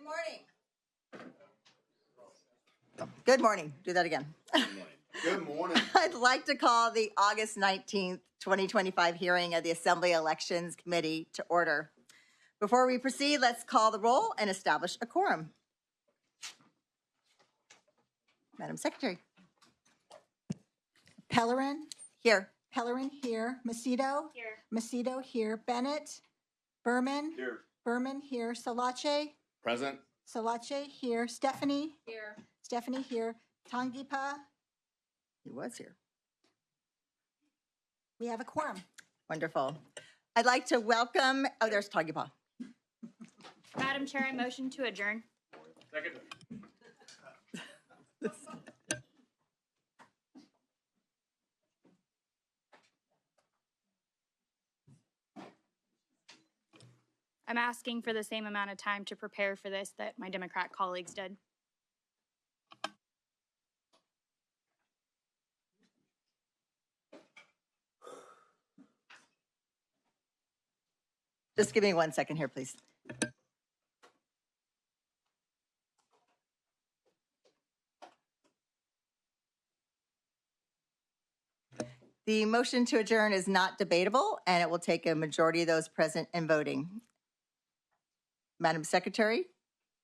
morning. Good morning. Do that again. Good morning. I'd like to call the August 19th, 2025 hearing of the Assembly Elections Committee to order. Before we proceed, let's call the roll and establish a quorum. Madam Secretary. Pellerin. Here. Pellerin here. Macedo. Here. Macedo here. Bennett. Berman. Here. Berman here. Salache. Present. Salache here. Stephanie. Here. Stephanie here. Tangipa. He was here. We have a quorum. Wonderful. I'd like to welcome, oh, there's Tagipa. Madam Chair, I motion to adjourn. Second. I'm asking for the same amount of time to prepare for this that my Democrat colleagues did. Just give me 1 second here, please. The motion to adjourn is not debatable, and it will take a majority of those present and voting. Madam Secretary,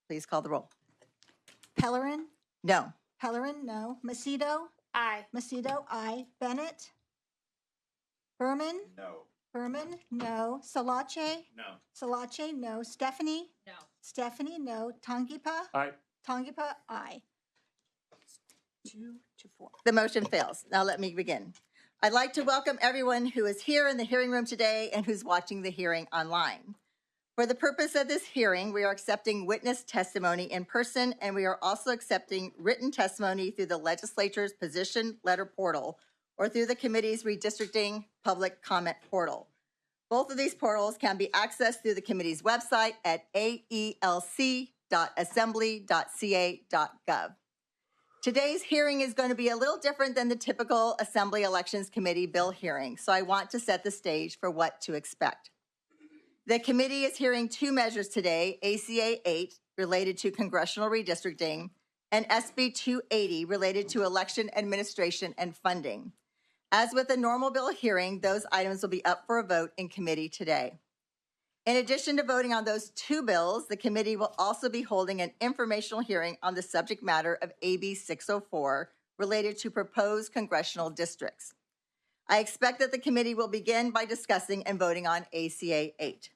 please call the roll. Pellerin. No. Pellerin, no. Macedo. Aye. Macedo, aye. Bennett. Berman. No. Berman, no. Salache. No. Salache, no. Stephanie. No. Stephanie, no. Tangipa. Aye. Tangipa, aye. 2 to 4. The motion fails. Now let me begin. I'd like to welcome everyone who is here in the hearing room today and who's watching the hearing online. For the purpose of this hearing, we are accepting witness testimony in person, and we are also accepting written testimony through the legislature's position letter portal or through the committee's redistricting public comment portal. Both of these portals can be accessed through the committee's website at aelc.assembly.ca.gov. Today's hearing is going to be a little different than the typical Assembly Elections Committee bill hearing, so I want to set the stage for what to expect. The committee is hearing two measures today, ACA 8, related to congressional redistricting, and SB 280, related to election administration and funding. As with a normal bill hearing, those items will be up for a vote in committee today. In addition to voting on those two bills, the committee will also be holding an informational hearing on the subject matter of AB 604 related to proposed congressional districts. I expect that the committee will begin by discussing and voting on ACA 8.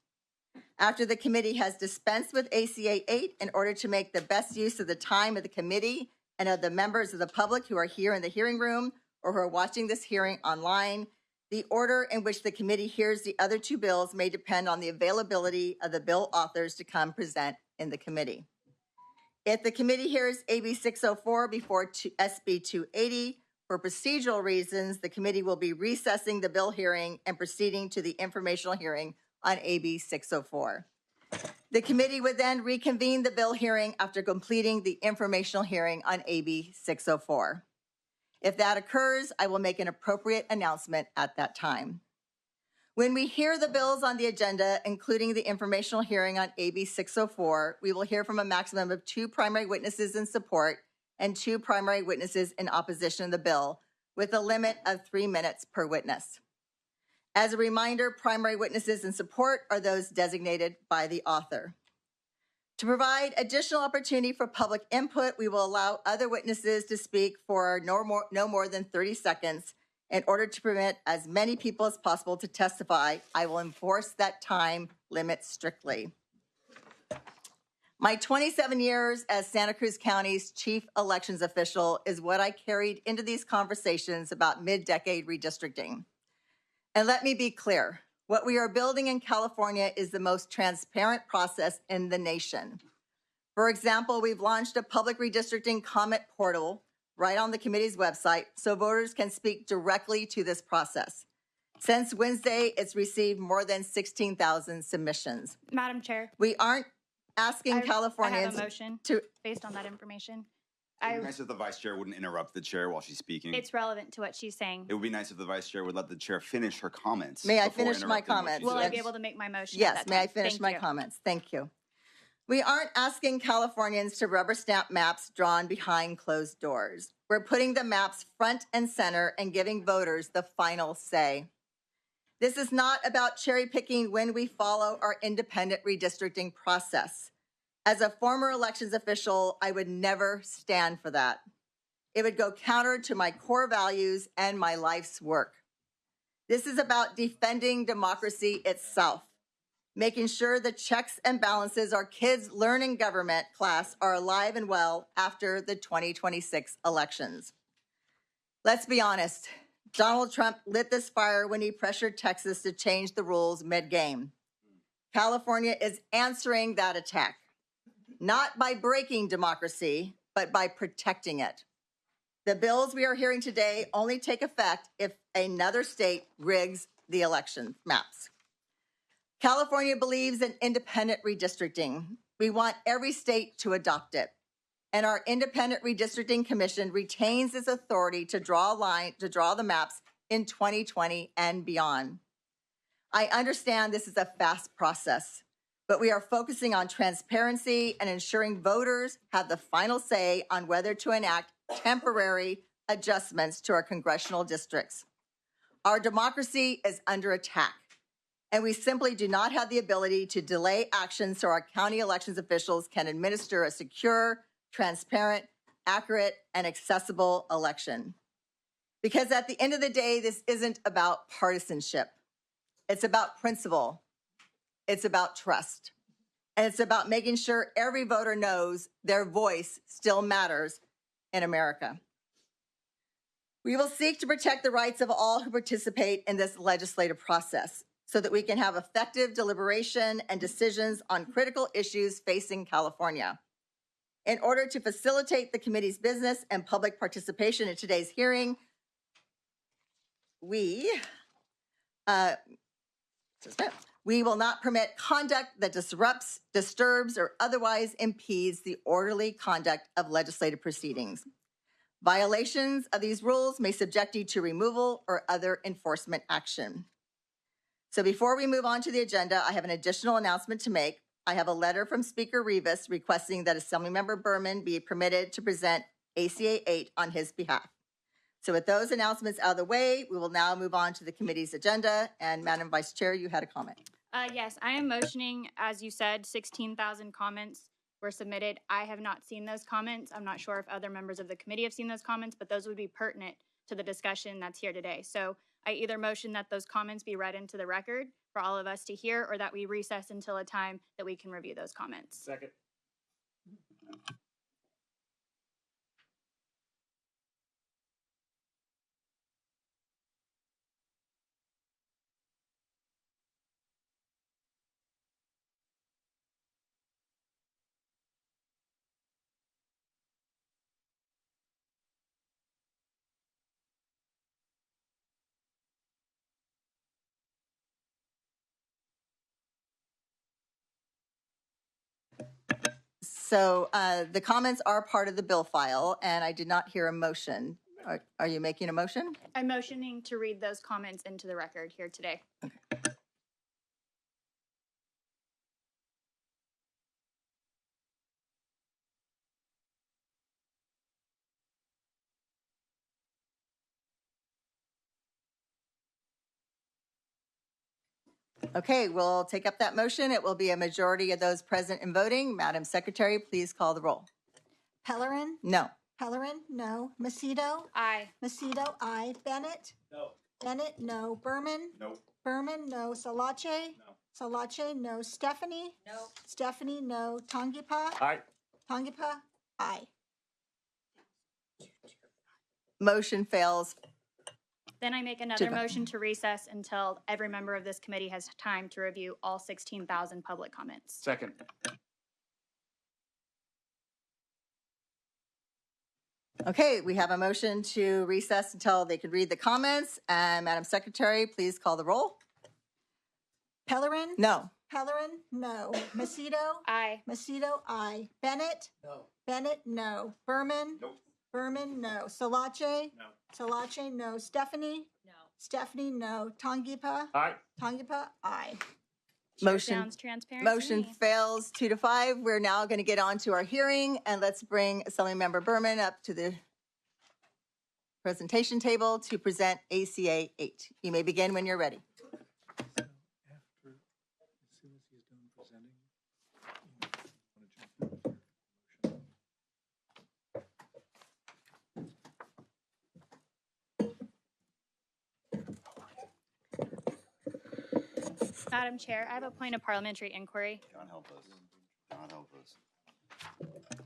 After the committee has dispensed with ACA 8 in order to make the best use of the time of the committee and of the members of the public who are here in the hearing room or who are watching this hearing online, the order in which the committee hears the other two bills may depend on the availability of the bill authors to come present in the committee. If the committee hears AB 604 before SB 280, for procedural reasons, the committee will be recessing the bill hearing and proceeding to the informational hearing on AB 604. The committee would then reconvene the bill hearing after completing the informational hearing on AB 604. If that occurs, I will make an appropriate announcement at that time. When we hear the bills on the agenda, including the informational hearing on AB 604, we will hear from a maximum of 2 primary witnesses in support and 2 primary witnesses in opposition to the bill, with a limit of 3 minutes per witness. As a reminder, primary witnesses in support are those designated by the author. To provide additional opportunity for public input, we will allow other witnesses to speak for no more than 30 seconds. In order to permit as many people as possible to testify, I will enforce that time limit strictly. My 27 years as Santa Cruz County's chief elections official is what I carried into these conversations about mid-decade redistricting. And let me be clear. What we are building in California is the most transparent process in the nation. For example, we've launched a public redistricting comment portal right on the committee's website so voters can speak directly to this process. Since Wednesday, it's received more than 16,000 submissions. Madam Chair. We aren't asking Californians I have a motion to based on that information. It would be nice if the vice chair wouldn't interrupt the chair while she's speaking. It's relevant to what she's saying. It would be nice if the vice chair would let the chair finish her comments. May I before finish my interrupting what comments? she Will I says. be able to make my motion? Yes, at that may I time? finish Thank my you. comments? Thank you. We aren't asking Californians to rubber stamp maps drawn behind closed doors. We're putting the maps front and center and giving voters the final say. This is not about cherry picking when we follow our independent redistricting process. As a former elections official, I would never stand for that. It would go counter to my core values and my life's work. This is about defending democracy itself, making sure the checks and balances our kids learn in government class are alive and well after the 2026 elections. Let's be honest, Donald Trump lit this fire when he pressured Texas to change the rules mid-game. California is answering that attack, not by breaking democracy, but by protecting it. The bills we are hearing today only take effect if another state rigs the election maps. California believes in independent redistricting. We want every state to adopt it. And our independent redistricting commission retains its authority to draw the maps in 2020 and beyond. I understand this is a fast process, but we are focusing on transparency and ensuring voters have the final say on whether to enact temporary adjustments to our congressional districts. Our democracy is under attack, and we simply do not have the ability to delay action so our county elections officials can administer a secure, transparent, accurate, and accessible election. Because at the end of the day, this isn't about partisanship. It's about principle. It's about trust. And it's about making sure every voter knows their voice still matters in America. We will seek to protect the rights of all who participate in this legislative process so that we can have effective deliberation and decisions on critical issues facing California. In order to facilitate the committee's business and public participation in today's hearing, we will not permit conduct that disrupts, disturbs, or otherwise impedes the orderly conduct of legislative proceedings. Violations of these rules may subject you to removal or other enforcement action. So before we move on to the agenda, I have an additional announcement to make. I have a letter from Speaker Rivas requesting that Assemblymember Berman be permitted to present ACA 8 on his behalf. So with those announcements out of the way, we will now move on to the committee's agenda. And Madam Vice Chair, you had a comment. Yes, I am motioning, as you said, 16,000 comments were submitted. I have not seen those comments. I'm not sure if other members of the committee have seen those comments, but those would be pertinent to the discussion that's here today. So I either motion that those comments be read into the record for all of us to hear, or that we recess until a time that we can review those comments. Second. So the comments are part of the bill file, and I did not hear a motion. Are you making a motion? I'm motioning to read those comments into the record here today. Okay, we'll take up that motion. It will be a majority of those present and voting. Madam Secretary, please call the roll. Pellerin, No. Pellerin, no. Macedo, Aye. Macedo, aye. Bennett, No. Bennett, no. Berman, Nope. Berman, no. Salache, No. Salache, no. Stephanie, No. Stephanie, no. Tongipa, Aye. Tongipa, aye. Motion fails. Then I make another motion to recess until every member of this committee has time to review all 16,000 public comments. Second. Okay, we have a motion to recess until they could read the comments. And Madam Secretary, please call the roll. Pellerin, No. Pellerin, no. Macedo, Aye. Macedo, aye. Bennett, No. Bennett, no. Berman, Nope. Berman, no. Salache, No. Salache, no. Stephanie, No. Stephanie, no. Tongipa, Aye. Tongipa, aye. Motion- Sounds transparent to Motion me. fails 2-5. We're now going to get on to our hearing, and let's bring Assemblymember Berman up to the presentation table to present ACA 8. You may begin when you're ready. So after, as soon as he's done presenting, you want to jump into your motion. Madam Chair, I have a point of parliamentary inquiry. God help us. God help us.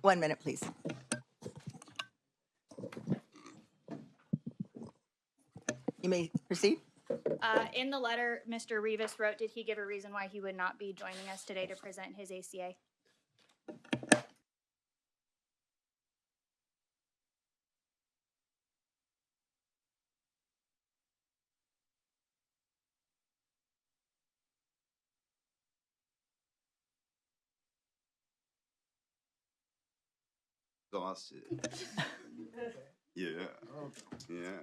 1 minute, please. You may proceed. In the letter Mr. Rivas wrote, did he give a reason why he would not be joining us today to present his ACA? Exhausted. Yeah. Yeah.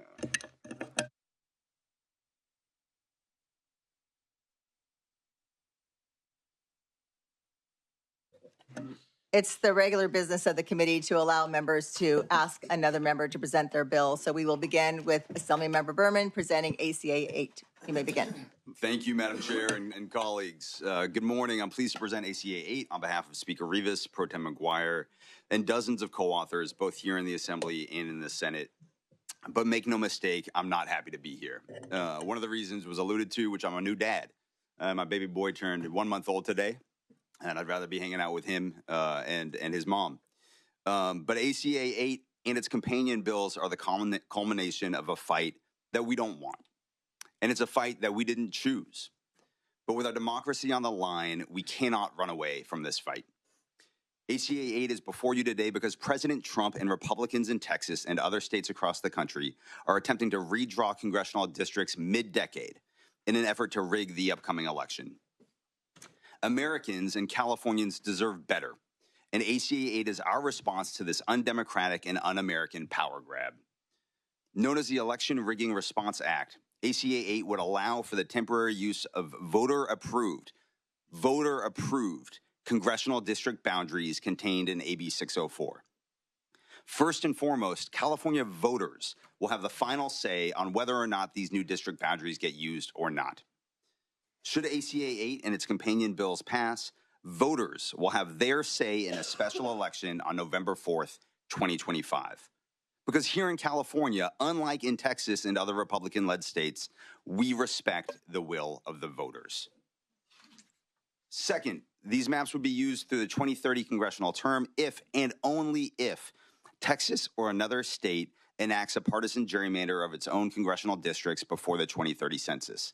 It's the regular business of the committee to allow members to ask another member to present their bill. So we will begin with Assemblymember Berman presenting ACA 8. You may begin. Thank you, Madam Chair and colleagues. Good morning. I'm pleased to present ACA 8 on behalf of Speaker Rivas, Pro Tem McGuire, and dozens of co-authors, both here in the Assembly and in the Senate. But make no mistake, I'm not happy to be here. One of the reasons was alluded to, which I'm a new dad. My baby boy turned 1 month old today, and I'd rather be hanging out with him and his mom. But ACA 8 and its companion bills are the culmination of a fight that we don't want. And it's a fight that we didn't choose. But with our democracy on the line, we cannot run away from this fight. ACA 8 is before you today because President Trump and Republicans in Texas and other states across the country are attempting to redraw congressional districts mid-decade in an effort to rig the upcoming election. Americans and Californians deserve better, and ACA 8 is our response to this undemocratic and un-American power grab. Known as the Election Rigging Response Act, ACA 8 would allow for the temporary use of voter-approved congressional district boundaries contained in AB 604. First and foremost, California voters will have the final say on whether or not these new district boundaries get used or not. Should ACA 8 and its companion bills pass, voters will have their say in a special election on November 4th, 2025. Because here in California, unlike in Texas and other Republican-led states, we respect the will of the voters. Second, these maps would be used through the 2030 congressional term if and only if Texas or another state enacts a partisan gerrymander of its own congressional districts before the 2030 census.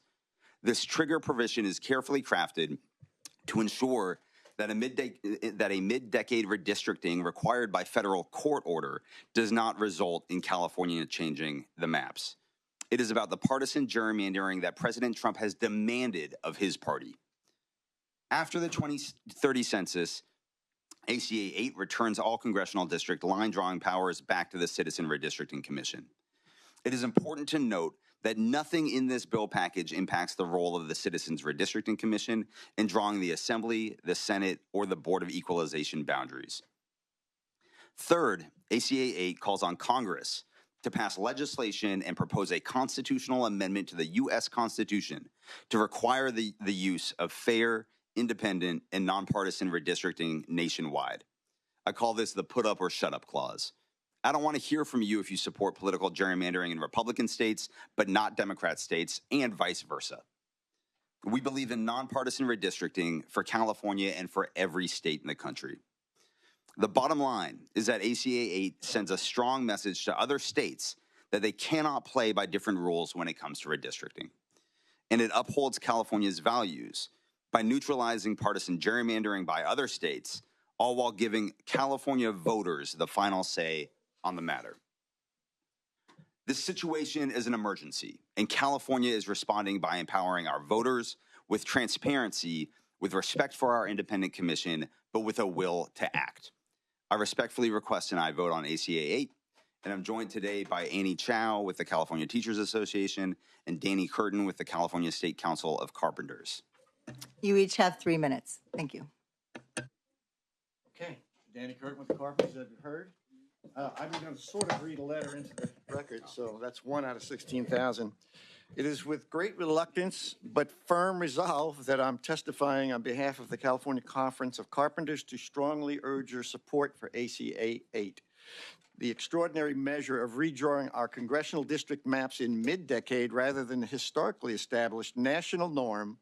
This trigger provision is carefully crafted to ensure that a mid-decade redistricting required by federal court order does not result in California changing the maps. It is about the partisan gerrymandering that President Trump has demanded of his party. After the 2030 census, ACA 8 returns all congressional district line drawing powers back to the Citizen Redistricting Commission. It is important to note that nothing in this bill package impacts the role of the Citizens Redistricting Commission in drawing the Assembly, the Senate, or the Board of Equalization boundaries. Third, ACA 8 calls on Congress to pass legislation and propose a constitutional amendment to the U.S. Constitution to require the use of fair, independent, and nonpartisan redistricting nationwide. I call this the put up or shut up clause. I don't want to hear from you if you support political gerrymandering in Republican states, but not Democrat states, and vice versa. We believe in nonpartisan redistricting for California and for every state in the country. The bottom line is that ACA 8 sends a strong message to other states that they cannot play by different rules when it comes to redistricting. And it upholds California's values by neutralizing partisan gerrymandering by other states, all while giving California voters the final say on the matter. This situation is an emergency, and California is responding by empowering our voters with transparency, with respect for our independent commission, but with a will to act. I respectfully request an aye vote on ACA 8, and I'm joined today by Annie Chow with the California Teachers Association and Danny Curtin with the California State Council of Carpenters. You each have 3 minutes. Thank you. Okay, Danny Curtin with the Carpenters, as you heard. I'm going to sort of read a letter into the record, so that's 1 out of 16,000. It is with great reluctance but firm resolve that I'm testifying on behalf of the California Conference of Carpenters to strongly urge your support for ACA 8. The extraordinary measure of redrawing our congressional district maps in mid-decade rather than the historically established national norm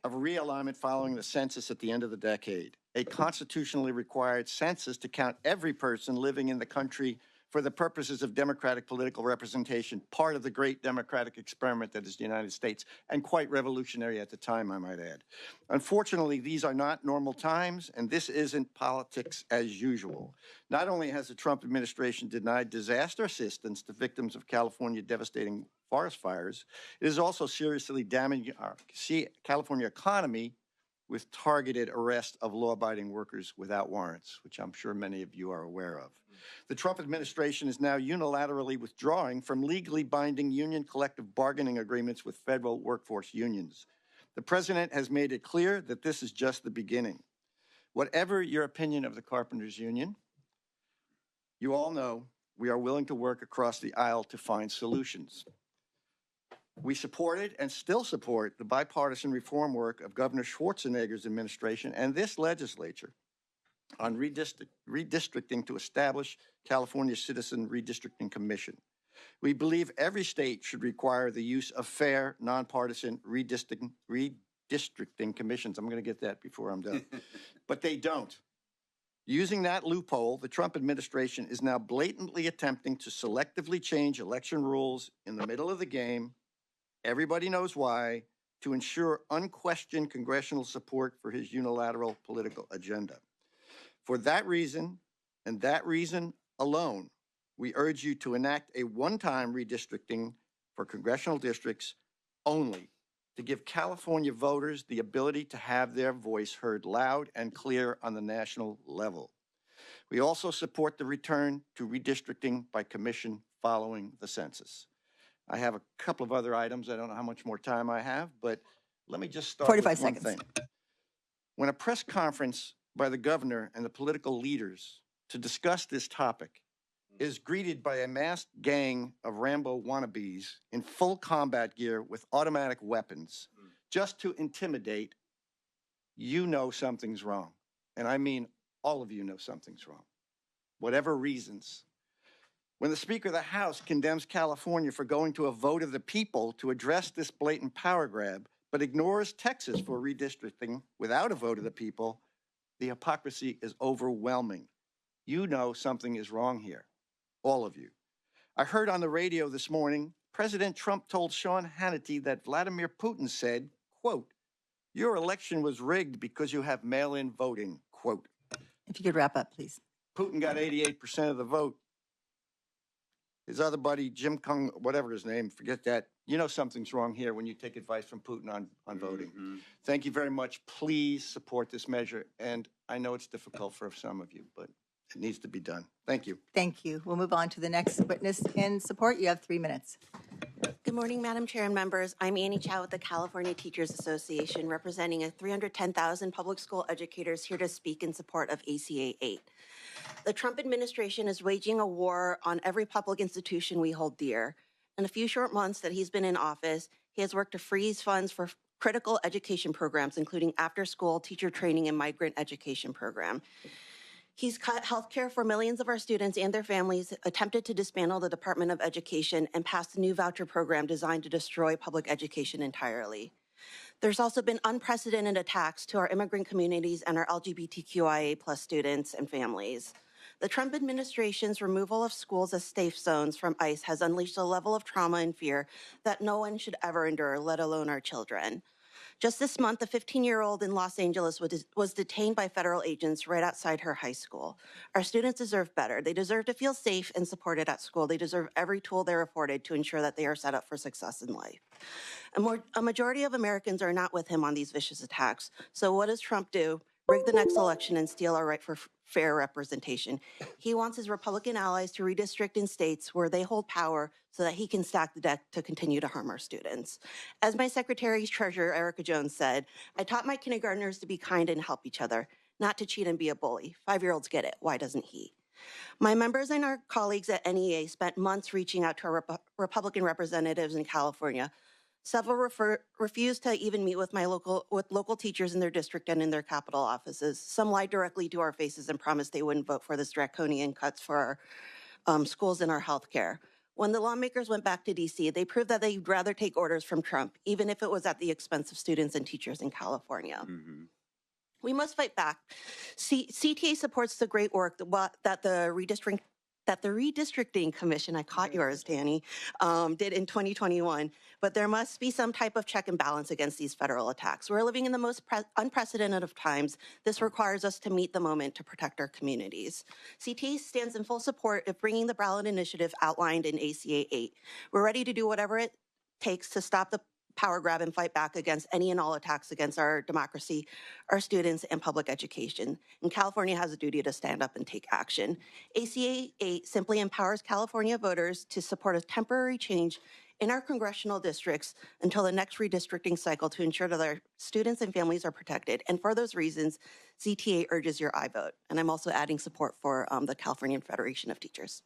of realignment following the census at the end of the decade. A constitutionally required census to count every person living in the country for the purposes of democratic political representation, part of the great democratic experiment that is the United States, and quite revolutionary at the time, I might add. Unfortunately, these are not normal times, and this isn't politics as usual. Not only has the Trump administration denied disaster assistance to victims of California devastating forest fires, it is also seriously damaging our California economy with targeted arrest of law-abiding workers without warrants, which I'm sure many of you are aware of. The Trump administration is now unilaterally withdrawing from legally binding union collective bargaining agreements with federal workforce unions. The president has made it clear that this is just the beginning. Whatever your opinion of the Carpenters Union, you all know we are willing to work across the aisle to find solutions. We supported and still support the bipartisan reform work of Governor Schwarzenegger's administration and this legislature on redistricting to establish California's Citizen Redistricting Commission. We believe every state should require the use of fair, nonpartisan redistricting commissions. I'm going to get that before I'm done. But they don't. Using that loophole, the Trump administration is now blatantly attempting to selectively change election rules in the middle of the game. Everybody knows why, to ensure unquestioned congressional support for his unilateral political agenda. For that reason, and that reason alone, we urge you to enact a one-time redistricting for congressional districts only to give California voters the ability to have their voice heard loud and clear on the national level. We also support the return to redistricting by commission following the census. I have a couple of other items. I don't know how much more time I have, but let me just start 45 with one seconds. thing. When a press conference by the governor and the political leaders to discuss this topic is greeted by a masked gang of Rambo wannabes in full combat gear with automatic weapons just to intimidate, you know something's wrong. And I mean, all of you know something's wrong. Whatever reasons. When the Speaker of the House condemns California for going to a vote of the people to address this blatant power grab, but ignores Texas for redistricting without a vote of the people, the hypocrisy is overwhelming. You know something is wrong here, all of you. I heard on the radio this morning, President Trump told Sean Hannity that Vladimir Putin said, quote, "Your election was rigged because you have mail-in voting," quote. If you could wrap up, please. Putin got 88% of the vote. His other buddy, Jim Kung, whatever his name, forget that. You know something's wrong here when you take advice from Putin on voting. Mm-hmm. Thank you very much. Please support this measure. And I know it's difficult for some of you, but it needs to be done. Thank you. Thank you. We'll move on to the next witness in support. You have 3 minutes. Good morning, Madam Chair and members. I'm Annie Chow with the California Teachers Association, representing 310,000 public school educators here to speak in support of ACA 8. The Trump administration is waging a war on every public institution we hold dear. In the few short months that he's been in office, he has worked to freeze funds for critical education programs, including after-school teacher training and migrant education program. He's cut healthcare for millions of our students and their families, attempted to dismantle the Department of Education, and passed a new voucher program designed to destroy public education entirely. There's also been unprecedented attacks to our immigrant communities and our LGBTQIA+ students and families. The Trump administration's removal of schools as safe zones from ICE has unleashed a level of trauma and fear that no one should ever endure, let alone our children. Just this month, a 15-year-old in Los Angeles was detained by federal agents right outside her high school. Our students deserve better. They deserve to feel safe and supported at school. They deserve every tool they're afforded to ensure that they are set up for success in life. A majority of Americans are not with him on these vicious attacks. So what does Trump do? Rig the next election and steal our right fair representation. He wants his Republican allies to redistrict in states where they hold power so that he can stack the deck to continue to harm our students. As my Secretary's Treasurer, Erica Jones, said, I taught my kindergartners to be kind and help each other, not to cheat and be a bully. 5-year-olds get it. Why doesn't he? My members and our colleagues at NEA spent months reaching out to our Republican representatives in California. Several refused to even meet with local teachers in their district and in their capital offices. Some lied directly to our faces and promised they wouldn't vote for this draconian cuts for our schools and our health care. When the lawmakers went back to DC, they proved that they'd rather take orders from Trump, even if it was at the expense of students and teachers in California. Mm-hmm. We must fight back. CTA supports the great work that the redistricting commission, I caught yours, Danny, did in 2021, but there must be some type of check and balance against these federal attacks. We're living in the most unprecedented of times. This requires us to meet the moment to protect our communities. CTA stands in full support of bringing the ballot initiative outlined in ACA 8. We're ready to do whatever it takes to stop the power grab and fight back against any and all attacks against our democracy, our students, and public education. And California has a duty to stand up and take action. ACA 8 simply empowers California voters to support a temporary change in our congressional districts until the next redistricting cycle to ensure that our students and families are protected. And for those reasons, CTA urges your aye vote. And I'm also adding support for the California Federation of Teachers.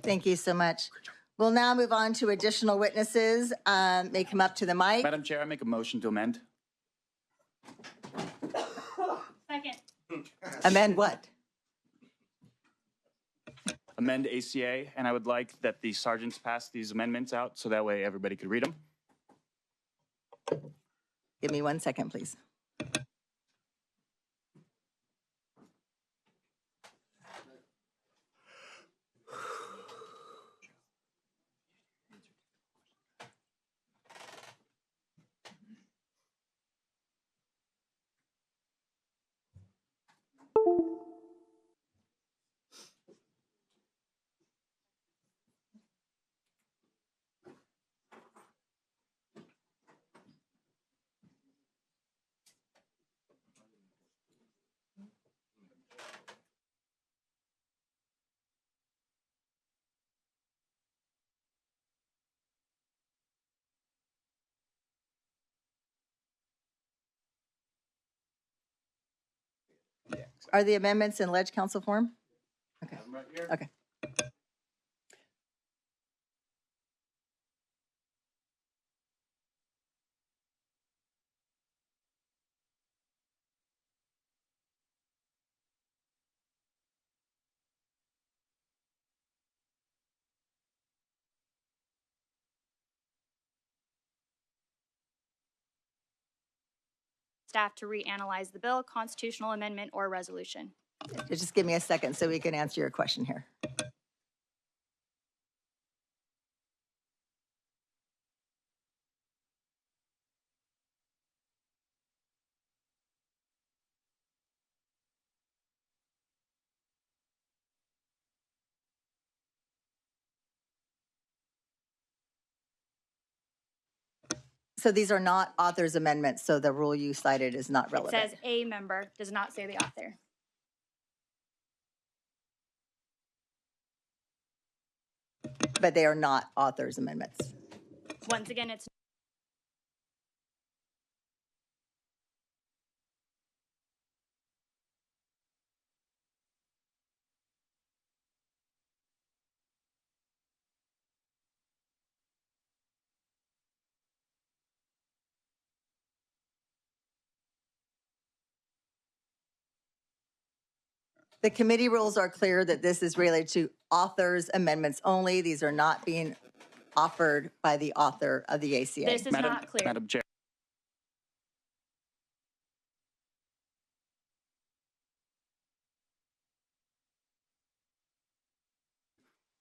Thank you so much. We'll now move on to additional witnesses. May come up to the mic. Madam Chair, I make a motion to amend. Second. Amend what? Amend ACA, and I would like that the sergeants pass these amendments out so that way everybody could read them. Give me 1 second, please. Are the amendments in ledge council form? Okay. Okay. Staff to reanalyze the bill, constitutional amendment, or resolution. Just give me a second so we can answer your question here. So these are not author's amendments, so the rule you cited is not It relevant. says a member, does not say the author. But they are not author's amendments. Once again, it's The committee rules are clear that this is related to author's amendments only. These are not being offered by the author of the ACA. this is not clear. Madam Chair.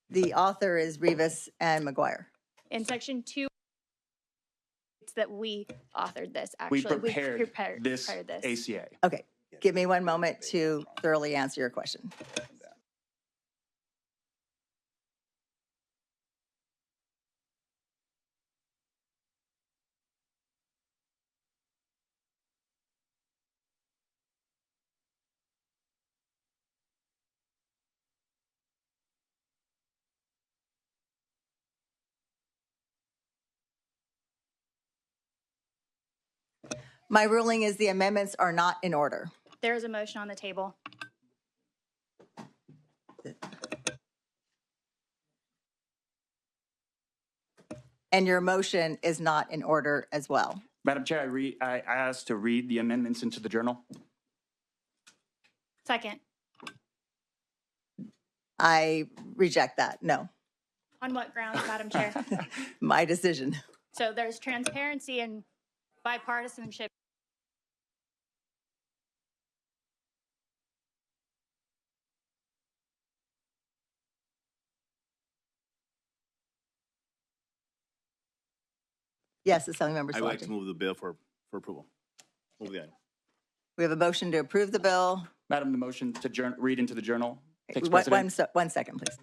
The author is Rivas and McGuire. In section 2, it's that we authored this. We Actually, prepared this prepared this. ACA. Okay, give me 1 moment to thoroughly answer your question. My ruling is the amendments are not in order. There is a motion on the table. And your motion is not in order as well. Madam Chair, I asked to read the amendments into the journal. Second. I reject that. No, On what grounds, Madam Chair? my decision. So there's transparency and bipartisanship. Yes, Assemblymember I would like to Salachi. move the bill for approval. Move the item. We have a motion to approve the bill. Madam, the motion to read into the journal takes One precedent. one second, please.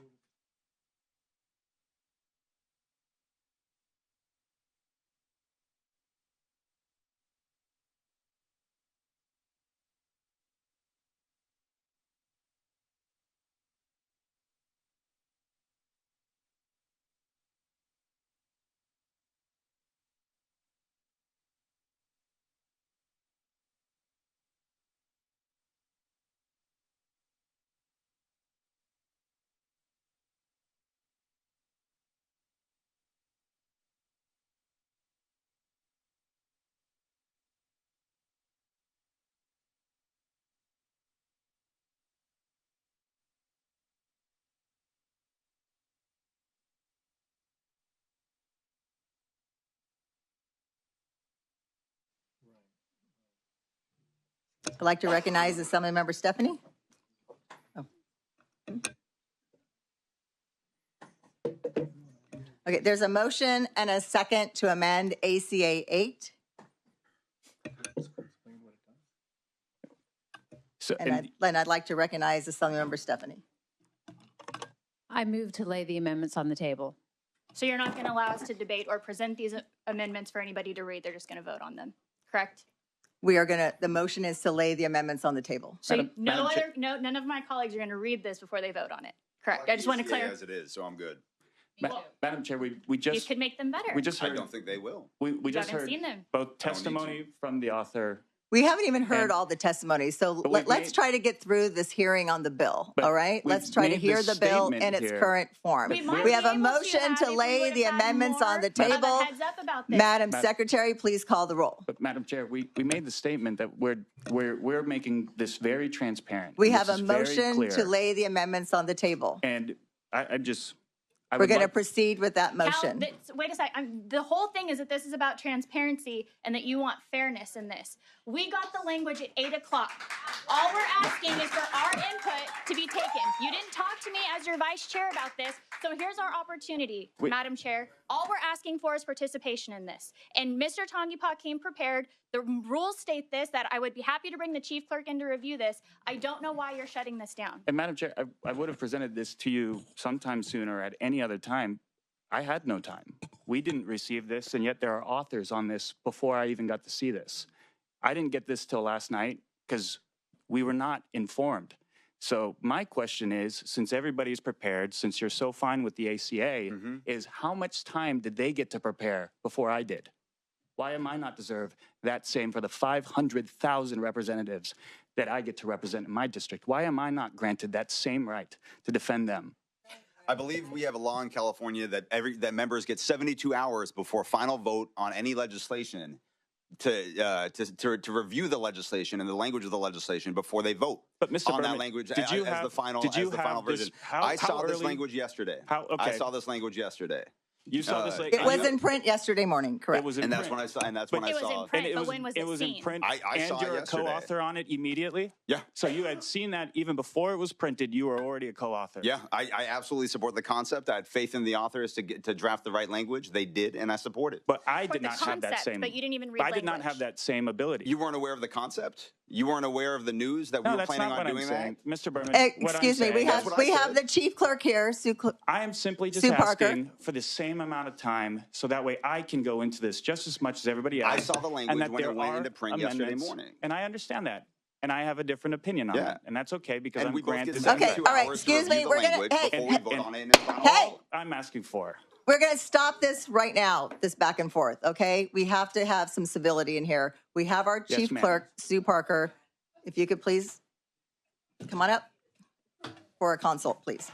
I'd like to recognize Assemblymember Stephanie. Oh. Okay, there's a motion and a second to amend ACA 8. So, And I'd like to recognize Assemblymember Stephanie. I move to lay the amendments on the table. So you're not going to allow us to debate or present these amendments for anybody to read. They're just going to vote on them, correct? We are gonna, the motion is to lay the amendments on the table. So Madam Chair- none of my colleagues are going to read this before they vote on it, correct? I just want to clarify. As it is, so I'm good. Madam Chair, we You just could make them better. we just I heard don't think they will. we just haven't heard seen them. both need testimony from the author. We haven't even heard And- all the testimony, so But we've let's made- try to get through this hearing on the bill, But all right? we've Let's try to made hear this the bill in statement its here. current form. We might We have be a able motion have to if we lay would've the had amendments on the more of a table. heads up about this. Madam Secretary, please call the roll. But Madam Chair, we made the statement that we're making this very transparent. We This have a is very motion to clear. lay the amendments on the table. And I We're would going to like- proceed with that motion. Wait a sec. The whole thing is that this is about transparency and that you want fairness in this. We got the language at 8 o'clock. All we're asking is for our input to be taken. You didn't talk to me as your vice chair about this, so here's our opportunity, Madam Chair. All we're asking for is participation in this. And Mr. Tongipa came prepared. The rules state this, that I would be happy to bring the chief clerk in to review this. I don't know why you're shutting this down. And Madam Chair, I would have presented this to you sometime sooner at any other time. I had no time. We didn't receive this, and yet there are authors on this before I even got to see this. I didn't get this till last night because we were not informed. So my question is, since everybody's prepared, since you're so fine with the ACA, is how much time did they get to prepare before I did? Why am I not deserved that same for the 500,000 representatives that I get to represent in my district? Why am I not granted that same right to defend them? I believe we have a law in California that that members get 72 hours before final vote on any legislation to review the legislation and the language of the legislation before they vote. But Mr. on Berman, that language did you as have the final did you as the have final this- version. how- I saw how this early- language yesterday. How- I okay. saw this language yesterday. You saw this like It was in print yesterday morning, correct? It was in And that's print. when I saw and that's But when I It was saw in print, And but when was it was seen? in print, I and saw it you're a yesterday. co-author on it immediately? Yeah. So you had seen that even before it was printed, you were already a co-author. Yeah, I absolutely support the concept. I had faith in the authors to draft the right language. They did, and I support it. But I For did the not have that concept, same. but you didn't even read I did not language. have that same ability. You weren't aware of the concept? You weren't aware of the news that we no, were that's planning not on what doing I'm that? saying, Mr. Berman. what I'm Excuse me, we saying- have That's what I said. the chief clerk here, I am simply just Sue Parker. asking for the same amount of time, so that way I can go into this just as much as everybody else. I saw the and language that when it there went are into print yesterday amendments, morning. And I understand that. And I have a different opinion on Yeah. that. And that's okay because And I'm we both granted get that. Okay, 72 all right, hours excuse to me, review the we're gonna- language hey, before we and- vote and- on it in its final Hey! vote. I'm asking for. We're going to stop this right now, this back and forth, okay? We have to have some civility in here. We have our Yes, chief ma'am. clerk, Sue Parker. If you could please come on up for a consult, please.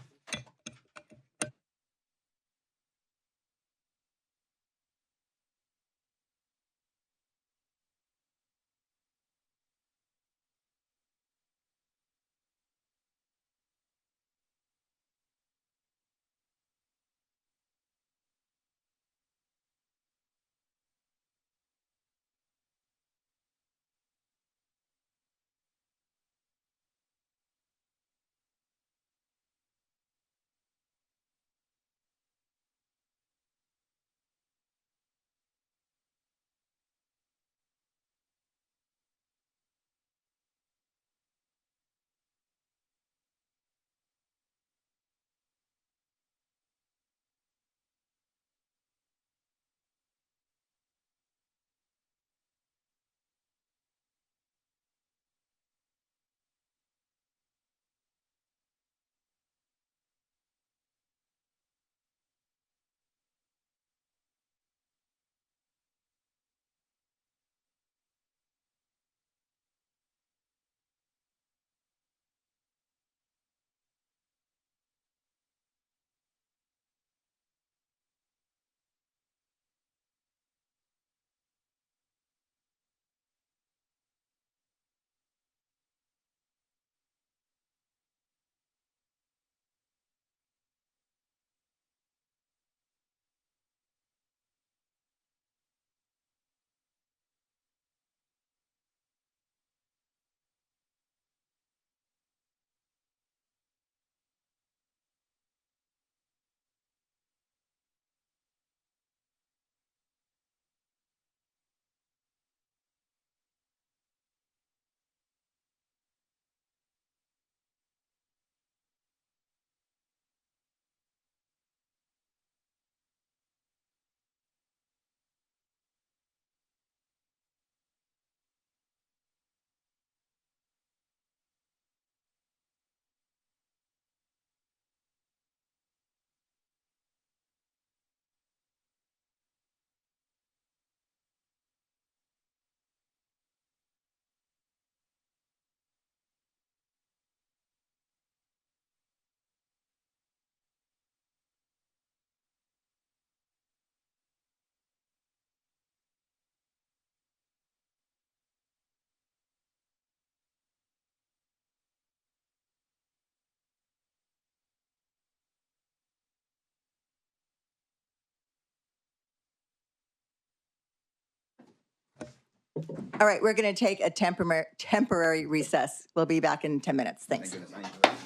All right, we're going to take a temporary recess. We'll be back in 10 minutes. Thanks. Thank goodness.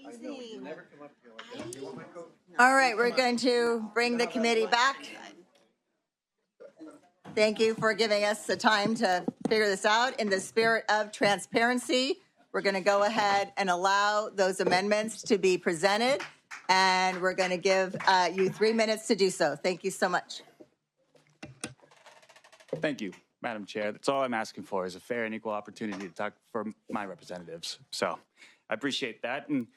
Freezing. All right, we're going to bring the committee back. Thank you for giving us the time to figure this out. In the spirit of transparency, we're going to go ahead and allow those amendments to be presented, and we're going to give you 3 minutes to do so. Thank you so much. Thank you, Madam Chair. That's all I'm asking for is a fair and equal opportunity to talk for my representatives. So I appreciate that. And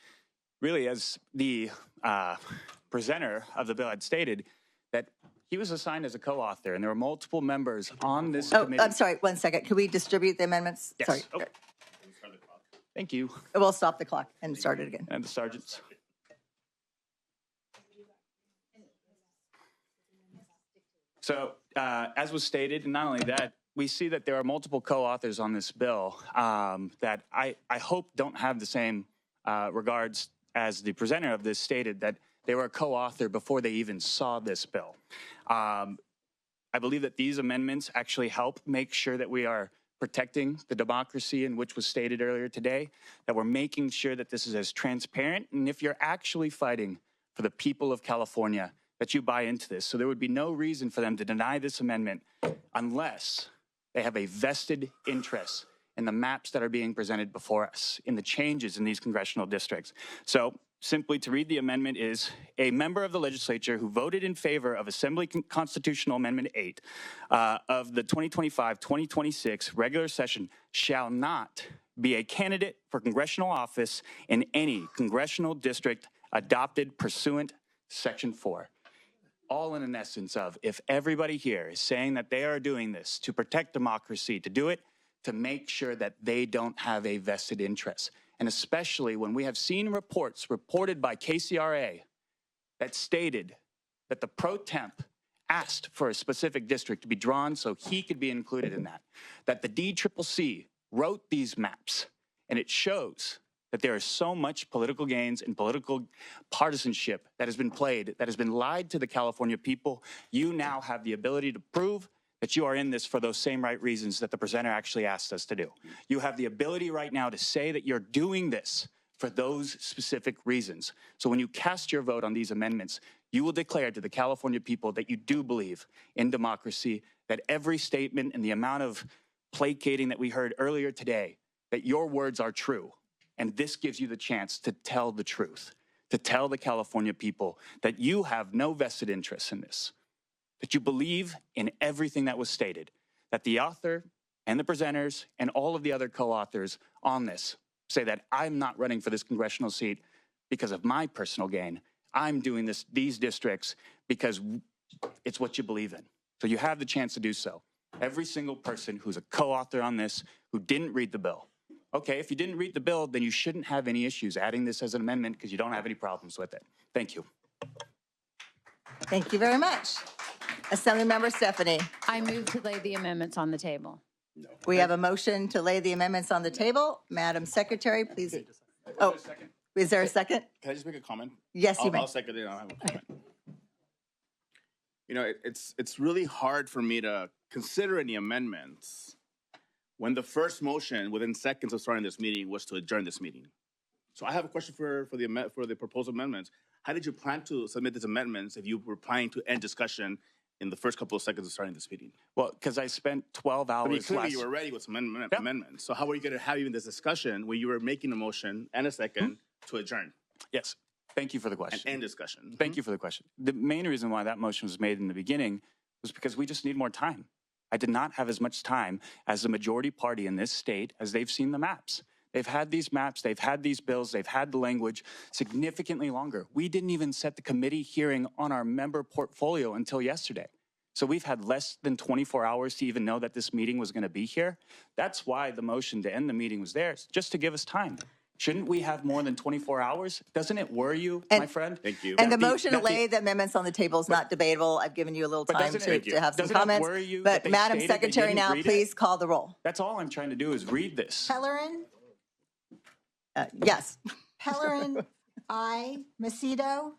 really, as the presenter of the bill had stated, that he was assigned as a co-author, and there were multiple members on this committee. I'm sorry, 1 second. Can we distribute the amendments? Yes. Sorry. Oh. Thank you. We'll stop the clock and start it again. And the sergeants. So, as was stated, and not only that, we see that there are multiple co-authors on this bill that I hope don't have the same regards as the presenter of this stated, that they were a co-author before they even saw this bill. I believe that these amendments actually help make sure that we are protecting the democracy in which was stated earlier today, that we're making sure that this is as transparent, and if you're actually fighting for the people of California, that you buy into this. So there would be no reason for them to deny this amendment unless they have a vested interest in the maps that are being presented before us, in the changes in these congressional districts. So simply to read the amendment is, a member of the legislature who voted in favor of Assembly Constitutional Amendment 8 of the 2025-2026 regular session shall not be a candidate for congressional office in any congressional district adopted pursuant to Section 4. All in an essence of, if everybody here is saying that they are doing this to protect democracy, to do it to make sure that they don't have a vested interest. And especially when we have seen reports reported by KCRA that stated that the pro temp asked for a specific district to be drawn so he could be included in that the DCCC wrote these maps, and it shows that there is so much political gains and political partisanship that has been played, that has been lied to the California people. You now have the ability to prove that you are in this for those same right reasons that the presenter actually asked us to do. You have the ability right now to say that you're doing this for those specific reasons. So when you cast your vote on these amendments, you will declare to the California people that you do believe in democracy, that every statement and the amount of placating that we heard earlier today, that your words are true. And this gives you the chance to tell the truth, to tell the California people that you have no vested interest in this, that you believe in everything that was stated, that the author and the presenters and all of the other co-authors on this say that I'm not running for this congressional seat because of my personal gain. I'm doing these districts because it's what you believe in. So you have the chance to do so. Every single person who's a co-author on this who didn't read the bill. Okay, if you didn't read the bill, then you shouldn't have any issues adding this as an amendment because you don't have any problems with it. Thank you. Thank you very much. Assemblymember Stephanie. I move to lay the amendments on the table. We have a motion to lay the amendments on the table. Madam Secretary, please. Oh, is there a second? Can I just make a comment? Yes, you may. I'll second it. I'll have a comment. You know, it's really hard for me to consider any amendments when the first motion within seconds of starting this meeting was to adjourn this meeting. So I have a question for the proposed amendments. How did you plan to submit these amendments if you were planning to end discussion in the first couple of seconds of starting this meeting? Well, because I spent 12 hours I mean, clearly you were ready with some amendments. So how were you going to have even this discussion when you were making a motion and a second to adjourn? Yes. Thank you for the question. And end discussion. Thank you for the question. The main reason why that motion was made in the beginning was because we just need more time. I did not have as much time as the majority party in this state as they've seen the maps. They've had these maps, they've had these bills, they've had the language significantly longer. We didn't even set the committee hearing on our member portfolio until yesterday. So we've had less than 24 hours to even know that this meeting was going to be here. That's why the motion to end the meeting was there, just to give us time. Shouldn't we have more than 24 hours? Doesn't it worry you, my friend? Thank you. And the motion to lay the amendments on the table is not debatable. I've given you a little time to have some comments. But Madam Secretary, now please call the roll. That's all I'm trying to do is read this. Pellerin, Yes. Pellerin, aye. Macedo,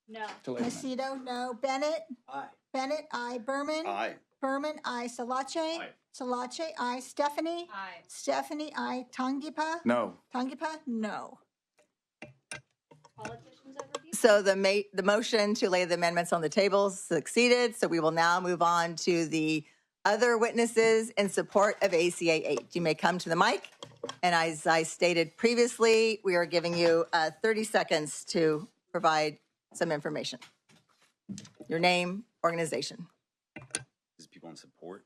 No. Macedo, no. Bennett, Aye. Bennett, aye. Berman, Aye. Berman, aye. Salache, Aye. Salache, aye. Stephanie, Aye. Stephanie, aye. Tangipa, No. Tangipa, no. So the motion to lay the amendments on the table succeeded. So we will now move on to the other witnesses in support of ACA 8. You may come to the mic. And as I stated previously, we are giving you 30 seconds to provide some information. Your name, organization. This is people in support.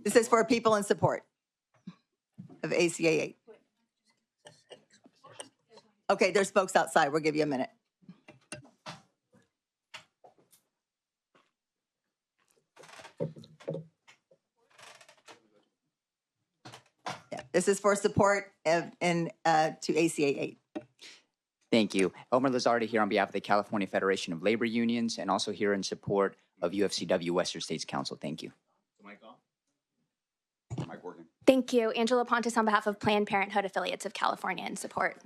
This is for people in support of ACA 8. Okay, there's folks outside. We'll give you a minute. Yeah, this is for support to ACA 8. Thank you. Elmer Lazardi here on behalf of the California Federation of Labor Unions and also here in support of UFCW Western States Council. Thank you. Mic on? Mic working? Thank you. Angela Pontes on behalf of Planned Parenthood Affiliates of California in support.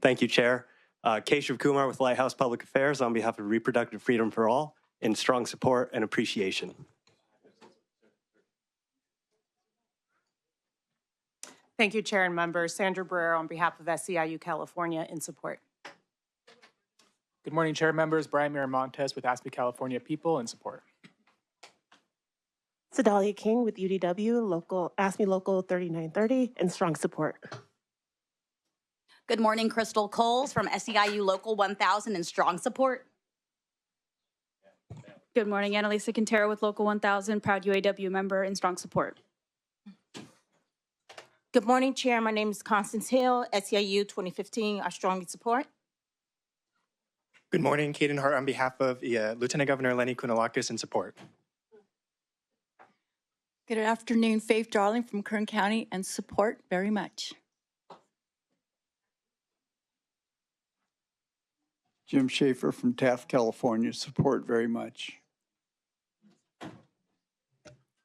Thank you, Chair. Keshav Kumar with Lighthouse Public Affairs on behalf of Reproductive Freedom for All in strong support and appreciation. Thank you, Chair and members. Sandra Brewer on behalf of SEIU California in support. Good morning, Chair members. Brian Miramontes with ASPE California People in support. Sedalia King with UDW, ASME Local 3930 in strong support. Good morning, Crystal Coles from SEIU Local 1000 in strong support. Good morning, Annalisa Quintero with Local 1000, proud UAW member in strong support. Good morning, Chair. My name is Constance Hill, SEIU 2015, I strongly support. Good morning, Kaden Hart on behalf of Lieutenant Governor Lenny Kounalakis in support. Good afternoon, Faith Darling from Kern County and support very much. Jim Schaefer from Taft, California, support very much.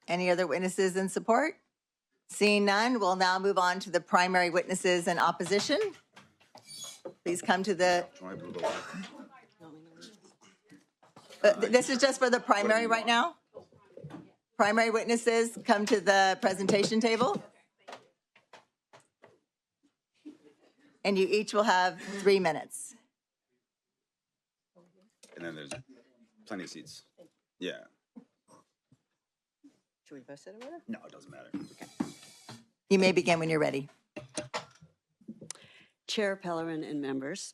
Any other witnesses in support? Seeing none, we'll now move on to the primary witnesses in opposition. Please come to the... this is just for the primary right now? Primary witnesses, come to the presentation table. And you each will have 3 minutes. And then there's plenty of seats. Yeah. Should we both sit over there? No, it doesn't matter. Okay. You may begin when you're ready. Chair Pellerin and members,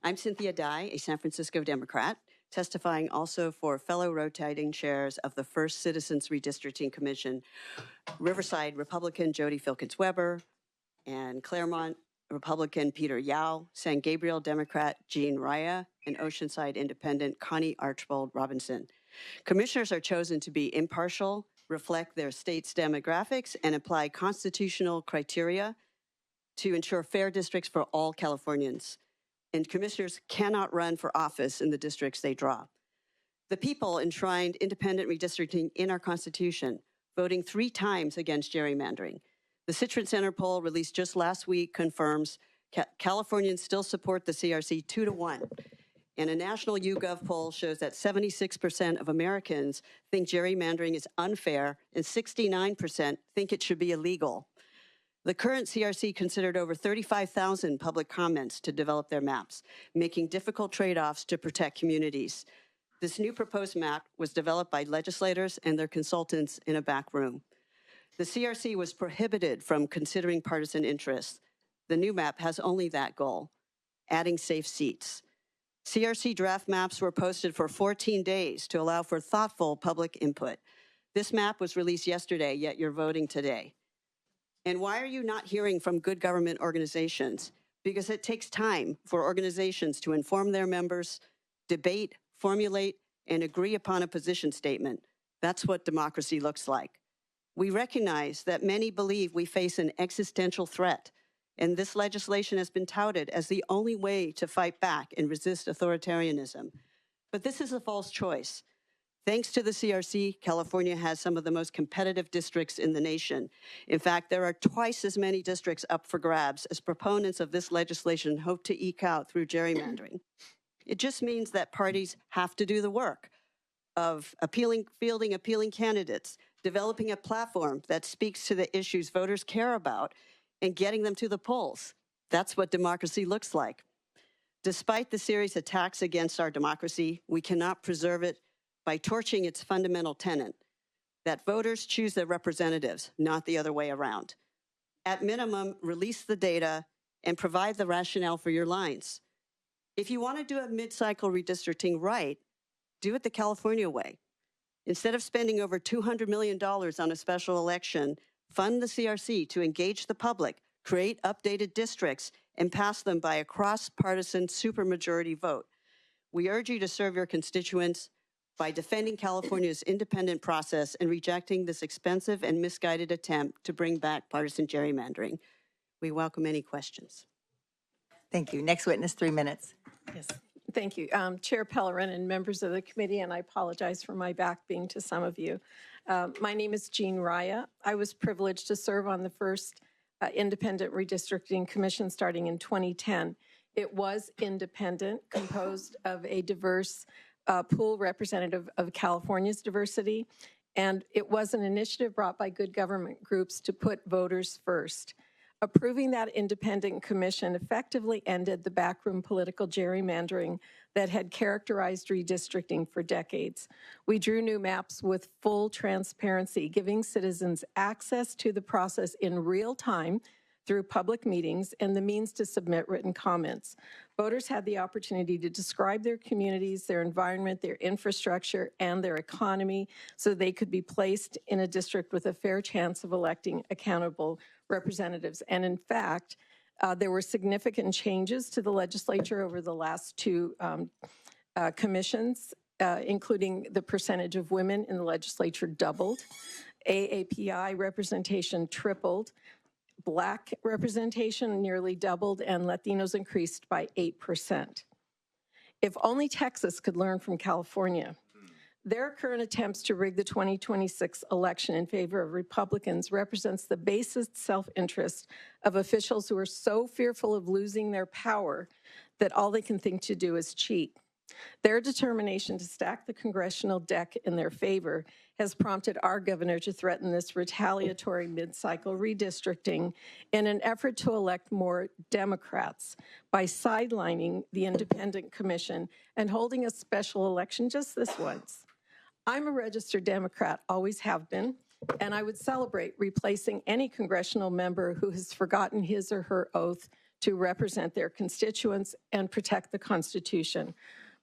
I'm Cynthia Dye, a San Francisco Democrat, testifying also for fellow rotating chairs of the First Citizens Redistricting Commission, Riverside Republican Jody Filkins-Weber, and Claremont Republican Peter Yao, San Gabriel Democrat Jean Raya, and Oceanside Independent Connie Archbold Robinson. Commissioners are chosen to be impartial, reflect their state's demographics, and apply constitutional criteria to ensure fair districts for all Californians. And commissioners cannot run for office in the districts they draw. The people enshrined independent redistricting in our Constitution, voting 3 times against gerrymandering. The Citron Center poll released just last week confirms Californians still support the CRC 2-1. And a national YouGov poll shows that 76% of Americans think gerrymandering is unfair and 69% think it should be illegal. The current CRC considered over 35,000 public comments to develop their maps, making difficult trade-offs to protect communities. This new proposed map was developed by legislators and their consultants in a back room. The CRC was prohibited from considering partisan interests. The new map has only that goal, adding safe seats. CRC draft maps were posted for 14 days to allow for thoughtful public input. This map was released yesterday, yet you're voting today. And why are you not hearing from good government organizations? Because it takes time for organizations to inform their members, debate, formulate, and agree upon a position statement. That's what democracy looks like. We recognize that many believe we face an existential threat, and this legislation has been touted as the only way to fight back and resist authoritarianism. But this is a false choice. Thanks to the CRC, California has some of the most competitive districts in the nation. In fact, there are twice as many districts up for grabs as proponents of this legislation hope to eke out through gerrymandering. It just means that parties have to do the work of fielding appealing candidates, developing a platform that speaks to the issues voters care about, and getting them to the polls. That's what democracy looks like. Despite the serious attacks against our democracy, we cannot preserve it by torching its fundamental tenet, that voters choose their representatives, not the other way around. At minimum, release the data and provide the rationale for your lines. If you want to do a mid-cycle redistricting right, do it the California way. Instead of spending over $200 million on a special election, fund the CRC to engage the public, create updated districts, and pass them by a cross-partisan supermajority vote. We urge you to serve your constituents by defending California's independent process and rejecting this expensive and misguided attempt to bring back partisan gerrymandering. We welcome any questions. Thank you. Next witness, 3 minutes. Yes, thank you. Chair Pellerin and members of the committee, and I apologize for my back being to some of you. My name is Jean Raya. I was privileged to serve on the first independent redistricting commission starting in 2010. It was independent, composed of a diverse pool representative of California's diversity, and it was an initiative brought by good government groups to put voters first. Approving that independent commission effectively ended the backroom political gerrymandering that had characterized redistricting for decades. We drew new maps with full transparency, giving citizens access to the process in real time through public meetings and the means to submit written comments. Voters had the opportunity to describe their communities, their environment, their infrastructure, and their economy so they could be placed in a district with a fair chance of electing accountable representatives. And in fact, there were significant changes to the legislature over the last two commissions, including the percentage of women in the legislature doubled, AAPI representation tripled, Black representation nearly doubled, and Latinos increased by 8%. If only Texas could learn from California. Their current attempts to rig the 2026 election in favor of Republicans represents the basest self-interest of officials who are so fearful of losing their power that all they can think to do is cheat. Their determination to stack the congressional deck in their favor has prompted our governor to threaten this retaliatory mid-cycle redistricting in an effort to elect more Democrats by sidelining the independent commission and holding a special election just this once. I'm a registered Democrat, always have been, and I would celebrate replacing any congressional member who has forgotten his or her oath to represent their constituents and protect the Constitution.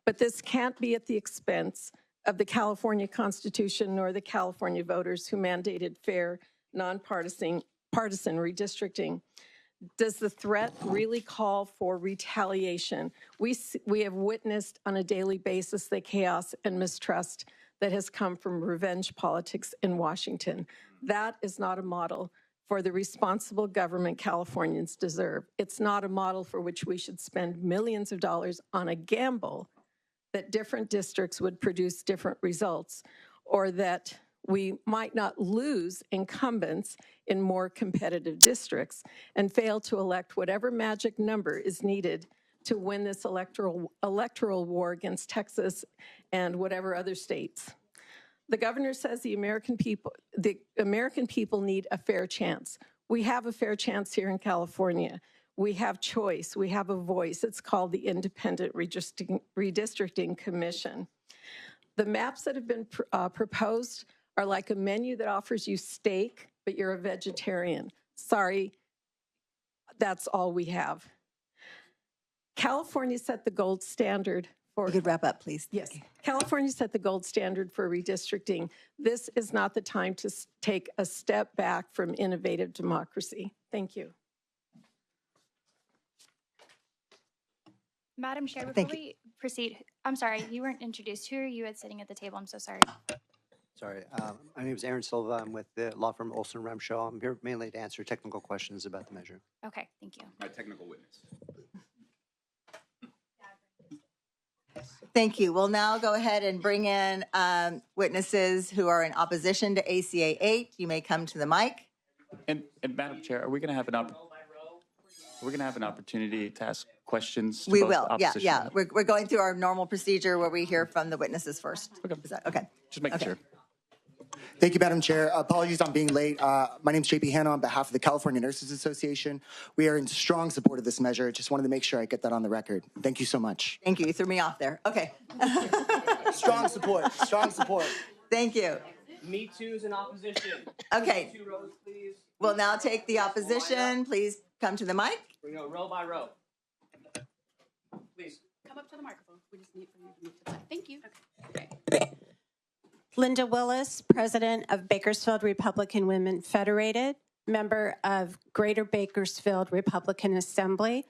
But this can't be at the expense of the California Constitution nor the California voters who mandated fair, nonpartisan redistricting. Does the threat really call for retaliation? We have witnessed on a daily basis the chaos and mistrust that has come from revenge politics in Washington. That is not a model for the responsible government Californians deserve. It's not a model for which we should spend millions of dollars on a gamble that different districts would produce different results, or that we might not lose incumbents in more competitive districts and fail to elect whatever magic number is needed to win this electoral war against Texas and whatever other states. The governor says the American people need a fair chance. We have a fair chance here in California. We have choice. We have a voice. It's called the Independent Redistricting Commission. The maps that have been proposed are like a menu that offers you steak, but you're a vegetarian. Sorry, that's all we have. California set the gold standard for— You could wrap up, please. Yes. California set the gold standard for redistricting. This is not the time to take a step back from innovative democracy. Thank you. Madam Chair, before we proceed, I'm sorry, you weren't introduced. Who are you sitting at the table? I'm so sorry. Sorry, my name is Aaron Silva. I'm with the law firm Olson Remshaw. I'm here mainly to answer technical questions about the measure. Okay, thank you. My technical witness. Thank you. We'll now go ahead and bring in witnesses who are in opposition to ACA 8. You may come to the mic. And Madam Chair, are we going to have an opportunity to ask questions to We both will. opposition? Yeah. We're going through our normal procedure where we hear from the witnesses first. Okay. Is that okay? Just making sure. Thank you, Madam Chair. Apologies on being late. My name is JP Hanna on behalf of the California Nurses Association. We are in strong support of this measure. Just wanted to make sure I get that on the record. Thank you so much. Thank you. You threw me off there. Okay. Strong support. Strong support. Thank you. Me Too's in opposition. Okay. 2 rows, please. We'll now take the opposition. Please come to the mic. We go row by row. Please. Come up to the microphone. We just need for you to move to the side. Thank you. Okay. Linda Willis, President of Bakersfield Republican Women Federated, member of Greater Bakersfield Republican Assembly,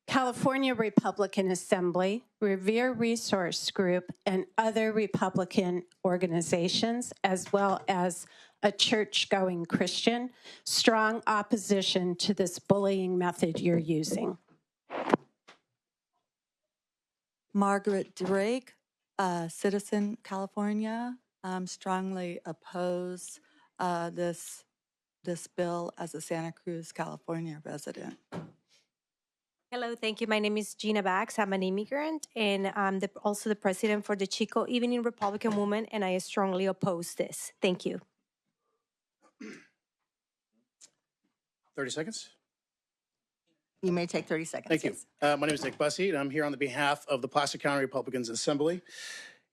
California Republican Assembly, Revere Resource Group, and other Republican organizations, as well as a church-going Christian. Strong opposition to this bullying method you're using. Margaret Drake, citizen, California, strongly oppose this bill as a Santa Cruz, California resident. Hello, thank you. My name is Gina Bax. I'm an immigrant, and I'm also the president for the Chico Evening Republican Women, and I strongly oppose this. Thank you. 30 seconds. You may take 30 seconds. Thank you. My name is Nick Bussey, and I'm here on the behalf of the Placer County Republicans Assembly.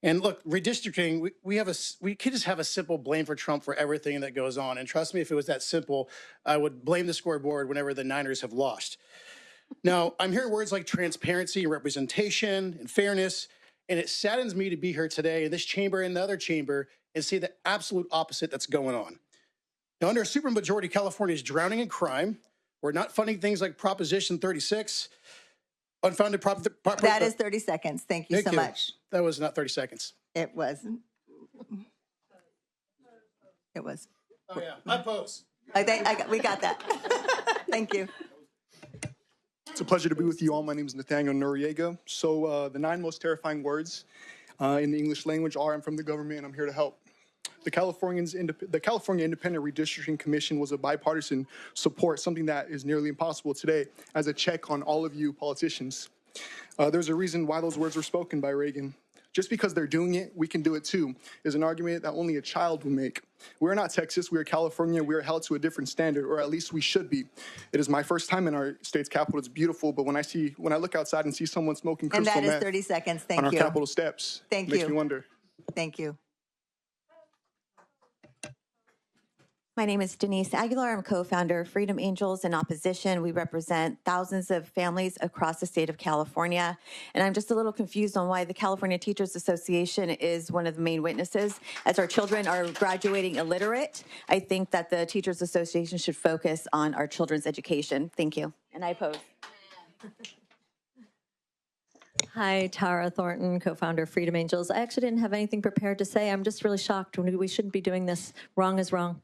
And look, redistricting, we could just have a simple blame for Trump for everything that goes on. And trust me, if it was that simple, I would blame the scoreboard whenever the Niners have lost. Now, I'm hearing words like transparency and representation and fairness, and it saddens me to be here today in this chamber and the other chamber and see the absolute opposite that's going on. Now, under a supermajority, California is drowning in crime. We're not funding things like Proposition 36, unfounded That is 30 seconds. Thank you so much. That was not 30 seconds. It wasn't. It was. Oh, yeah. I oppose. We got that. Thank you. It's a pleasure to be with you all. My name is Nathaniel Noriega. So the 9 most terrifying words in the English language are, I'm from the government and I'm here to help. The California Independent Redistricting Commission was a bipartisan support, something that is nearly impossible today, as a check on all of you politicians. There's a reason why those words were spoken by Reagan. Just because they're doing it, we can do it too, is an argument that only a child will make. We're not Texas, we are California, we are held to a different standard, or at least we should be. It is my first time in our state's capital, it's beautiful, but when I look outside and see someone smoking crystal meth, and that is meth 30 seconds, thank on our you. Capitol steps, Thank makes you. me wonder. Thank you. My name is Denise Aguilar. I'm co-founder of Freedom Angels in Opposition. We represent thousands of families across the state of California. And I'm just a little confused on why the California Teachers Association is one of the main witnesses. As our children are graduating illiterate, I think that the Teachers Association should focus on our children's education. Thank you. And I oppose. Hi, Tara Thornton, co-founder of Freedom Angels. I actually didn't have anything prepared to say. I'm just really shocked. We shouldn't be doing this. Wrong is wrong.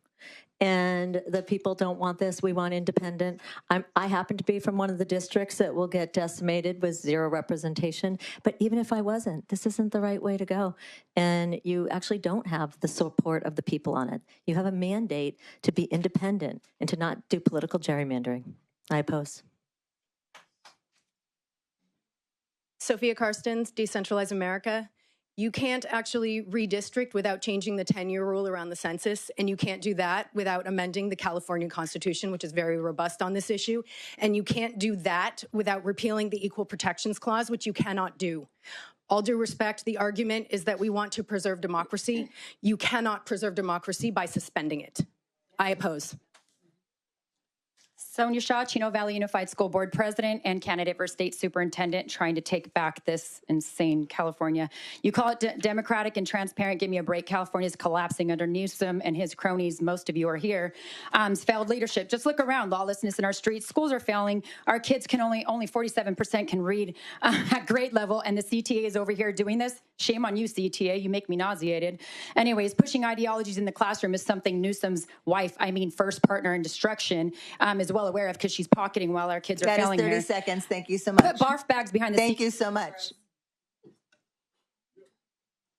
And the people don't want this. We want independent. I happen to be from one of the districts that will get decimated with 0 representation. But even if I wasn't, this isn't the right way to go. And you actually don't have the support of the people on it. You have a mandate to be independent and to not do political gerrymandering. I oppose. Sophia Karstens, Decentralize America. You can't actually redistrict without changing the 10-year rule around the census, and you can't do that without amending the California Constitution, which is very robust on this issue. And you can't do that without repealing the Equal Protections Clause, which you cannot do. All due respect, the argument is that we want to preserve democracy. You cannot preserve democracy by suspending it. I oppose. Sonia Shaw, Chino Valley Unified School Board President and candidate for State Superintendent, trying to take back this insane California. You call it democratic and transparent. Give me a break. California is collapsing under Newsom and his cronies. Most of you are here. Failed leadership. Just look around. Lawlessness in our streets. Schools are failing. Our kids can only 47% can read at grade level, and the CTA is over here doing this. Shame on you, CTA. You make me nauseated. Anyways, pushing ideologies in the classroom is something Newsom's wife, first partner in destruction, is well aware of, because she's pocketing while our kids are failing here. That is 30 seconds. Thank you so much. Put barf bags behind the Thank you so much.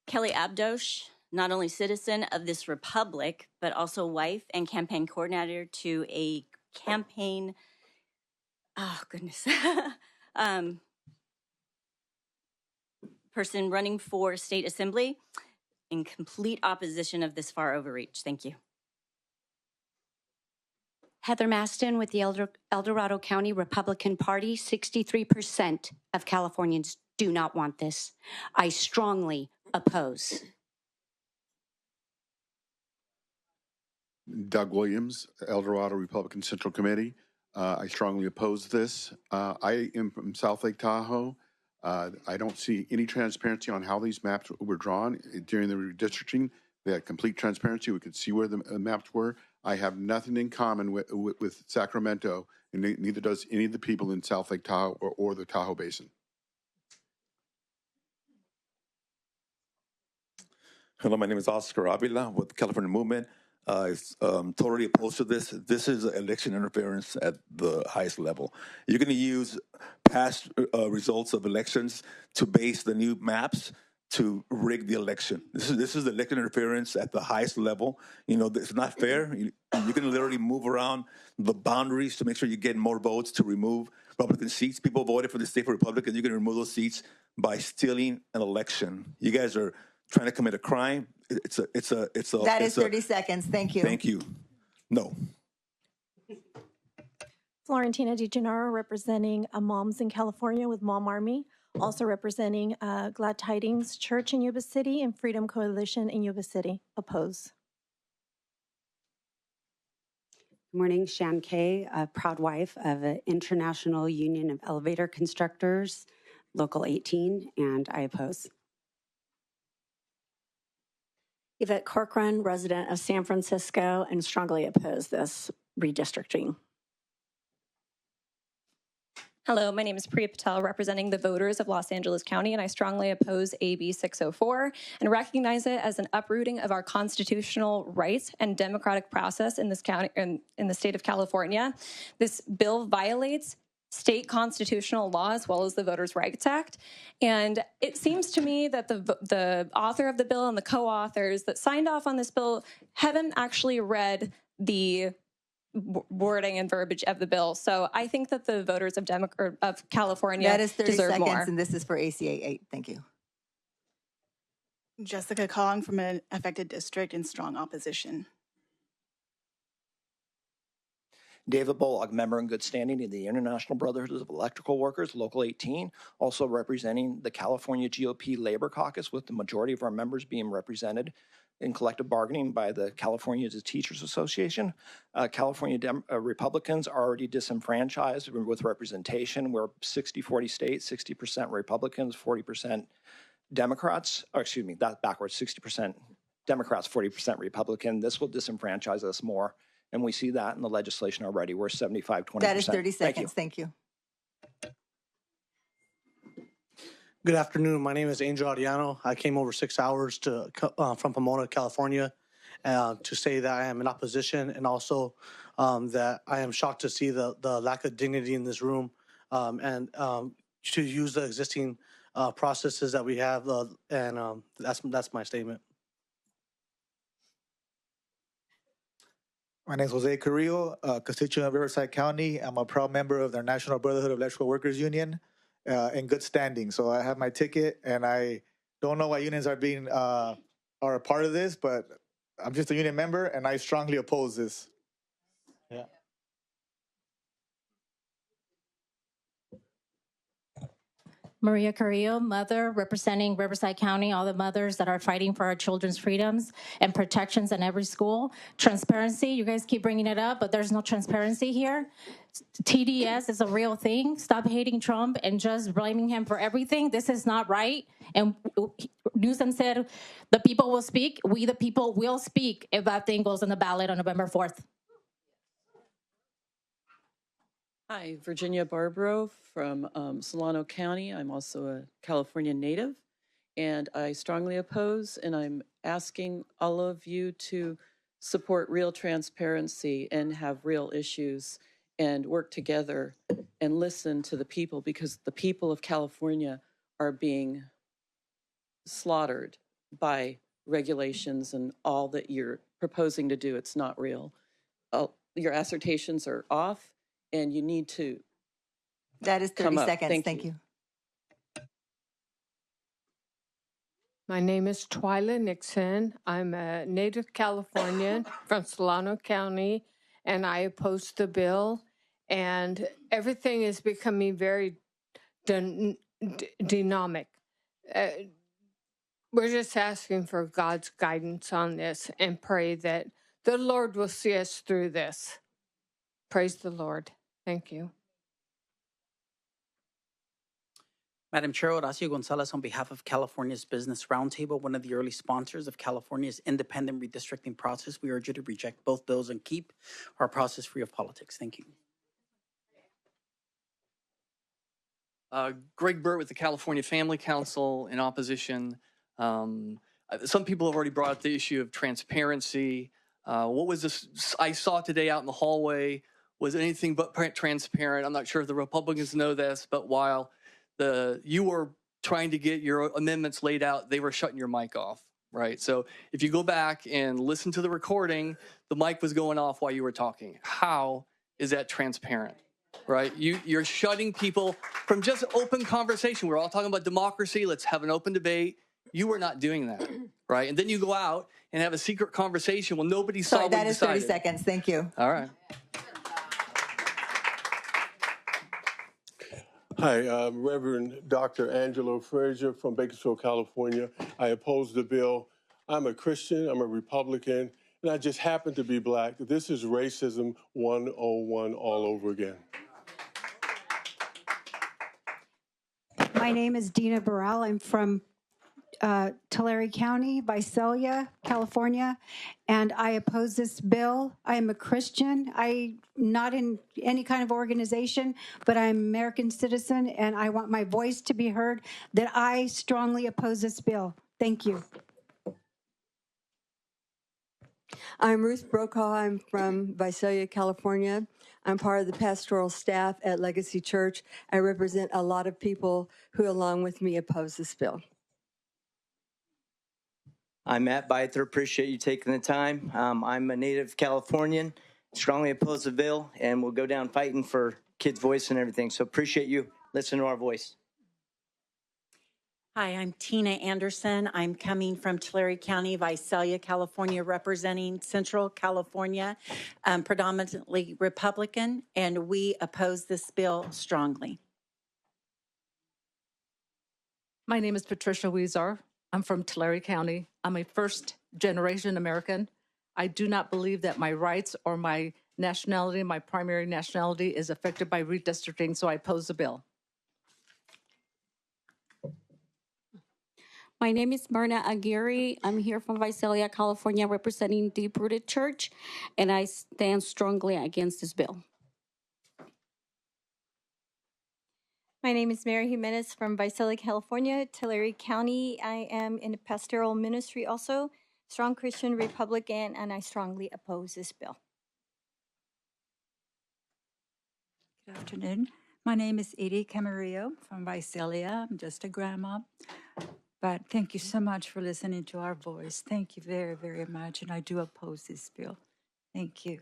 Kelly Abdosh, not only citizen of this republic, but also wife and campaign coordinator to a campaign, person running for state assembly. in complete opposition of this far overreach. Thank you. Heather Maston with the El Dorado County Republican Party. 63% of Californians do not want this. I strongly oppose. Doug Williams, El Dorado Republican Central Committee. I strongly oppose this. I am from South Lake Tahoe. I don't see any transparency on how these maps were drawn during the redistricting. They had complete transparency. We could see where the maps were. I have nothing in common with Sacramento, and neither does any of the people in South Lake Tahoe or the Tahoe Basin. Hello, my name is Oscar Avila with the California Movement. Totally opposed to this. This is election interference at the highest level. You're going to use past results of elections to base the new maps to rig the election. This is election interference at the highest level. You know, it's not fair. You can literally move around the boundaries to make sure you get more votes to remove Republican seats. People voted for the state for Republicans. You can remove those seats by stealing an election. You guys are trying to commit a crime. That is 30 seconds. Thank you. Thank you. No. Florentina DeGennaro representing Moms in California with Mom Army. Also representing Glad Tidings Church in Yuba City and Freedom Coalition in Yuba City. Oppose. Good morning, Shan Kay, a proud wife of an International Union of Elevator Constructors, Local 18, and I oppose. Yvette Corcoran, resident of San Francisco, and strongly oppose this redistricting. Hello, my name is Priya Patel, representing the voters of Los Angeles County, and I strongly oppose AB 604 and recognize it as an uprooting of our constitutional rights and democratic process in this county, in the state of California. This bill violates state constitutional law as well as the Voters' Rights Act. And it seems to me that the author of the bill and the co-authors that signed off on this bill haven't actually read the wording and verbiage of the bill. So I think that the voters of California That is 30 deserve seconds, more. and this is for ACA 8. Thank you. Jessica Kong from an affected district in strong opposition. David Bullock, member in good standing of the International Brotherhood of Electrical Workers, Local 18, also representing the California GOP Labor Caucus, with the majority of our members being represented in collective bargaining by the California Teachers Association. California Republicans are already disenfranchised with representation. We're 60-40 state, 60% Republicans, 40% Democrats, or excuse me, that's backwards, 60% Democrats, 40% Republican. This will disenfranchise us more. And we see that in the legislation already. We're 75-20%. That is 30 seconds. Thank you. Good afternoon. My name is Angel Ariano. I came over 6 hours from Pomona, California, to say that I am in opposition, and also that I am shocked to see the lack of dignity in this room, and to use the existing processes that we have, and that's my statement. My name is Jose Carrillo, constituent of Riverside County. I'm a proud member of the National Brotherhood of Electrical Workers Union, in good standing. So I have my ticket, and I don't know why unions are a part of this, but I'm just a union member, and I strongly oppose this. Yeah. Maria Carrillo, mother, representing Riverside County, all the mothers that are fighting for our children's freedoms and protections in every school. Transparency, you guys keep bringing it up, but there's no transparency here. TDS is a real thing. Stop hating Trump and just blaming him for everything. This is not right. And Newsom said, the people will speak. We, the people, will speak if that thing goes on the ballot on November 4th. Hi, Virginia Barbaro from Solano County. I'm also a California native, and I strongly oppose, and I'm asking all of you to support real transparency and have real issues and work together and listen to the people, because the people of California are being slaughtered by regulations and all that you're proposing to do. It's not real. Your assertions are off, and you need to. That is 30 seconds. Thank you. My name is Twyla Nixon. I'm a native Californian from Solano County, and I oppose the bill. And everything is becoming very dynamic. We're just asking for God's guidance on this and pray that the Lord will see us through this. Praise the Lord. Thank you. Madam Chair, Horacio Gonzalez on behalf of California's Business Roundtable, one of the early sponsors of California's independent redistricting process. We urge you to reject both bills and keep our process free of politics. Thank you. Greg Burt with the California Family Council in opposition. Some people have already brought up the issue of transparency. What was this I saw today out in the hallway was anything but transparent. I'm not sure if the Republicans know this, but while you were trying to get your amendments laid out, they were shutting your mic off, right? So if you go back and listen to the recording, the mic was going off while you were talking. How is that transparent, right? You're shutting people from just open conversation. We're all talking about democracy. Let's have an open debate. You were not doing that, right? And then you go out and have a secret conversation. Well, nobody saw what you decided. That is 30 seconds. Thank you. All right. Hi, Reverend Dr. Angelo Frazier from Bakersfield, California. I oppose the bill. I'm a Christian, I'm a Republican, and I just happen to be black. This is racism 101 all over again. My name is Dina Burrell. I'm from Tulare County, Visalia, California, and I oppose this bill. I am a Christian. I'm not in any kind of organization, but I'm an American citizen, and I want my voice to be heard that I strongly oppose this bill. Thank you. I'm Ruth Brokaw. I'm from Visalia, California. I'm part of the pastoral staff at Legacy Church. I represent a lot of people who, along with me, oppose this bill. I'm Matt Byther. Appreciate you taking the time. I'm a native Californian, strongly oppose the bill, and we'll go down fighting for kids' voice and everything. So appreciate you listening to our voice. Hi, I'm Tina Anderson. I'm coming from Tulare County, Visalia, California, representing Central California, predominantly Republican, and we oppose this bill strongly. My name is Patricia Weezer. I'm from Tulare County. I'm a first-generation American. I do not believe that my rights or my nationality, my primary nationality, is affected by redistricting, so I oppose the bill. My name is Myrna Aguirre. I'm here from Visalia, California, representing Deep-Rooted Church, and I stand strongly against this bill. My name is Mary Jimenez from Visalia, California, Tulare County. I am in the pastoral ministry also, strong Christian Republican, and I strongly oppose this bill. Good afternoon. My name is Edie Camarillo from Visalia. I'm just a grandma. But thank you so much for listening to our voice. Thank you very, very much. And I do oppose this bill. Thank you.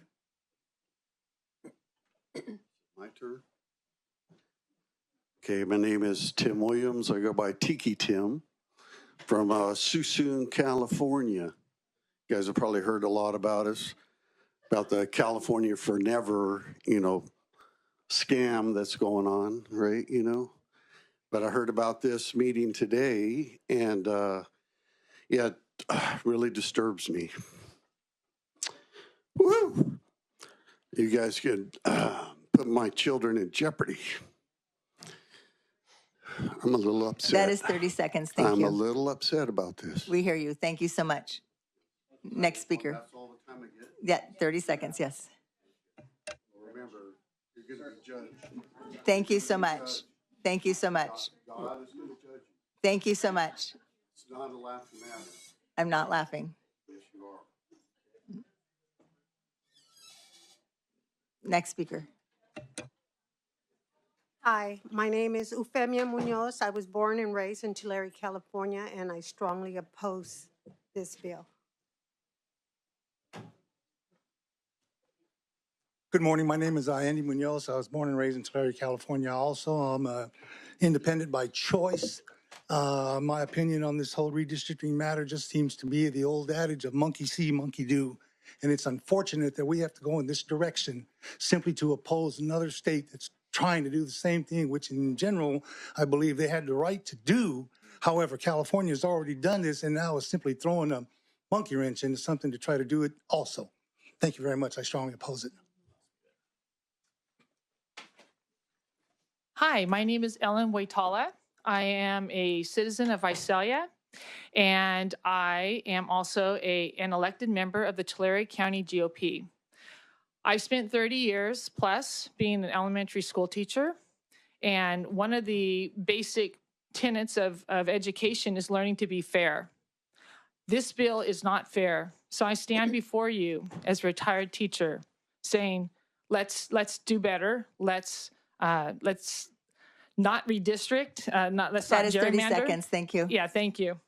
My turn. Okay, my name is Tim Williams. I go by Tiki Tim from Suisun, California. You guys have probably heard a lot about us, about the California for Never, scam that's going on, right, But I heard about this meeting today, and it really disturbs me. Woo! You guys could put my children in jeopardy. I'm a little upset. That is 30 seconds. Thank you. I'm a little upset about this. We hear you. Thank you so much. Next speaker. That's all the time I get? Yeah, 30 seconds, yes. Remember, you're going to be judged. Thank you so much. Thank you so much. God is going to judge you. Thank you so much. It's not a laughing matter. I'm not laughing. Yes, you are. Next speaker. Hi, my name is Eufemia Munoz. I was born and raised in Tulare, California, and I strongly oppose this bill. Good morning. My name is Andy Munoz. I was born and raised in Tulare, California also. I'm independent by choice, My opinion on this whole redistricting matter just seems to be the old adage of monkey see, monkey do. And it's unfortunate that we have to go in this direction simply to oppose another state that's trying to do the same thing, which in general, I believe they had the right to do. However, California has already done this and now is simply throwing a monkey wrench into something to try to do it also. Thank you very much. I strongly oppose it. Hi, my name is Ellen Waitala. I am a citizen of Visalia, and I am also an elected member of the Tulare County GOP. I spent 30 years plus being an elementary school teacher, and one of the basic tenets of education is learning to be fair. This bill is not fair, so I stand before you as a retired teacher saying, let's do better. Let's not redistrict. Let's That not is gerrymander. 30 seconds. Thank you. Yeah, thank you.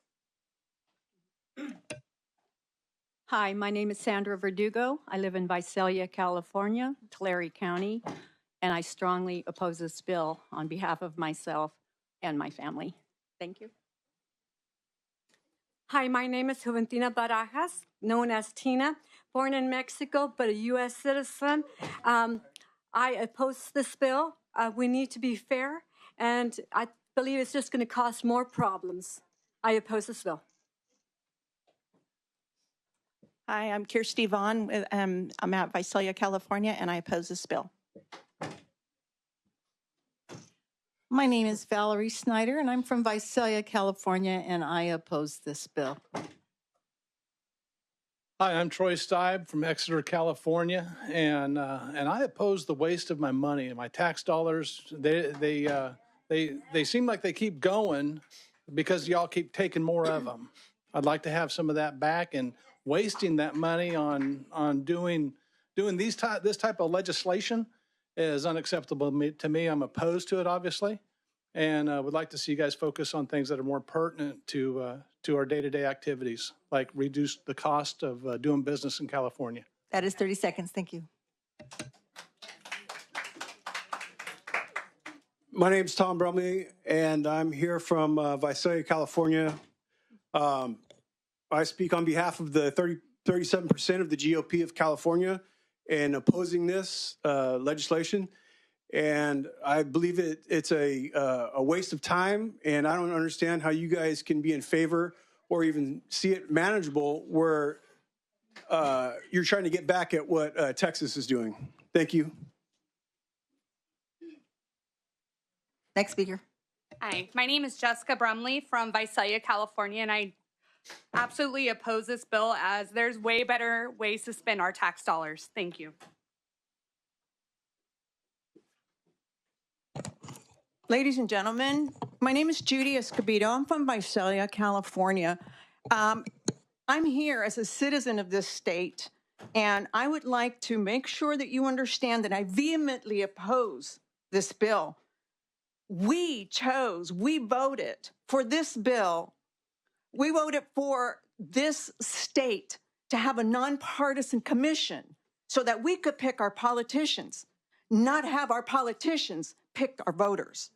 Hi, my name is Sandra Verdugo. I live in Visalia, California, Tulare County, and I strongly oppose this bill on behalf of myself and my family. Thank you. Hi, my name is Juventina Barajas, known as Tina, born in Mexico, but a U.S. citizen. I oppose this bill. We need to be fair, and I believe it's just going to cause more problems. I oppose this bill. Hi, I'm Kirsty Vaughn. I'm at Visalia, California, and I oppose this bill. My name is Valerie Snyder, and I'm from Visalia, California, and I oppose this bill. Hi, I'm Troy Stibe from Exeter, California, and I oppose the waste of my money. My tax dollars, they seem like they keep going because y'all keep taking more of them. I'd like to have some of that back, and wasting that money on doing this type of legislation is unacceptable to me. I'm opposed to it, obviously, and would like to see you guys focus on things that are more pertinent to our day-to-day activities, like reduce the cost of doing business in California. That is 30 seconds. Thank you. My name is Tom Brumley, and I'm here from Visalia, California. I speak on behalf of the 37% of the GOP of California in opposing this legislation. And I believe it's a waste of time, and I don't understand how you guys can be in favor or even see it manageable where you're trying to get back at what Texas is doing. Thank you. Next speaker. Hi, my name is Jessica Brumley from Visalia, California, and I absolutely oppose this bill as there's way better ways to spend our tax dollars. Thank you. Ladies and gentlemen, my name is Judy Escobedo. I'm from Visalia, California. I'm here as a citizen of this state, and I would like to make sure that you understand that I vehemently oppose this bill. We voted for this bill. We voted for this state to have a nonpartisan commission so that we could pick our politicians, not have our politicians pick our voters.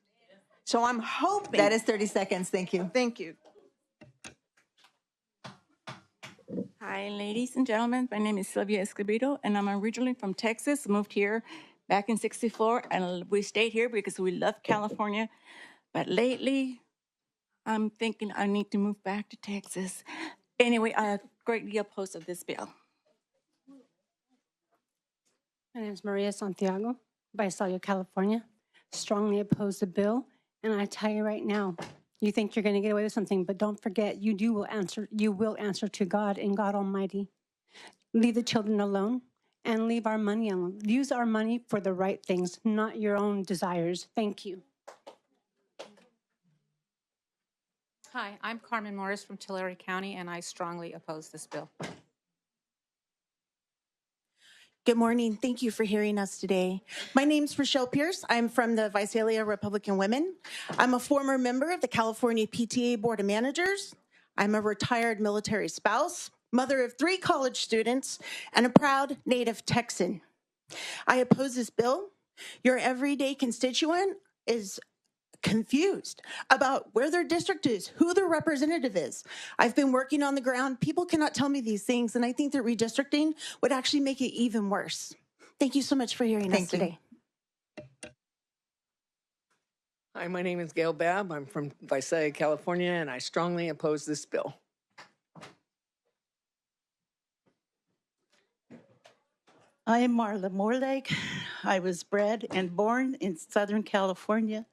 So I'm hoping. That is 30 seconds. Thank you. Thank you. Hi, ladies and gentlemen. My name is Sylvia Escobedo, and I'm originally from Texas. Moved here back in '64, and we stayed here because we love California. But lately, I'm thinking I need to move back to Texas. Anyway, I greatly oppose of this bill. My name is Maria Santiago, Visalia, California. Strongly oppose the bill. And I tell you right now, you think you're going to get away with something, but don't forget, you will answer to God and God Almighty. Leave the children alone and leave our money alone. Use our money for the right things, not your own desires. Thank you. Hi, I'm Carmen Morris from Tulare County, and I strongly oppose this bill. Good morning. Thank you for hearing us today. My name's Rochelle Pierce. I'm from the Visalia Republican Women. I'm a former member of the California PTA Board of Managers. I'm a retired military spouse, mother of 3 college students, and a proud native Texan. I oppose this bill. Your everyday constituent is confused about where their district is, who their representative is. I've been working on the ground. People cannot tell me these things, and I think that redistricting would actually make it even worse. Thank you so much for hearing us today. Hi, my name is Gail Babb. I'm from Visalia, California, and I strongly oppose this bill. I am Marla Morlake. I was bred and born in Southern California,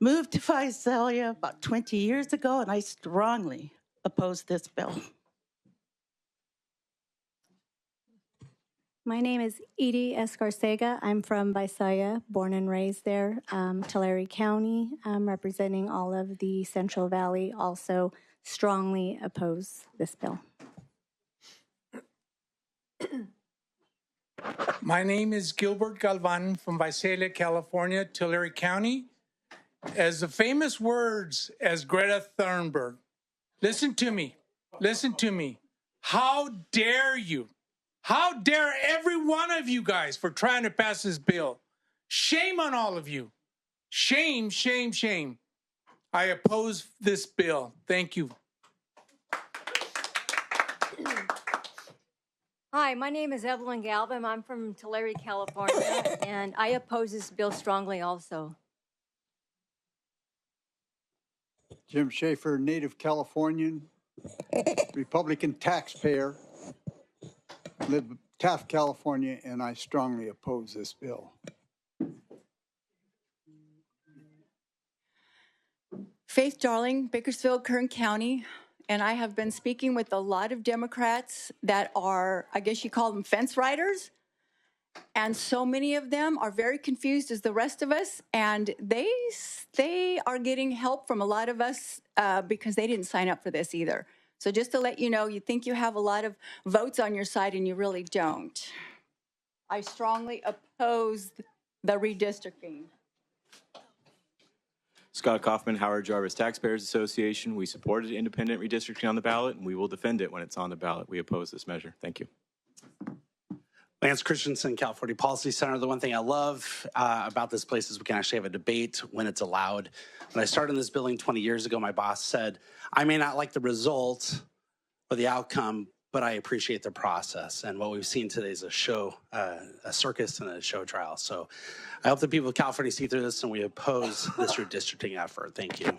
moved to Visalia about 20 years ago, and I strongly oppose this bill. My name is Edie Escarcega. I'm from Visalia, born and raised there, Tulare County. I'm representing all of the Central Valley. Also strongly oppose this bill. My name is Gilbert Galvan from Visalia, California, Tulare County. As the famous words as Greta Thunberg, listen to me, how dare you? How dare every one of you guys for trying to pass this bill? Shame on all of you. Shame, shame, shame. I oppose this bill. Thank you. Hi, my name is Evelyn Galvin. I'm from Tulare, California, and I oppose this bill strongly also. Jim Schaefer, native Californian, Republican taxpayer, live in Taft, California, and I strongly oppose this bill. Faith Darling, Bakersfield, Kern County, and I have been speaking with a lot of Democrats that are, I guess you call them fence riders, and so many of them are very confused as the rest of us, and they are getting help from a lot of us because they didn't sign up for this either. So just to let you know, you think you have a lot of votes on your side and you really don't. I strongly oppose the redistricting. Scott Kaufman, Howard Jarvis Taxpayers Association. We supported independent redistricting on the ballot, and we will defend it when it's on the ballot. We oppose this measure. Thank you. Lance Christensen, California Policy Center. The one thing I love about this place is we can actually have a debate when it's allowed. When I started in this building 20 years ago, my boss said, I may not like the result or the outcome, but I appreciate the process. And what we've seen today is a show, a circus and a show trial. So I hope the people of California see through this and we oppose this redistricting effort. Thank you.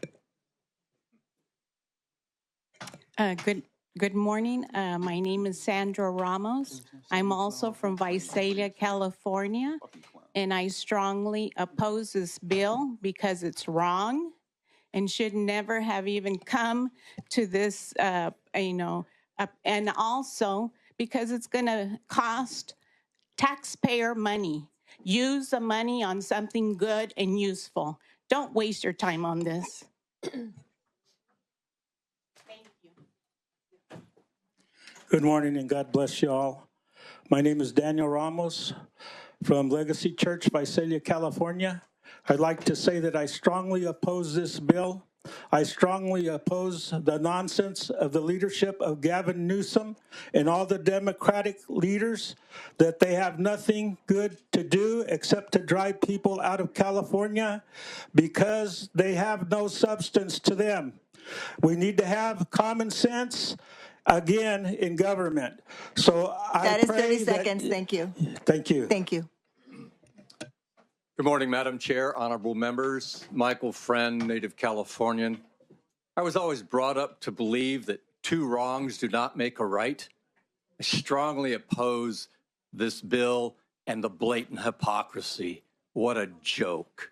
Good morning. My name is Sandra Ramos. I'm also from Visalia, California, and I strongly oppose this bill because it's wrong and should never have even come to this, and also because it's going to cost taxpayer money. Use the money on something good and useful. Don't waste your time on this. Good morning and God bless you all. My name is Daniel Ramos from Legacy Church, Visalia, California. I'd like to say that I strongly oppose this bill. I strongly oppose the nonsense of the leadership of Gavin Newsom and all the Democratic leaders, that they have nothing good to do except to drive people out of California because they have no substance to them. We need to have common sense again in government. So That is 30 seconds. Thank you. Thank you. Thank you. Good morning, Madam Chair, honorable members. Michael Friend, native Californian. I was always brought up to believe that two wrongs do not make a right. I strongly oppose this bill and the blatant hypocrisy. What a joke.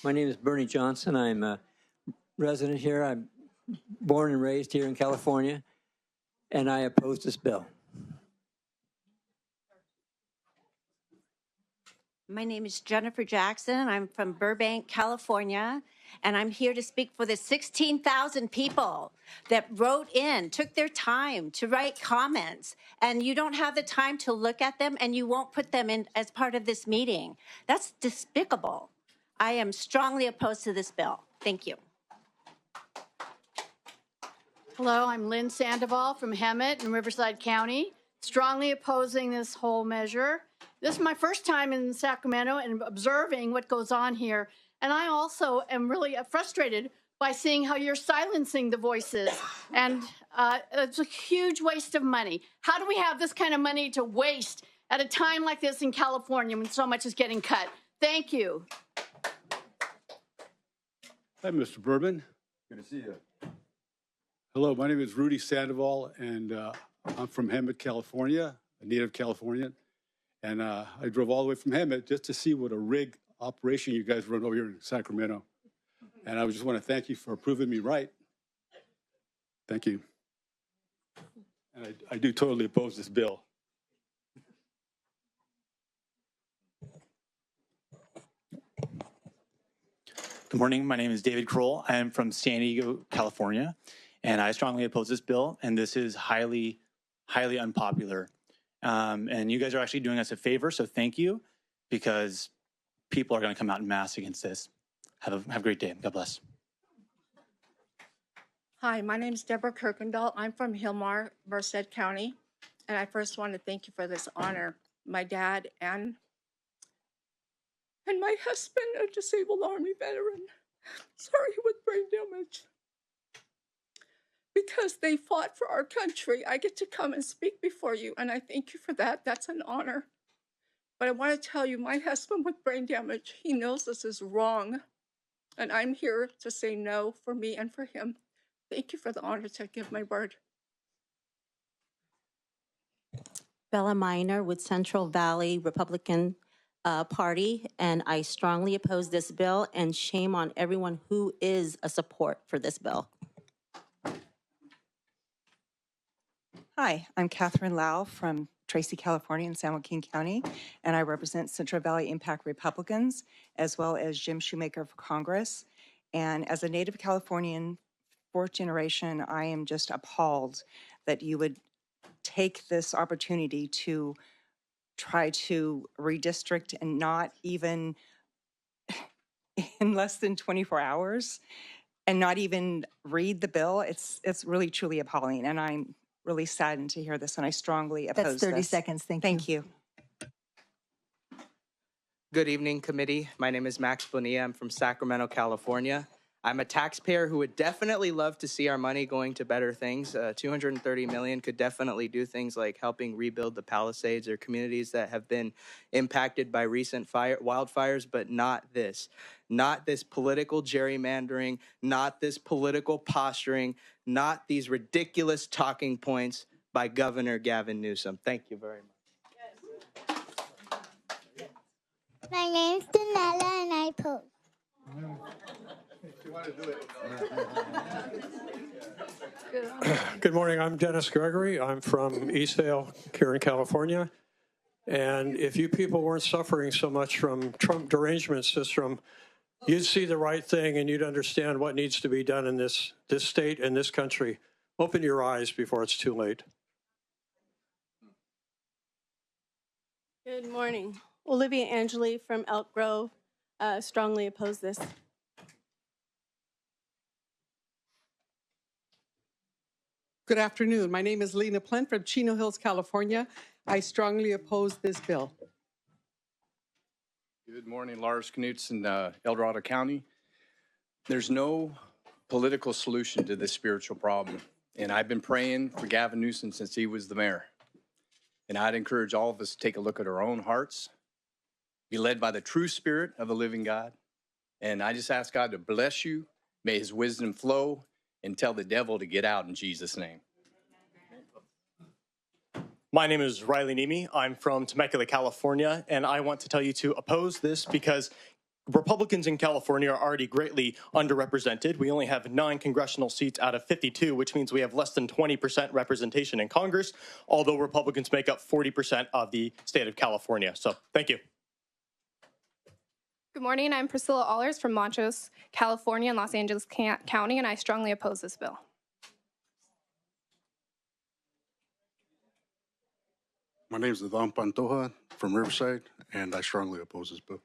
My name is Bernie Johnson. I'm a resident here. I'm born and raised here in California, and I oppose this bill. My name is Jennifer Jackson. I'm from Burbank, California, and I'm here to speak for the 16,000 people that wrote in, took their time to write comments, and you don't have the time to look at them, and you won't put them in as part of this meeting. That's despicable. I am strongly opposed to this bill. Thank you. Hello, I'm Lynn Sandoval from Hemet in Riverside County, strongly opposing this whole measure. This is my first time in Sacramento and observing what goes on here. And I also am really frustrated by seeing how you're silencing the voices. And it's a huge waste of money. How do we have this kind of money to waste at a time like this in California when so much is getting cut? Thank you. Hi, Mr. Bourbon. Good to see you. Hello, my name is Rudy Sandoval, and I'm from Hemet, California, a native Californian. And I drove all the way from Hemet just to see what a rigged operation you guys run over here in Sacramento. And I just want to thank you for proving me right. Thank you. And I do totally oppose this bill. Good morning. My name is David Kroll. I am from San Diego, California, and I strongly oppose this bill. And this is highly, highly unpopular. And you guys are actually doing us a favor, so thank you, because people are going to come out in mass against this. Have a great day. God bless. Hi, my name is Deborah Kirkendall. I'm from Hillmar, Merced County, and I first want to thank you for this honor. My dad and my husband, a disabled Army veteran, sorry, with brain damage. Because they fought for our country, I get to come and speak before you, and I thank you for that. That's an honor. But I want to tell you, my husband with brain damage, he knows this is wrong, and I'm here to say no for me and for him. Thank you for the honor to give my word. Bella Minor with Central Valley Republican Party, and I strongly oppose this bill, and shame on everyone who is a support for this bill. Hi, I'm Catherine Lau from Tracy, California in San Joaquin County, and I represent Central Valley Impact Republicans, as well as Jim Shoemaker for Congress. And as a native Californian, fourth generation, I am just appalled that you would take this opportunity to try to redistrict and not even in less than 24 hours and not even read the bill. It's really truly appalling, and I'm really saddened to hear this, and I strongly oppose this. That's 30 seconds. Thank you. Good evening, committee. My name is Max Bonilla. I'm from Sacramento, California. I'm a taxpayer who would definitely love to see our money going to better things. $230 million could definitely do things like helping rebuild the Palisades or communities that have been impacted by recent wildfires, but not this. Not this political gerrymandering, not this political posturing, not these ridiculous talking points by Governor Gavin Newsom. Thank you very much. My name's Danella, and I oppose. Good morning. I'm Dennis Gregory. I'm from Eastvale here in California. And if you people weren't suffering so much from Trump derangement system, you'd see the right thing and you'd understand what needs to be done in this state and this country. Open your eyes before it's too late. Good morning. Olivia Angeli from Elk Grove. Strongly oppose this. Good afternoon. My name is Lena Plent from Chino Hills, California. I strongly oppose this bill. Good morning, Lars Knutson, El Dorado County. There's no political solution to this spiritual problem. And I've been praying for Gavin Newsom since he was the mayor. And I'd encourage all of us to take a look at our own hearts, be led by the true spirit of the living God. And I just ask God to bless you. May his wisdom flow, and tell the devil to get out in Jesus' name. My name is Riley Nemi. I'm from Temecula, California, and I want to tell you to oppose this because Republicans in California are already greatly underrepresented. We only have 9 congressional seats out of 52, which means we have less than 20% representation in Congress, although Republicans make up 40% of the state of California. So thank you. Good morning. I'm Priscilla Allers from Montrose, California and Los Angeles County, and I strongly oppose this bill. My name is Adam Pantoja from Riverside, and I strongly oppose this bill.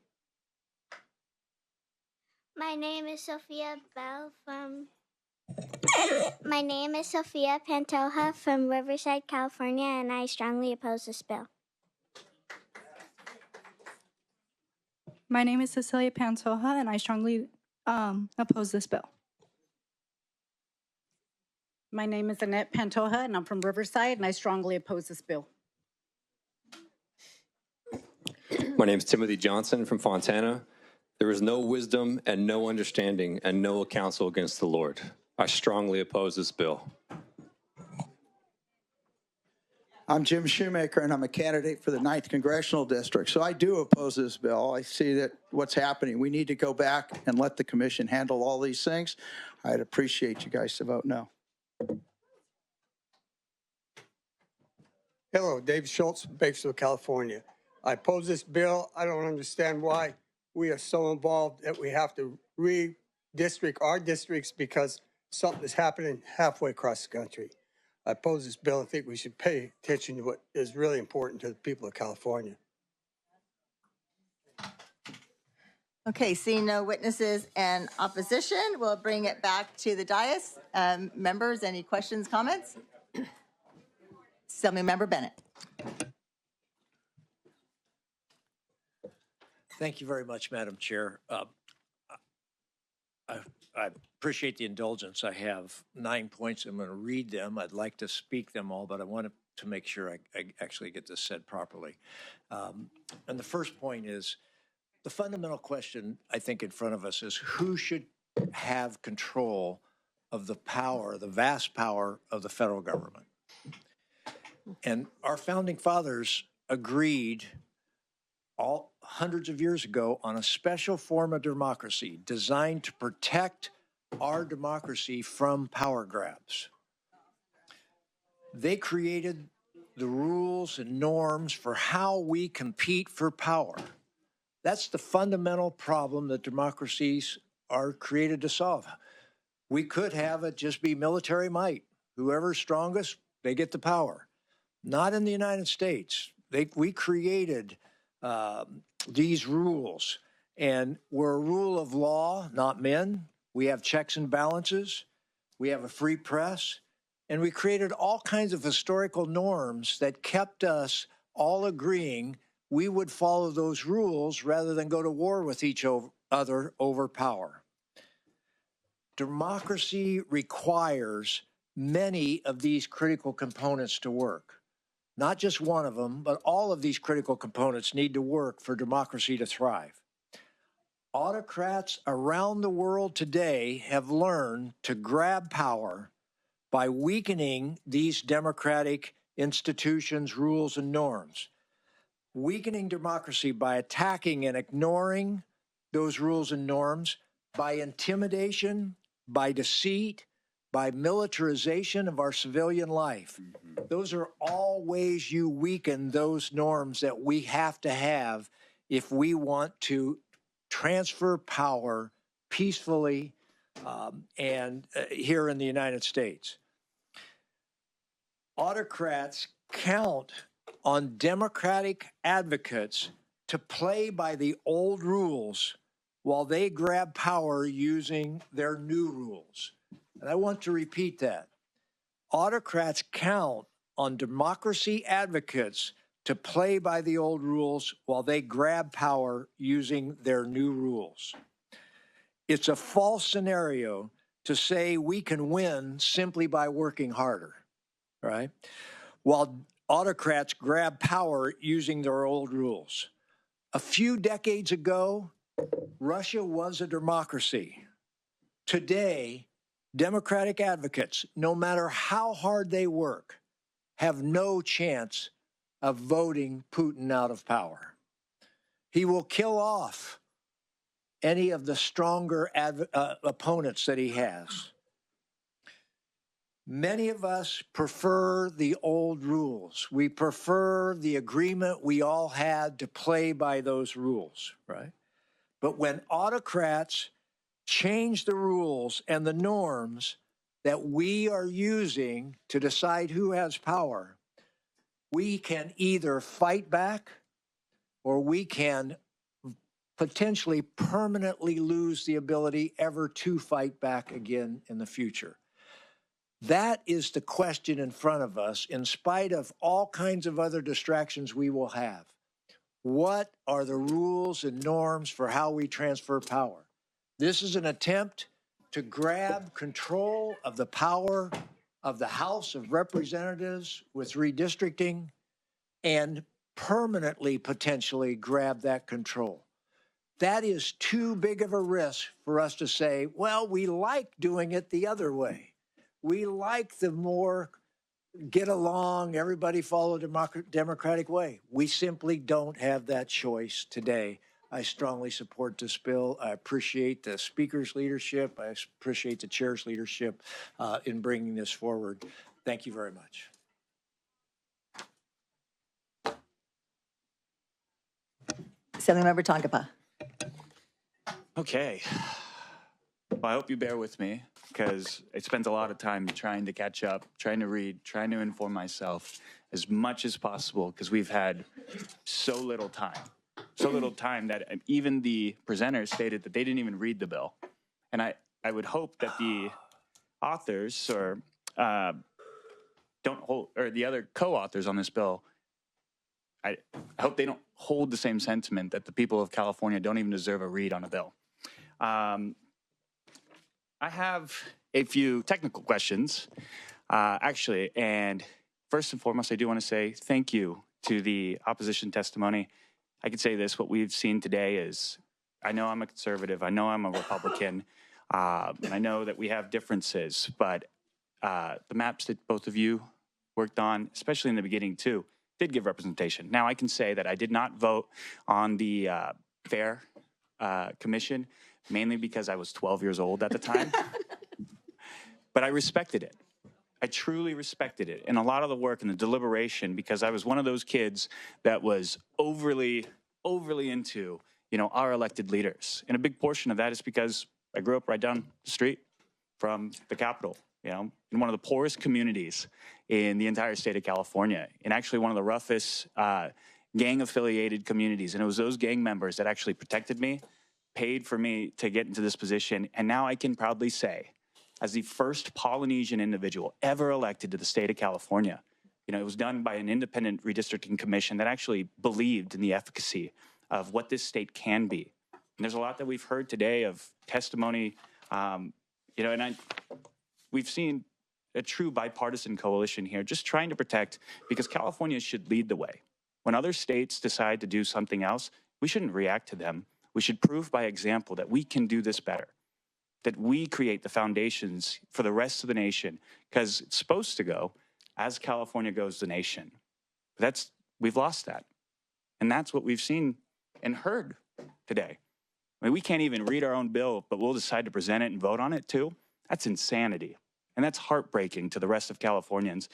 My name is Sophia Bell from. My name is Sophia Pantoja from Riverside, California, and I strongly oppose this bill. My name is Cecilia Pantoja, and I strongly oppose this bill. My name is Annette Pantoja, and I'm from Riverside, and I strongly oppose this bill. My name is Timothy Johnson from Fontana. There is no wisdom and no understanding and no counsel against the Lord. I strongly oppose this bill. I'm Jim Shoemaker, and I'm a candidate for the 9th Congressional District. So I do oppose this bill. I see that what's happening. We need to go back and let the commission handle all these things. I'd appreciate you guys to vote no. Hello, Dave Schultz, Bakersfield, California. I oppose this bill. I don't understand why we are so involved that we have to redistrict our districts because something is happening halfway across the country. I oppose this bill. I think we should pay attention to what is really important to the people of California. Okay, seeing no witnesses and opposition, we'll bring it back to the dais. Members, any questions, comments? Assemblymember Bennett. Thank you very much, Madam Chair. I appreciate the indulgence. I have 9 points. I'm going to read them. I'd like to speak them all, but I wanted to make sure I actually get this said properly. And the first point is, the fundamental question I think in front of us is who should have control of the power, the vast power of the federal government? And our founding fathers agreed all hundreds of years ago on a special form of democracy designed to protect our democracy from power grabs. They created the rules and norms for how we compete for power. That's the fundamental problem that democracies are created to solve. We could have it just be military might. Whoever's strongest, they get the power. Not in the United States. We created these rules, and we're a rule of law, not men. We have checks and balances. We have a free press, and we created all kinds of historical norms that kept us all agreeing we would follow those rules rather than go to war with each other over power. Democracy requires many of these critical components to work. Not just one of them, but all of these critical components need to work for democracy to thrive. Autocrats around the world today have learned to grab power by weakening these democratic institutions, rules, and norms. Weakening democracy by attacking and ignoring those rules and norms, by intimidation, by deceit, by militarization of our civilian life. Those are all ways you weaken those norms that we have to have if we want to transfer power peacefully and here in the United States. Autocrats count on democratic advocates to play by the old rules while they grab power using their new rules. And I want to repeat that. Autocrats count on democracy advocates to play by the old rules while they grab power using their new rules. It's a false scenario to say we can win simply by working harder, right? While autocrats grab power using their old rules. A few decades ago, Russia was a democracy. Today, democratic advocates, no matter how hard they work, have no chance of voting Putin out of power. He will kill off any of the stronger opponents that he has. Many of us prefer the old rules. We prefer the agreement we all had to play by those rules, right? But when autocrats change the rules and the norms that we are using to decide who has power, we can either fight back or we can potentially permanently lose the ability ever to fight back again in the future. That is the question in front of us, in spite of all kinds of other distractions we will have. What are the rules and norms for how we transfer power? This is an attempt to grab control of the power of the House of Representatives with redistricting and permanently, potentially grab that control. That is too big of a risk for us to say, well, we like doing it the other way. We like the more get along, everybody follow the democratic way. We simply don't have that choice today. I strongly support this bill. I appreciate the speaker's leadership. I appreciate the chair's leadership in bringing this forward. Thank you very much. Assemblymember Tongapa. Okay. Well, I hope you bear with me because I spent a lot of time trying to catch up, trying to read, trying to inform myself as much as possible because we've had so little time that even the presenters stated that they didn't even read the bill. And I would hope that the authors or the other co-authors on this bill, I hope they don't hold the same sentiment that the people of California don't even deserve a read on a bill. I have a few technical questions, actually, and first and foremost, I do want to say thank you to the opposition testimony. I could say this, what we've seen today is, I know I'm a conservative, I know I'm a Republican, and I know that we have differences, but the maps that both of you worked on, especially in the beginning too, did give representation. Now, I can say that I did not vote on the FAIR Commission, mainly because I was 12 years old at the time. But I respected it. I truly respected it. And a lot of the work and the deliberation, because I was one of those kids that was overly into, our elected leaders. And a big portion of that is because I grew up right down the street from the Capitol, in one of the poorest communities in the entire state of California, and actually one of the roughest gang-affiliated communities. And it was those gang members that actually protected me, paid for me to get into this position. And now I can proudly say, as the first Polynesian individual ever elected to the state of California, it was done by an independent redistricting commission that actually believed in the efficacy of what this state can be. And there's a lot that we've heard today of testimony, we've seen a true bipartisan coalition here just trying to protect, because California should lead the way. When other states decide to do something else, we shouldn't react to them. We should prove by example that we can do this better, that we create the foundations for the rest of the nation, because it's supposed to go as California goes the nation. We've lost that. And that's what we've seen and heard today. I mean, we can't even read our own bill, but we'll decide to present it and vote on it too. That's insanity. And that's heartbreaking to the rest of Californians.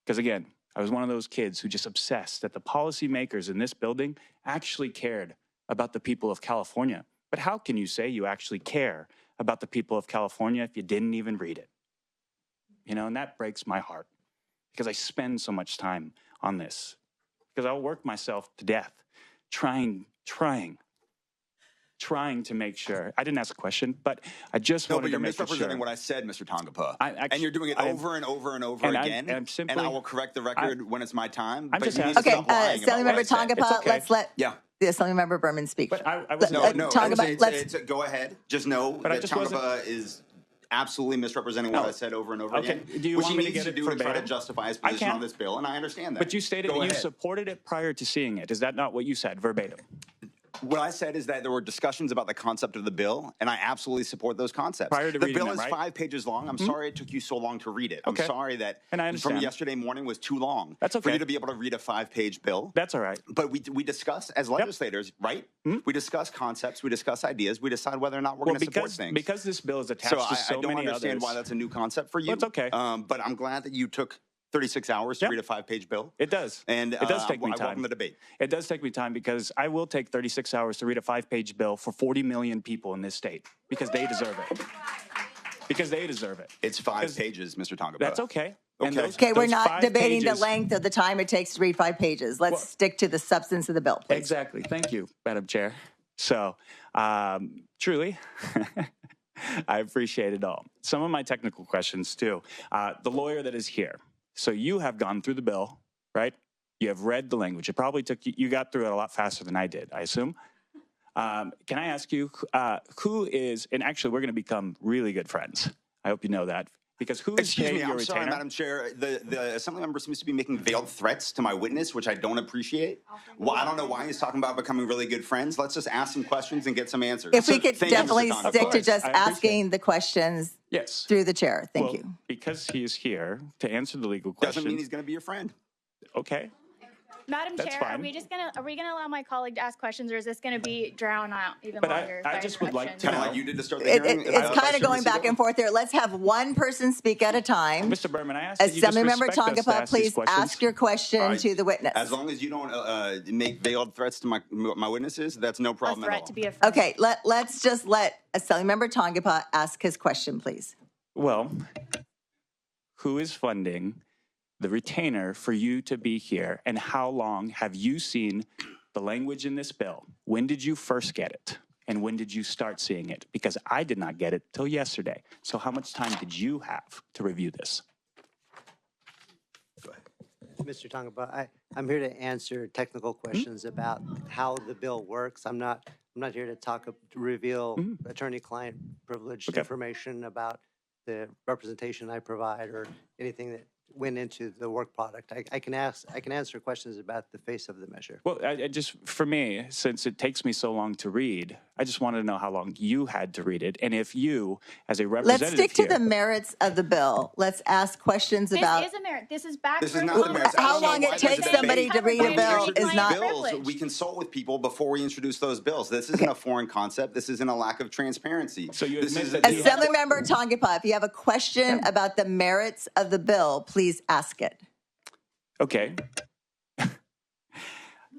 Because again, I was one of those kids who just obsessed that the policymakers in this building actually cared about the people of California. But how can you say you actually care about the people of California if you didn't even read it? And that breaks my heart because I spend so much time on this. Because I'll work myself to death trying to make sure. I didn't ask a question, but I just wanted to make sure. No, but you're misrepresenting what I said, Mr. Tongapa. And you're doing it over and over and over again. And I will correct the record when it's my time. Okay, Assemblymember Tongapa, let's let the Assemblymember Berman speak. But go ahead. Just know that Tongapa is absolutely misrepresenting what I said over and over again. Do you which want he me needs to get to it do to try to verbatim? justify his position on this bill, and I understand that. But you stated that you supported it prior to seeing it. Is that not what you said verbatim? What I said is that there were discussions about the concept of the bill, and I absolutely support those concepts. Prior to the reading bill them, is right? 5 pages long. I'm sorry it took you so long to read it. I'm Okay. sorry that And I understand. from yesterday morning was too long. That's okay. For you to be able to read a 5-page bill. That's all right. But we discuss as legislators, right? We discuss concepts, we discuss ideas, we decide whether or not we're going to support things. Because this bill is attached to so I don't many understand others. why that's a new concept for you. Well, it's okay. But I'm glad that you took 36 hours to read a 5-page bill. It does. And it does take me time. I welcome the debate. It does take me time because I will take 36 hours to read a 5-page bill for 40 million people in this state because they deserve it. Because they deserve it. It's 5 pages, Mr. Tongapa. That's okay. Okay, we're not debating the length of the time it takes to read 5 pages. Let's stick to the substance of the bill, please. Exactly. Thank you, Madam Chair. So, truly, I appreciate it all. Some of my technical questions, too. The lawyer that is here. So you have gone through the bill, right? You have read the language. It probably took you got through it a lot faster than I did, I assume. Can I ask you who is, and actually we're going to become really good friends. I hope you know that. Because who is Excuse me, paying your I'm sorry, retainer? Madam Chair. The assembly member seems to be making veiled threats to my witness, which I don't appreciate. Well, I don't know why he's talking about becoming really good friends. Let's just ask some questions and get some answers. If we could Thank you, Mr. definitely Tonga. stick to just I appreciate asking the questions Yes. through the chair. Thank Well, you. because he is here to answer the legal questions. Doesn't mean he's going to be your friend. Okay. Madam That's Chair, fine. are we gonna allow my colleague to ask questions, or is this gonna be drown out even But longer? I by just would like questions? to Kind of know. like you did to start the hearing. It's kind of going Vice Chair back and forth here. Let's have one person speak at a time. Mr. Berman, I ask that you just Assemblymember respect us to Tongapa, ask these please questions. ask your question All right. to the witness. As long as you don't make veiled threats to my witnesses, that's no A problem at threat all. to be a friend. Okay, let's just let Assemblymember Tongapa ask his question, please. Well, who is funding the retainer for you to be here, and how long have you seen the language in this bill? When did you first get it? And when did you start seeing it? Because I did not get it till yesterday. So how much time did you have to review this? Mr. Tongapa, I'm here to answer technical questions about how the bill works. I'm not here to reveal attorney-client privileged information about the representation I provide or anything that went into the work product. I can answer questions about the face of the measure. Well, I just, for me, since it takes me so long to read, I just wanted to know how long you had to read it. And if you, as a representative Let's stick to here, the merits of the bill. Let's ask questions about. This is a merit. This is back. This is not the merits. How long it takes somebody to read a bill is not. Bills, we consult with people before we introduce those bills. This isn't a foreign concept. This isn't a lack of transparency. So you this admit is that you have- Assemblymember Tongapa, if you have a question about the merits of the bill, please ask it. Okay.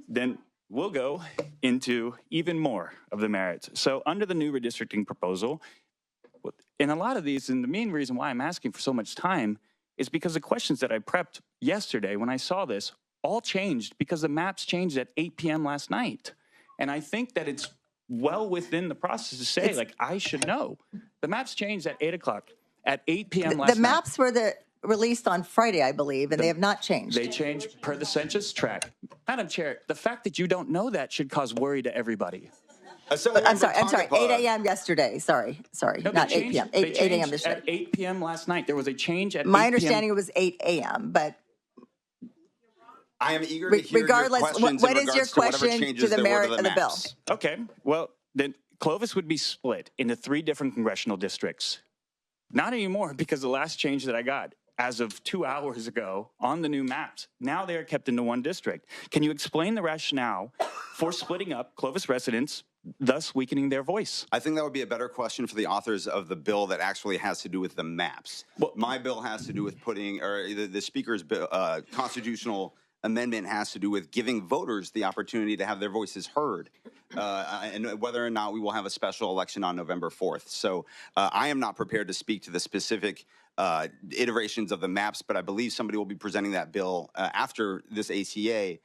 Then we'll go into even more of the merits. So under the new redistricting proposal, in a lot of these, and the main reason why I'm asking for so much time is because the questions that I prepped yesterday when I saw this all changed because the maps changed at 8 p.m. last night. And I think that it's well within the process to say, like, I should know. The maps changed at 8 o'clock, at 8 p.m. last night. The maps were released on Friday, I believe, and they have not changed. They changed per the census tract. Madam Chair, the fact that you don't know that should cause worry to everybody. I'm sorry, 8 a.m. yesterday. Sorry, No, not they 8 p.m. changed- 8 a.m. changed yesterday. At 8 p.m. last night, there was a change at 8 My p.m. understanding it was 8 a.m., but I am eager to hear regardless, your questions what in is your regards to whatever question changes to the there were merit of the bill? maps. Okay, well, then Clovis would be split into 3 different congressional districts. Not anymore, because the last change that I got as of 2 hours ago on the new maps, now they are kept into 1 district. Can you explain the rationale for splitting up Clovis residents, thus weakening their voice? I think that would be a better question for the authors of the bill that actually has to do with the maps. Well, my bill has to do with putting, or the speaker's bill, constitutional amendment has to do with giving voters the opportunity to have their voices heard, and whether or not we will have a special election on November 4th. So I am not prepared to speak to the specific iterations of the maps, but I believe somebody will be presenting that bill after this ACA,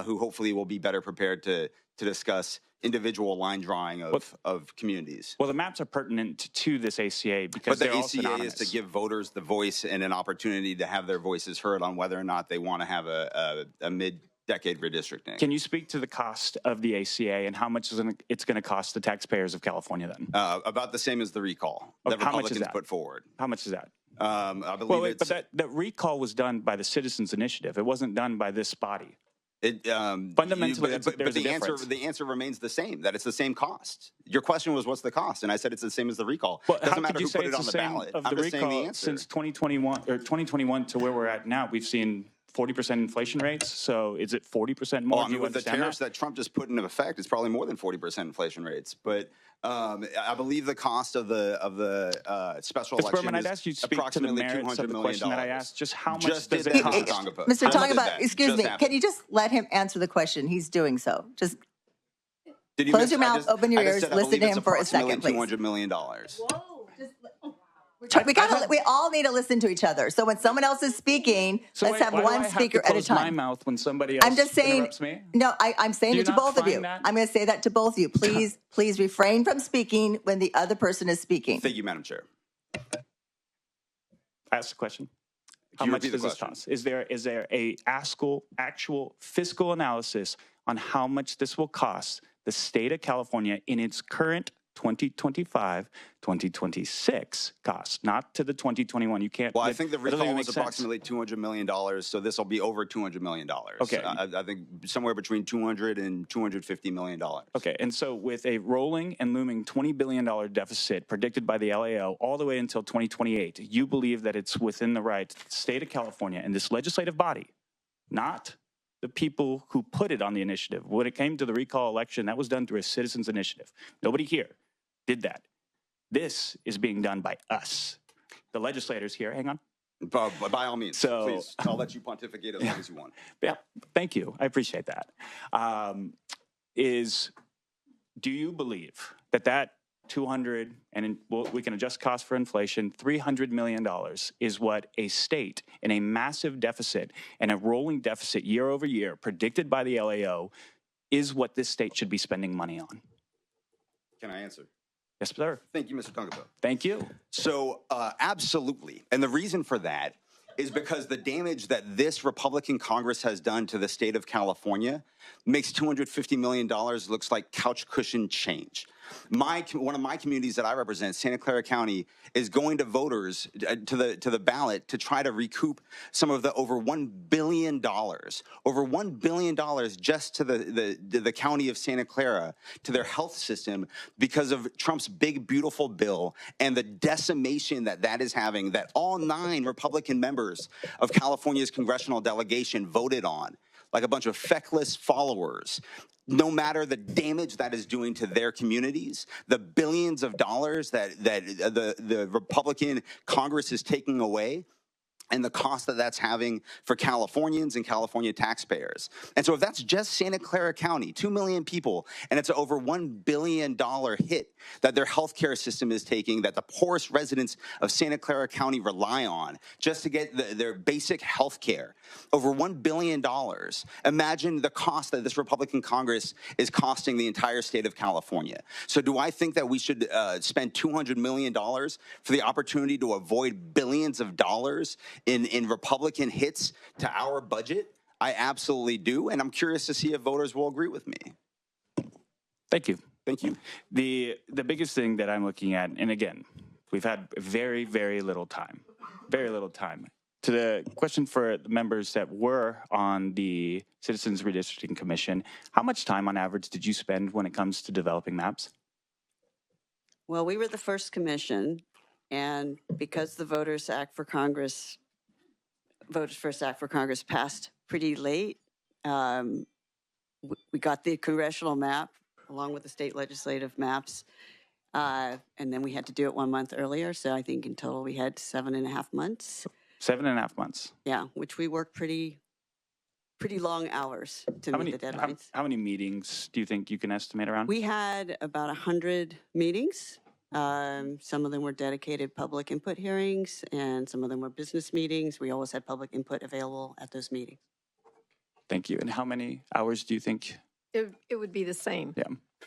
who hopefully will be better prepared to discuss individual line drawing of communities. Well, the maps are pertinent to this ACA because But the they're all ACA synonymous. is to give voters the voice and an opportunity to have their voices heard on whether or not they want to have a mid-decade redistricting. Can you speak to the cost of the ACA and how much it's going to cost the taxpayers of California then? About the same as the recall that how much is Republicans that? put forward. How much is that? I believe but that recall was done by the Citizens Initiative. It wasn't done by this body. Fundamentally, but there's a the difference. answer remains the same, that it's the same cost. Your question was, what's the cost? And I said it's the same as the recall. Well, Doesn't how matter could you who say put it it's on the the same ballot. of I'm the just saying the recall answer. since 2021 to where we're at now? We've seen 40% inflation rates. So is it 40% more? Oh, I Do mean, you with the understand tariffs that Trump just put into effect, it's probably more than 40% inflation rates. But I believe the cost of the special Mr. election Berman, I'd is ask you to speak to the approximately merits of $200 the million. question that I asked. Just how much Just does did it that, cost? Mr. Tongapa. Mr. Just did Tongapa, that. excuse Just me, happened. can you just let him answer the question? He's doing so. Just Did you close miss- your I mouth, just- open your I just ears, said I listen believe to it's him for a second, approximately please. $200 million. We all need to listen to each other. So when someone else is speaking, So let's wait, have why do one I have speaker to at a close my time. mouth when somebody else I'm just saying, interrupts me? no, I'm saying Do it you to not both of find you. that- I'm going to say that to both of you. Please refrain from speaking when the other person is speaking. Thank you, Madam Chair. Ask the question. How much does this cost? Is there a actual fiscal analysis on how much this will cost the state of California in its current 2025, 2026 costs, not to the 2021? You can't. Well, I think the that doesn't recall even was make sense. approximately $200 million, so this will be over $200 million. Okay. I think somewhere between $200 and $250 million. Okay, and so with a rolling and looming $20 billion deficit predicted by the LAO all the way until 2028, you believe that it's within the right state of California and this legislative body, not the people who put it on the initiative. When it came to the recall election, that was done through a citizens' initiative. Nobody here did that. This is being done by us. The legislators here, hang on. By all means, please, I'll let you pontificate as long as you want. Yeah, thank you. I appreciate that. Do you believe that 200, and we can adjust costs for inflation, $300 million is what a state in a massive deficit and a rolling deficit year over year predicted by the LAO is what this state should be spending money on? Can I answer? Yes, sir. Thank you, Mr. Tungapo. Thank you. So, absolutely. And the reason for that is because the damage that this Republican Congress has done to the state of California makes $250 million looks like couch cushion change. One of my communities that I represent, Santa Clara County, is going to voters to the ballot to try to recoup some of the over $1 billion just to the county of Santa Clara, to their health system because of Trump's big, beautiful bill and the decimation that is having, that all 9 Republican members of California's congressional delegation voted on, like a bunch of feckless followers. No matter the damage that is doing to their communities, the billions of dollars that the Republican Congress is taking away, and the cost that's having for Californians and California taxpayers. And so if that's just Santa Clara County, 2 million people, and it's an over $1 billion hit that their healthcare system is taking, that the poorest residents of Santa Clara County rely on just to get their basic health care, over $1 billion. Imagine the cost that this Republican Congress is costing the entire state of California. So do I think that we should spend $200 million for the opportunity to avoid billions of dollars in Republican hits to our budget? I absolutely do, and I'm curious to see if voters will agree with me. Thank you. Thank you. The biggest thing that I'm looking at, and again, we've had very, very little time. To the question for the members that were on the Citizens Redistricting Commission, how much time on average did you spend when it comes to developing maps? Well, we were the first commission, and because the Voters First Act for Congress passed pretty late, we got the congressional map along with the state legislative maps, and then we had to do it 1 month earlier. So I think in total we had 7.5 months. 7.5 months. Yeah, which we worked pretty long hours to meet the deadlines. How many meetings do you think you can estimate around? We had about 100 meetings. Some of them were dedicated public input hearings, and some of them were business meetings. We always had public input available at those meetings. Thank you. And how many hours do you think? It would be the same.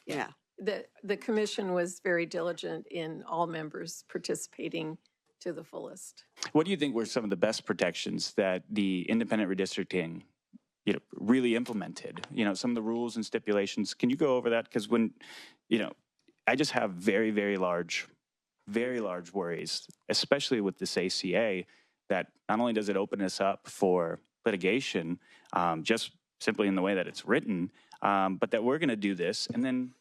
Yeah. The commission was very diligent in all members participating to the fullest. What do you think were some of the best protections that the independent redistricting really implemented? Some of the rules and stipulations. Can you go over that? Because when, I just have very, very large worries, especially with this ACA, that not only does it open us up for litigation, just simply in the way that it's written, but that we're going to do this. And then,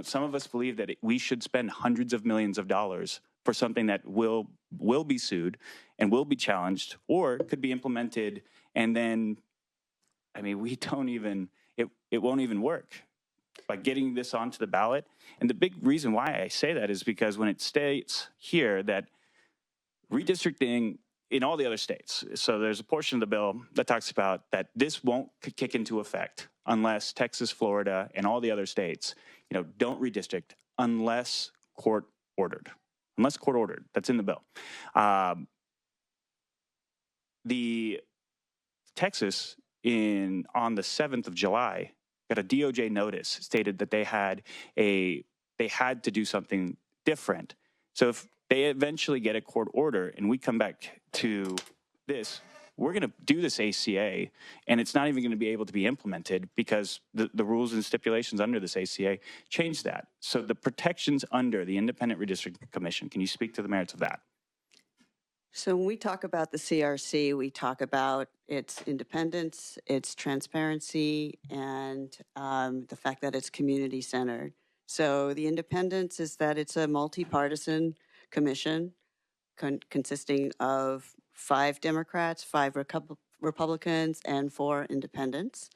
some of us believe that we should spend hundreds of millions of dollars for something that will be sued and will be challenged or could be implemented. And then, we don't even, it won't even work by getting this onto the ballot. And the big reason why I say that is because when it states here that redistricting in all the other states, so there's a portion of the bill that talks about that this won't kick into effect unless Texas, Florida, and all the other states, don't redistrict unless court ordered. Unless court ordered. That's in the bill. The Texas on the 7th of July got a DOJ notice stated that they had to do something different. So if they eventually get a court order and we come back to this, we're going to do this ACA, and it's not even going to be able to be implemented because the rules and stipulations under this ACA change that. So the protections under the Independent Redistricting Commission, can you speak to the merits of that? So when we talk about the CRC, we talk about its independence, its transparency, and the fact that it's community-centered. So the independence is that it's a multi-partisan commission consisting of 5 Democrats, 5 Republicans, and 4 independents.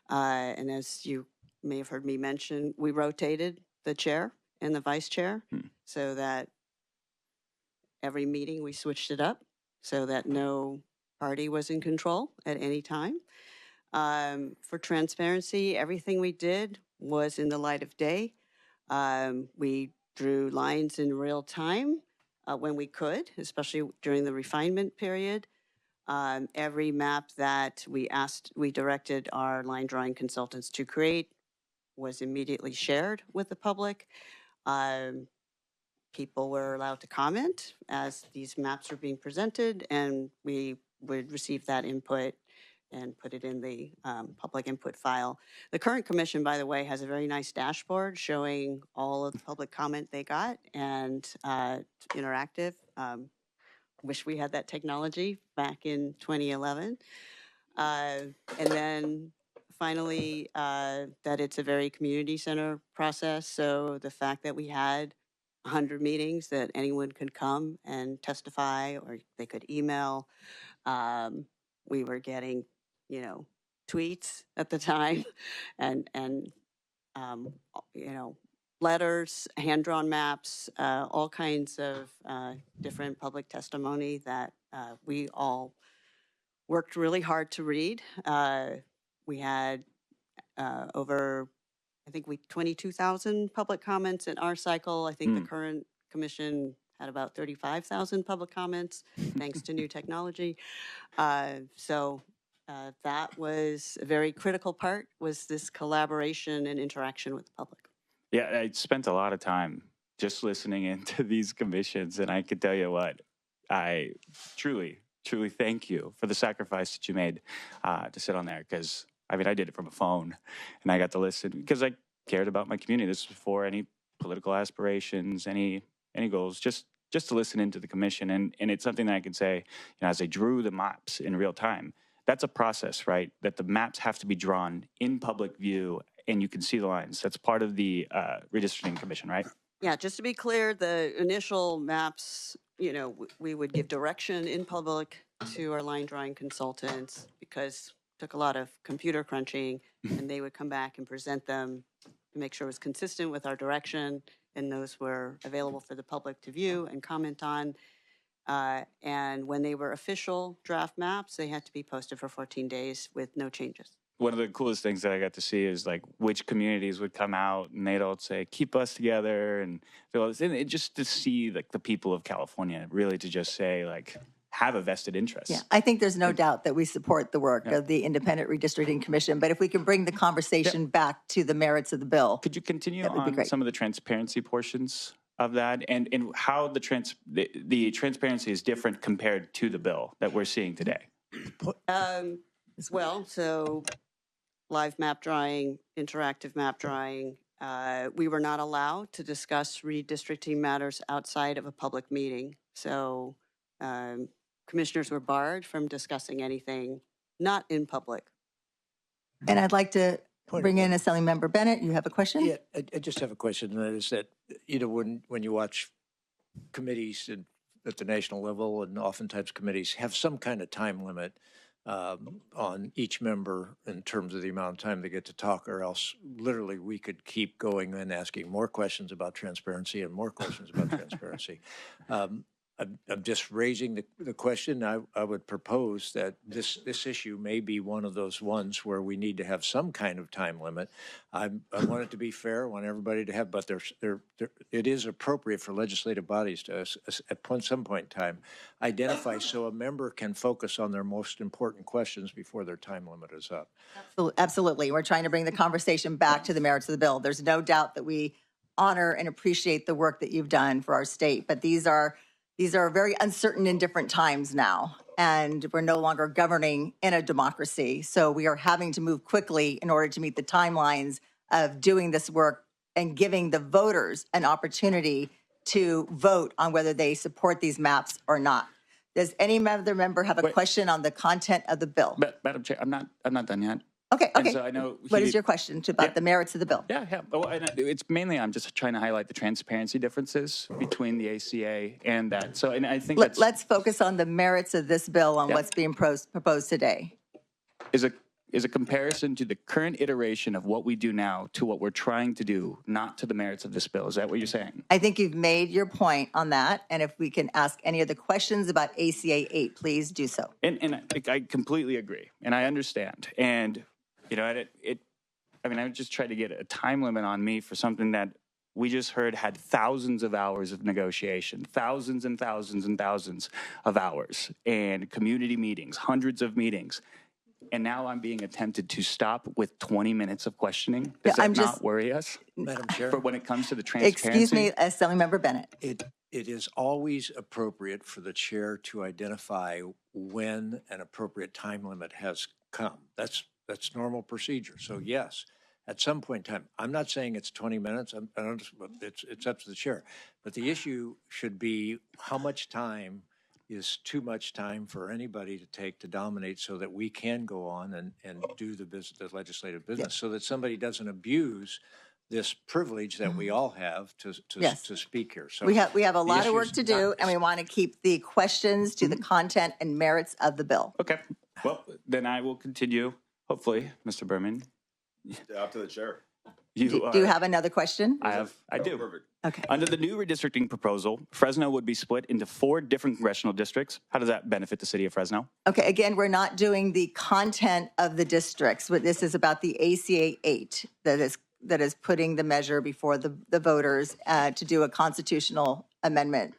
And as you may have heard me mention, we rotated the chair and the vice chair so that every meeting we switched it up so that no party was in control at any time. For transparency, everything we did was in the light of day. We drew lines in real time when we could, especially during the refinement period. Every map that we directed our line drawing consultants to create was immediately shared with the public. People were allowed to comment as these maps were being presented, and we would receive that input and put it in the public input file. The current commission, by the way, has a very nice dashboard showing all of the public comment they got, and interactive. Wish we had that technology back in 2011. And then finally, that it's a very community center process. So the fact that we had 100 meetings that anyone could come and testify, or they could email. We were getting, tweets at the time, and letters, hand-drawn maps, all kinds of different public testimony that we all worked really hard to read. We had over, I think 22,000 public comments in our cycle. I think the current commission had about 35,000 public comments, thanks to new technology. So that was a very critical part, was this collaboration and interaction with the public. Yeah, I spent a lot of time just listening into these commissions, and I could tell you what, I truly thank you for the sacrifice that you made to sit on there, because I did it from a phone, and I got to listen because I cared about my community. This was before any political aspirations, any goals, just to listen into the commission. And it's something that I can say, as I drew the maps in real time, that's a process, right? That the maps have to be drawn in public view, and you can see the lines. That's part of the redistricting commission, right? Yeah, just to be clear, the initial maps, we would give direction in public to our line drawing consultants, because it took a lot of computer crunching, and they would come back and present them to make sure it was consistent with our direction, and those were available for the public to view and comment on. And when they were official draft maps, they had to be posted for 14 days with no changes. One of the coolest things that I got to see is like which communities would come out and they'd all say, keep us together. And just to see like the people of California really to just say like, have a vested interest. Yeah, I think there's no doubt that we support the work of the Independent Redistricting Commission, but if we can bring the conversation back to the merits of the bill. Could you continue on some of the transparency portions of that and how the transparency is different compared to the bill that we're seeing today? So live map drawing, interactive map drawing, we were not allowed to discuss redistricting matters outside of a public meeting. So commissioners were barred from discussing anything not in public. And I'd like to bring in Assembly Member Bennett. You have a question? Yeah, I just have a question, and that is that, when you watch committees at the national level, and oftentimes committees have some kind of time limit on each member in terms of the amount of time they get to talk, or else literally we could keep going and asking more questions about transparency and more questions about transparency. I'm just raising the question. I would propose that this issue may be one of those ones where we need to have some kind of time limit. I want it to be fair. I want everybody to have, but it is appropriate for legislative bodies to, at some point in time, identify so a member can focus on their most important questions before their time limit is up. Absolutely. We're trying to bring the conversation back to the merits of the bill. There's no doubt that we honor and appreciate the work that you've done for our state, but these are these are very uncertain in different times now, and we're no longer governing in a democracy. So we are having to move quickly in order to meet the timelines of doing this work and giving the voters an opportunity to vote on whether they support these maps or not. Does any other member have a question on the content of the bill? Madam Chair, I'm not done yet. Okay. And so I know What is your question about the merits of the bill? Yeah. Well, it's mainly I'm just trying to highlight the transparency differences between the ACA and that. So, and I think Let's focus on the merits of this bill on what's being proposed today. Is a comparison to the current iteration of what we do now to what we're trying to do, not to the merits of this bill. Is that what you're saying? I think you've made your point on that. And if we can ask any other questions about ACA 8, please do so. And I completely agree. And I understand. And, you know, I would just try to get a time limit on me for something that we just heard had thousands of hours of negotiation, thousands and thousands and thousands of hours, and community meetings, hundreds of meetings. And now I'm being attempted to stop with 20 minutes of questioning. Does that not worry us? Madam Chair. For when it comes to the transparency? Excuse me, Assemblymember Bennett. It is always appropriate for the chair to identify when an appropriate time limit has come. That's normal procedure. So yes, at some point in time, I'm not saying it's 20 minutes. It's up to the chair. But the issue should be how much time is too much time for anybody to take to dominate so that we can go on and do the legislative business so that somebody doesn't abuse this privilege that we all have to speak here. So we have a lot of work to do, and we want to keep the questions to the content and merits of the bill. Okay. Well, then I will continue, hopefully, Mr. Berman. Up to the chair. Do you have another question? I do. Perfect. Okay. Under the new redistricting proposal, Fresno would be split into 4 different congressional districts. How does that benefit the city of Fresno? Okay, again, we're not doing the content of the districts, but this is about the ACA 8 that is putting the measure before the voters to do a constitutional amendment.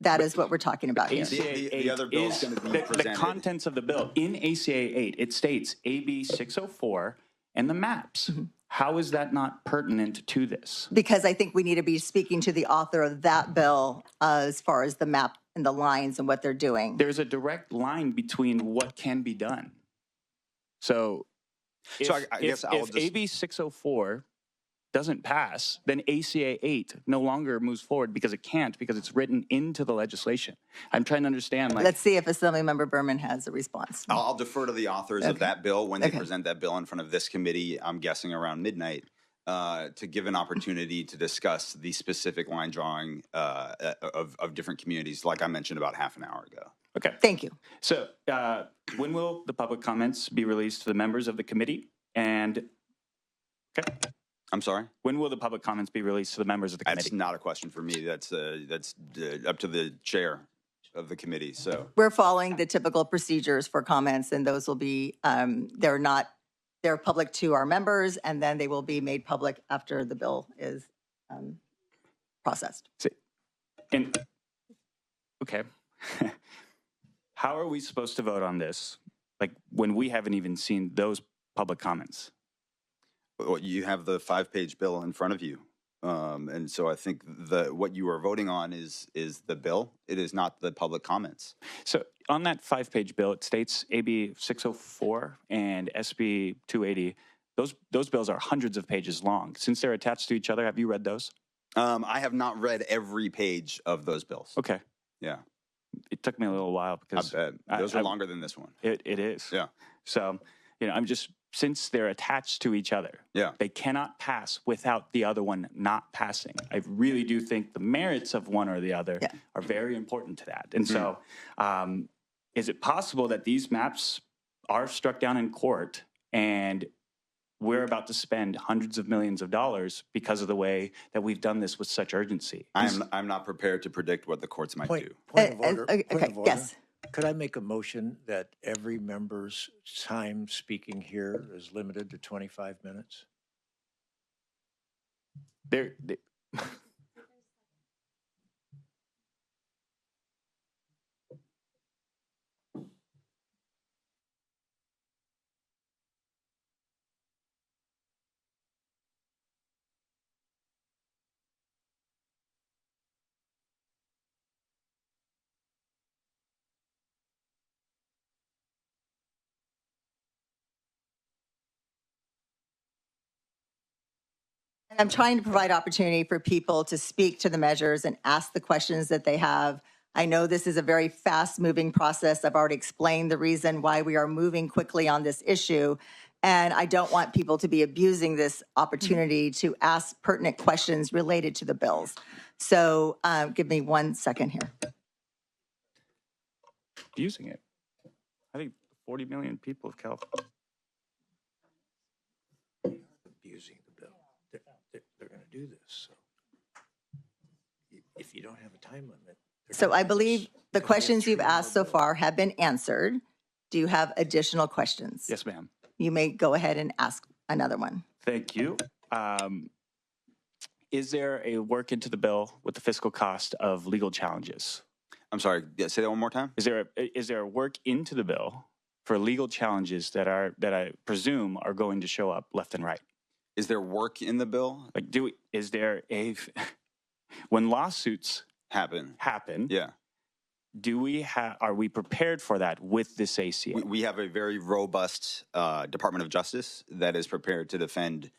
That is what we're talking about here. The other bill is going to be presented. The contents of the bill. In ACA 8, it states AB 604 and the maps. How is that not pertinent to this? Because I think we need to be speaking to the author of that bill as far as the map and the lines and what they're doing. There's a direct line between what can be done. So I guess I'll if just... AB 604 doesn't pass, then ACA 8 no longer moves forward because it can't, because it's written into the legislation. I'm trying to understand. Let's see if Assemblymember Berman has a response. I'll defer to the authors of that bill when they present that bill in front of this committee, I'm guessing around midnight, to give an opportunity to discuss the specific line drawing of different communities, like I mentioned about half an hour ago. Okay. Thank you. So when will the public comments be released to the members of the committee? And, okay. I'm sorry? When will the public comments be released to the members of the committee? That's not a question for me. That's up to the chair of the committee. So we're following the typical procedures for comments, and those will be they're public to our members, and then they will be made public after the bill is processed. And okay, how are we supposed to vote on this? Like when we haven't even seen those public comments? Well, you have the 5-page bill in front of you. And so I think what you are voting on is the bill. It is not the public comments. So on that 5-page bill, it states AB 604 and SB 280. Those bills are hundreds of pages long. Since they're attached to each other, have you read those? I have not read every page of those bills. Okay. Yeah. It took me a little while because I bet. Those are longer than this one. It is. Yeah. So, since they're attached to each other, they cannot pass without the other one not passing. I really do think the merits of one or the other are very important to that. And so is it possible that these maps are struck down in court and we're about to spend hundreds of millions of dollars because of the way that we've done this with such urgency? I'm not prepared to predict what the courts might do. Point of order. Point of order. Yes. Could I make a motion that every member's time speaking here is limited to 25 minutes? I'm trying to provide opportunity for people to speak to the measures and ask the questions that they have. I know this is a very fast-moving process. I've already explained the reason why we are moving quickly on this issue. And I don't want people to be abusing this opportunity to ask pertinent questions related to the bills. So give me 1 second here. Using it. I think 40 million people of California. Abusing the bill. They're going to do this. So if you don't have a time limit. So I believe the questions you've asked so far have been answered. Do you have additional questions? Yes, ma'am. You may go ahead and ask another one. Thank you. Is there a work into the bill with the fiscal cost of legal challenges? I'm sorry, say that one more time. Is there a work into the bill for legal challenges that I presume are going to show up left and right? Is there work in the bill? Like, is there when lawsuits happen? Yeah. Are we prepared for that with this ACA? We have a very robust Department of Justice that is prepared to defend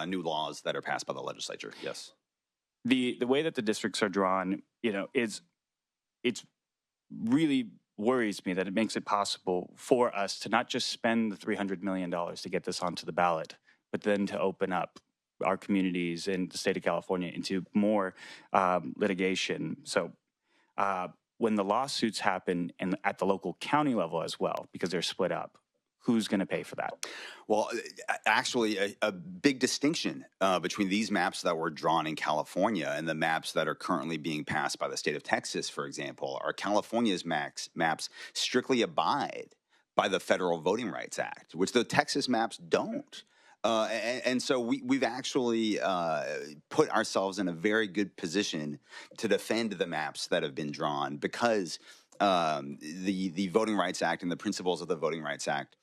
new laws that are passed by the legislature. Yes. The way that the districts are drawn, it's really worries me that it makes it possible for us to not just spend the $300 million to get this onto the ballot, but then to open up our communities in the state of California into more litigation. So when the lawsuits happen at the local county level as well, because they're split up, who's going to pay for that? Well, actually, a big distinction between these maps that were drawn in California and the maps that are currently being passed by the state of Texas, for example, are California's maps strictly abide by the Federal Voting Rights Act, which the Texas maps don't. And so we've actually put ourselves in a very good position to defend the maps that have been drawn because the Voting Rights Act and the principles of the Voting Rights Act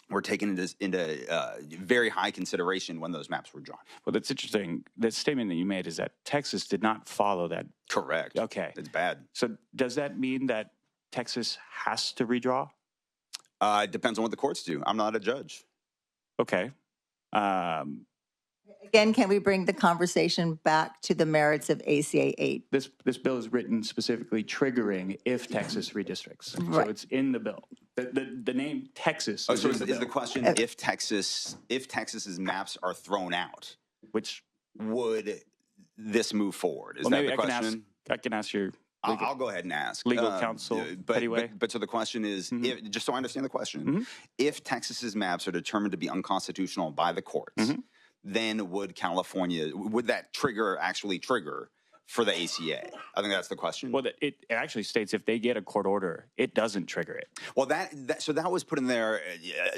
were taken into very high consideration when those maps were drawn. Well, that's interesting. The statement that you made is that Texas did not follow that. Correct. Okay. It's bad. So does that mean that Texas has to redraw? It depends on what the courts do. I'm not a judge. Okay. Again, can we bring the conversation back to the merits of ACA 8? This bill is written specifically triggering if Texas redistricts. Right. So it's in the bill. The name Texas Oh, is so in is the the bill. question if Texas's maps are thrown out, which would this move forward? Is Well, that maybe the I question? can ask your I'll go ahead and ask. legal counsel, Pettyway. But so the question is, just so I understand the question, if Texas's maps are determined to be unconstitutional by the courts, then would that actually trigger for the ACA? I think that's the question. Well, it actually states if they get a court order, it doesn't trigger it. Well, that was put in there,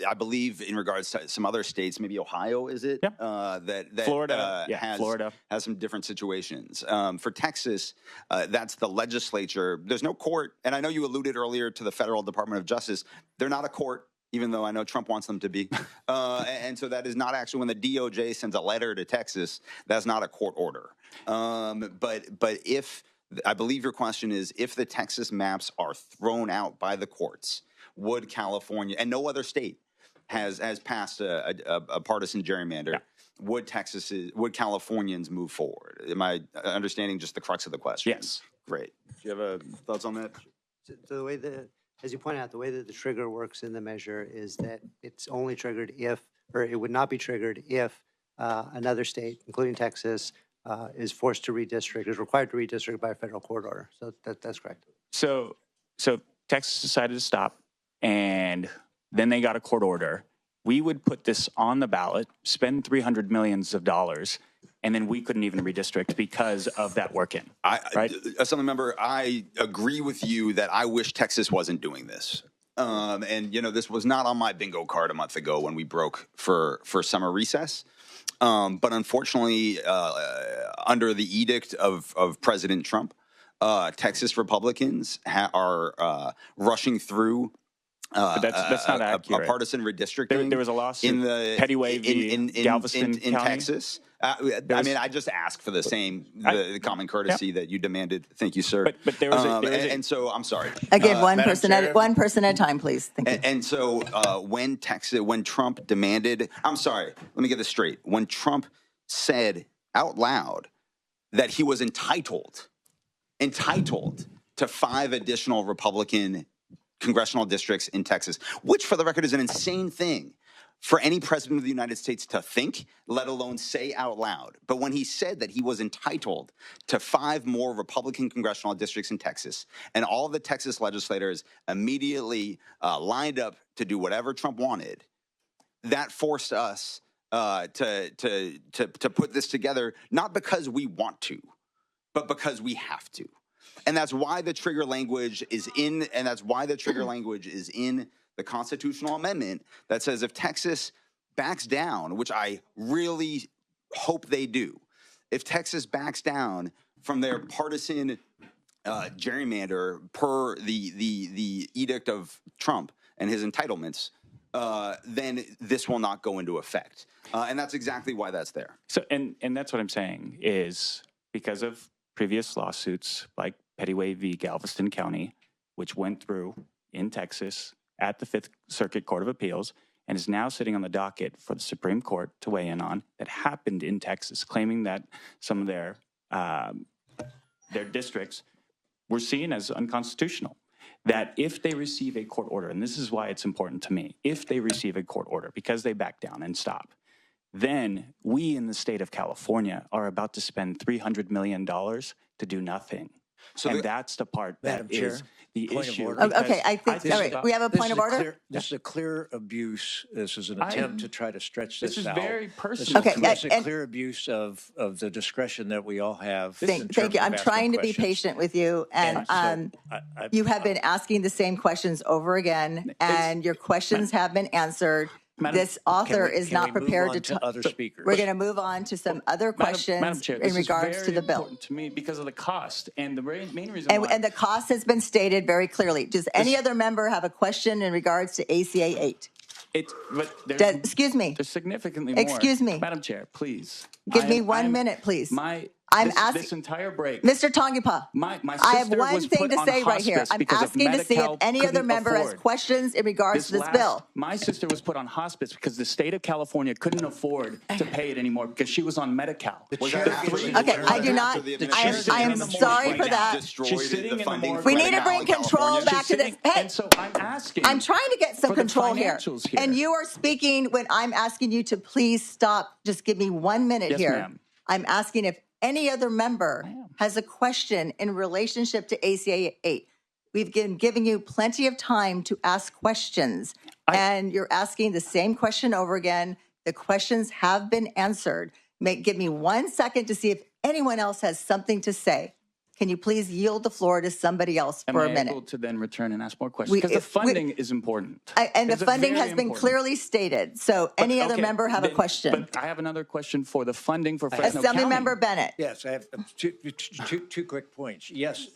I believe, in regards to some other states, maybe Ohio, is it? Yep. That Florida, Florida has some different situations. For Texas, that's the legislature. There's no court, and I know you alluded earlier to the Federal Department of Justice. They're not a court, even though I know Trump wants them to be. And so that is not actually, when the DOJ sends a letter to Texas, that's not a court order. But if, I believe your question is, if the Texas maps are thrown out by the courts, would California, and no other state has passed a partisan gerrymander, would Californians move forward? Am I understanding just the crux of the question? Yes. Great. Do you have thoughts on that? So the way as you point out, the way that the trigger works in the measure is that it's only triggered it would not be triggered if another state, including Texas, is forced to redistrict, is required to redistrict by a federal court order. So that's correct. So Texas decided to stop, and then they got a court order. We would put this on the ballot, spend $300 million, and then we couldn't even redistrict because of that work-in, right? Assembly member, I agree with you that I wish Texas wasn't doing this. And, this was not on my bingo card a month ago when we broke for summer recess. But unfortunately, under the edict of President Trump, Texas Republicans are rushing through But that's not accurate. A partisan redistricting. There was a lawsuit in the Pettyway v. Galveston in County. Texas. I just asked for the common courtesy that you demanded. Thank you, sir. But there was and so I'm sorry. Again, one person at a time, please. Thank you. And so when Trump demanded, I'm sorry, let me get this straight. When Trump said out loud that he was entitled to 5 additional Republican congressional districts in Texas, which for the record is an insane thing for any president of the United States to think, let alone say out loud. But when he said that he was entitled to 5 more Republican congressional districts in Texas, and all of the Texas legislators immediately lined up to do whatever Trump wanted, that forced us to put this together, not because we want to, but because we have to. And that's why the trigger language is in, the constitutional amendment that says if Texas backs down, which I really hope they do, if Texas backs down from their partisan gerrymander per the edict of Trump and his entitlements, then this will not go into effect. And that's exactly why that's there. So, and that's what I'm saying is because of previous lawsuits like Pettyway v. Galveston County, which went through in Texas at the Fifth Circuit Court of Appeals and is now sitting on the docket for the Supreme Court to weigh in on, that happened in Texas, claiming that some of their districts were seen as unconstitutional. That if they receive a court order, and this is why it's important to me, if they receive a court order because they back down and stop, then we in the state of California are about to spend $300 million to do nothing. So that's the part that is the issue. Okay, I think, all right, we have a point of order? This is a clear abuse. This is an attempt to try to stretch this out. This is very personal. This is a clear abuse of the discretion that we all have. Thank you. I'm trying to be patient with you. And you have been asking the same questions over again, and your questions have been answered. This author is not prepared to talk. Other speakers. We're going to move on to some other questions Madam Chair, in regards to the bill. Important to me because of the cost and the main reason And the cost has been stated very clearly. Does any other member have a question in regards to ACA 8? Excuse me. There's significantly more. Excuse me. Madam Chair, please. Give me 1 minute, please. I'm asking this entire break. Mr. Tongipa, my I have one thing to say right here. I'm asking to see if any other member has questions in regards to this bill. My sister was put on hospice because the state of California couldn't afford to pay it anymore because she was on Medi-Cal. Okay, I do not. I am sorry for that. She's sitting in the morgue. We need to bring control back to this. Hey, and so I'm asking. I'm trying to get some control here. And you are speaking when I'm asking you to please stop. Just give me 1 minute here. Ma'am. I'm asking if any other member has a question in relationship to ACA 8. We've been giving you plenty of time to ask questions, and you're asking the same question over again. The questions have been answered. Give me 1 second to see if anyone else has something to say. Can you please yield the floor to somebody else for a minute? Am I able to then return and ask more questions? Because the funding is important. And the funding has been clearly stated. So any other member have a question? But I have another question for the funding for Fresno Assembly County. Member Bennett. Yes, I have two quick points. Yes,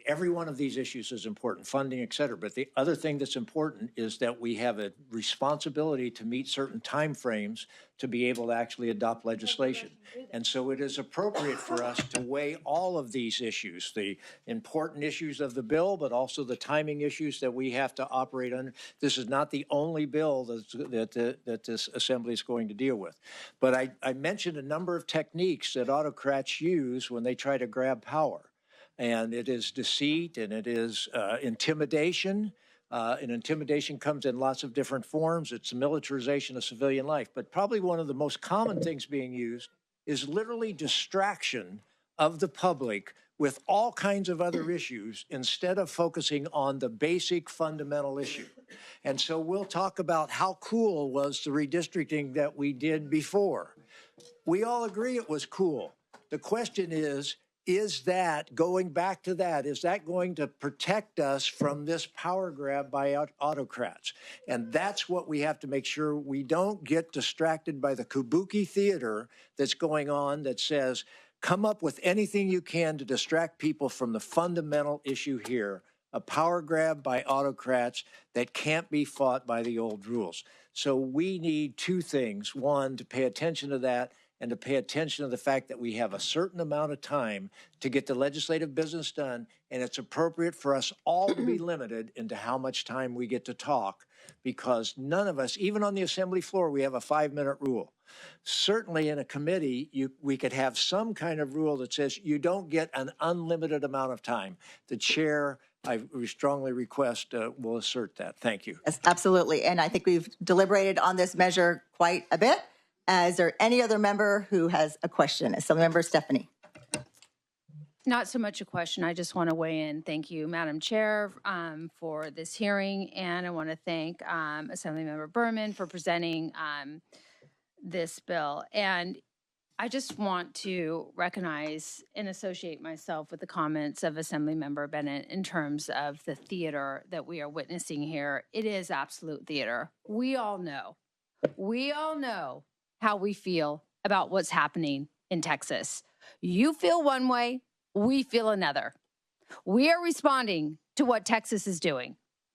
every one of these issues is important, funding, et cetera. But the other thing that's important is that we have a responsibility to meet certain timeframes to be able to actually adopt legislation. And so it is appropriate for us to weigh all of these issues, the important issues of the bill, but also the timing issues that we have to operate under. This is not the only bill that this assembly is going to deal with. But I mentioned a number of techniques that autocrats use when they try to grab power. And it is deceit, and it is intimidation. And intimidation comes in lots of different forms. It's the militarization of civilian life. But probably one of the most common things being used is literally distraction of the public with all kinds of other issues instead of focusing on the basic fundamental issue. And so we'll talk about how cool was the redistricting that we did before. We all agree it was cool. The question is that, going back to that, is that going to protect us from this power grab by autocrats? And that's what we have to make sure we don't get distracted by the kabuki theater that's going on that says, come up with anything you can to distract people from the fundamental issue here, a power grab by autocrats that can't be fought by the old rules. So we need two things. One, to pay attention to that, and to pay attention to the fact that we have a certain amount of time to get the legislative business done, and it's appropriate for us all to be limited into how much time we get to talk, because none of us, even on the assembly floor, we have a 5-minute rule. Certainly in a committee, we could have some kind of rule that says you don't get an unlimited amount of time. The chair, I strongly request, will assert that. Thank you. Yes, absolutely. And I think we've deliberated on this measure quite a bit. Is there any other member who has a question? Assemblymember Stephanie. Not so much a question. I just want to weigh in. Thank you, Madam Chair, for this hearing. And I want to thank Assemblymember Berman for presenting this bill. And I just want to recognize and associate myself with the comments of Assemblymember Bennett in terms of the theater that we are witnessing here. It is absolute theater. We all know how we feel about what's happening in Texas. You feel one way, we feel another. We are responding to what Texas is doing.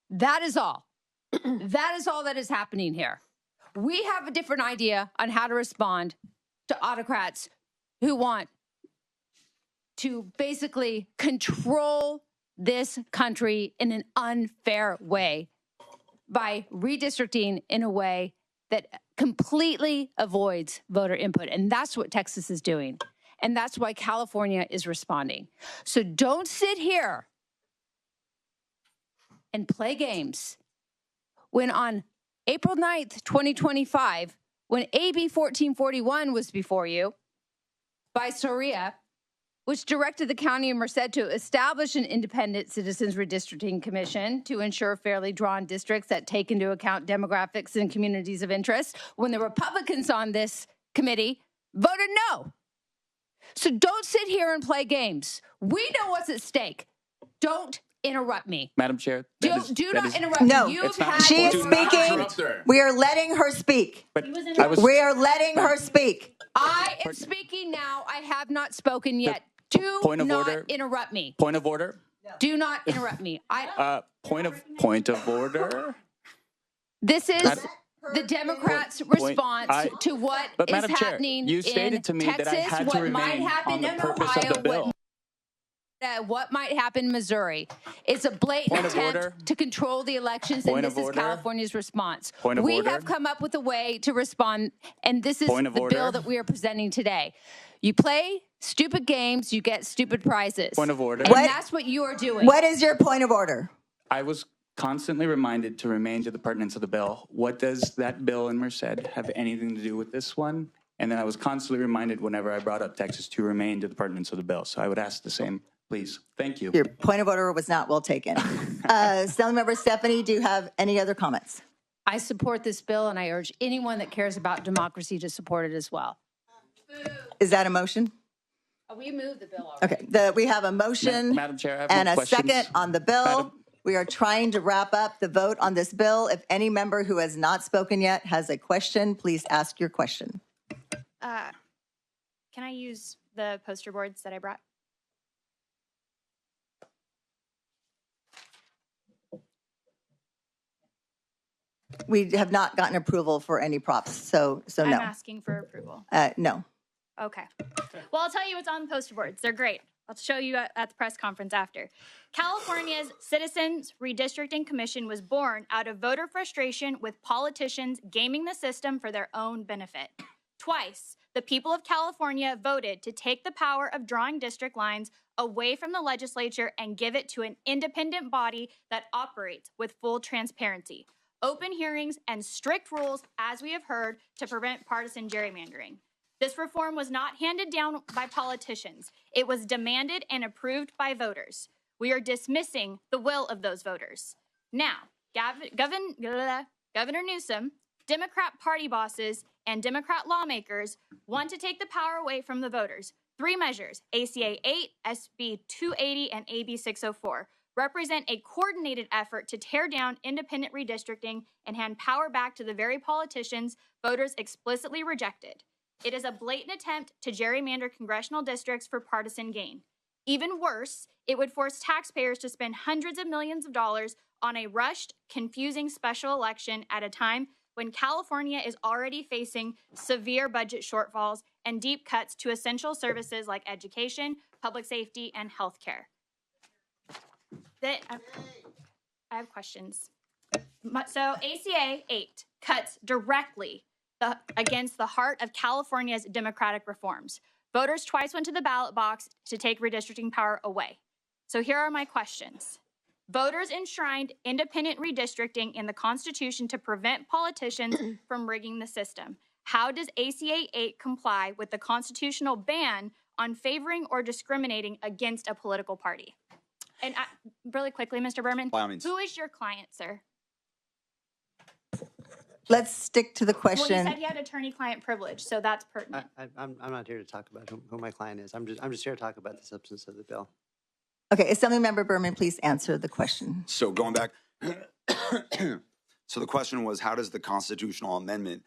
That is all. That is all that is happening here. We have a different idea on how to respond to autocrats who want to basically control this country in an unfair way by redistricting in a way that completely avoids voter input. And that's what Texas is doing. And that's why California is responding. So don't sit here and play games when on April 9th, 2025, when AB 1441 was before you by Soria, which directed the County of Merced to establish an independent Citizens Redistricting Commission to ensure fairly drawn districts that take into account demographics and communities of interest, when the Republicans on this committee voted no. So don't sit here and play games. We know what's at stake. Don't interrupt me. Madam Chair. Do not interrupt me. No, You've she is speaking. We are letting her speak. We are letting her speak. I am speaking now. I have not spoken yet. Do not interrupt me. Point of order. Do not interrupt me. Point of order. This is the Democrats' response to what is Madam Chair, happening you stated in to me Texas, that I had to what remain might happen on the in purpose Ohio, of the bill. what might happen in Missouri. It's a blatant attempt to control the elections, and this is California's response. We have come up with a way to respond, and this is the bill that we are presenting today. You play stupid games, you get stupid prizes. Point of order. And that's what you are doing. What is your point of order? I was constantly reminded to remain to the pertinence of the bill. What does that bill in Merced have anything to do with this one? And then I was constantly reminded whenever I brought up Texas to remain to the pertinence of the bill. So I would ask the same, please. Thank you. Your point of order was not well taken. Assemblymember Stephanie, do you have any other comments? I support this bill, and I urge anyone that cares about democracy to support it as well. Is that a motion? We moved the bill already. Okay, we have a motion Madam Chair, I have and more a questions. second on the bill. We are trying to wrap up the vote on this bill. If any member who has not spoken yet has a question, please ask your question. Can I use the poster boards that I brought? We have not gotten approval for any props, so no. I'm asking for approval. No. Okay. Well, I'll tell you what's on the poster boards. They're great. I'll show you at the press conference after. California's Citizens Redistricting Commission was born out of voter frustration with politicians gaming the system for their own benefit. Twice, the people of California voted to take the power of drawing district lines away from the legislature and give it to an independent body that operates with full transparency, open hearings, and strict rules, as we have heard, to prevent partisan gerrymandering. This reform was not handed down by politicians. It was demanded and approved by voters. We are dismissing the will of those voters. Now, Governor Newsom, Democrat party bosses, and Democrat lawmakers want to take the power away from the voters. 3 measures, ACA 8, SB 280, and AB 604, represent a coordinated effort to tear down independent redistricting and hand power back to the very politicians voters explicitly rejected. It is a blatant attempt to gerrymander congressional districts for partisan gain. Even worse, it would force taxpayers to spend hundreds of millions of dollars on a rushed, confusing special election at a time when California is already facing severe budget shortfalls and deep cuts to essential services like education, public safety, and healthcare? I have questions. So ACA 8 cuts directly against the heart of California's democratic reforms. Voters twice went to the ballot box to take redistricting power away. So here are my questions. Voters enshrined independent redistricting in the Constitution to prevent politicians from rigging the system. How does ACA 8 comply with the constitutional ban on favoring or discriminating against a political party? And really quickly, Mr. Berman, by all means. Who is your client, sir? Let's stick to the question. Well, you said he had attorney-client privilege, so that's pertinent. I'm not here to talk about who my client is. I'm just here to talk about the substance of the bill. Okay, Assemblymember Berman, please answer the question. So going back, so the question was, how does the constitutional amendment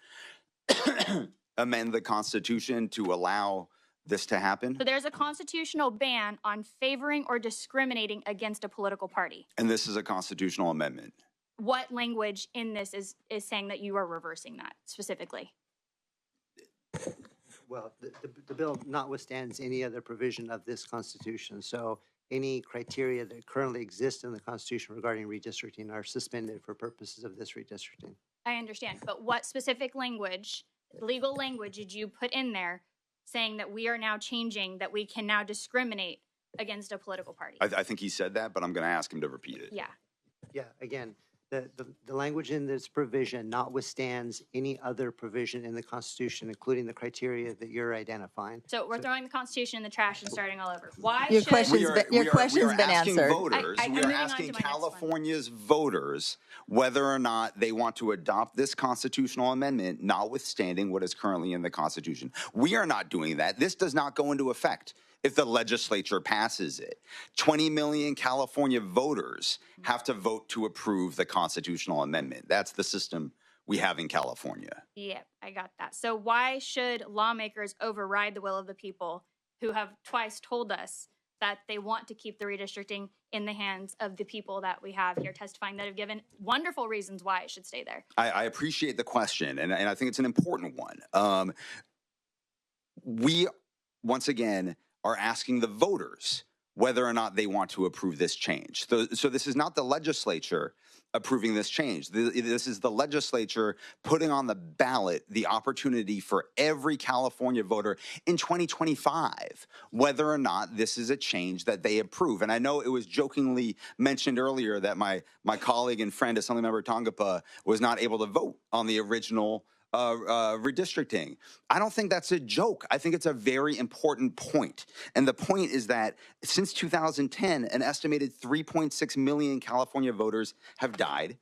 amend the Constitution to allow this to happen? So there's a constitutional ban on favoring or discriminating against a political party. And this is a constitutional amendment. What language in this is saying that you are reversing that specifically? Well, the bill notwithstands any other provision of this Constitution. So any criteria that currently exist in the Constitution regarding redistricting are suspended for purposes of this redistricting. I understand, but what specific language, legal language, did you put in there saying that we are now changing, that we can now discriminate against a political party? I think he said that, but I'm going to ask him to repeat it. Yeah. Yeah, again, the language in this provision notwithstands any other provision in the Constitution, including the criteria that you're identifying. So we're throwing the Constitution in the trash and starting all over. Why Your should question's been asking answered. voters, we are asking California's voters whether or not they want to adopt this constitutional amendment, notwithstanding what is currently in the Constitution. We are not doing that. This does not go into effect if the legislature passes it. 20 million California voters have to vote to approve the constitutional amendment. That's the system we have in California. Yep, I got that. So why should lawmakers override the will of the people who have twice told us that they want to keep the redistricting in the hands of the people that we have here testifying, that have given wonderful reasons why it should stay there? I appreciate the question, and I think it's an important one. We, once again, are asking the voters whether or not they want to approve this change. So this is not the legislature approving this change. This is the legislature putting on the ballot the opportunity for every California voter in 2025, whether or not this is a change that they approve. And I know it was jokingly mentioned earlier that my colleague and friend, Assemblymember Tongapa, was not able to vote on the original redistricting. I don't think that's a joke. I think it's a very important point. And the point is that since 2010, an estimated 3.6 million California voters have died.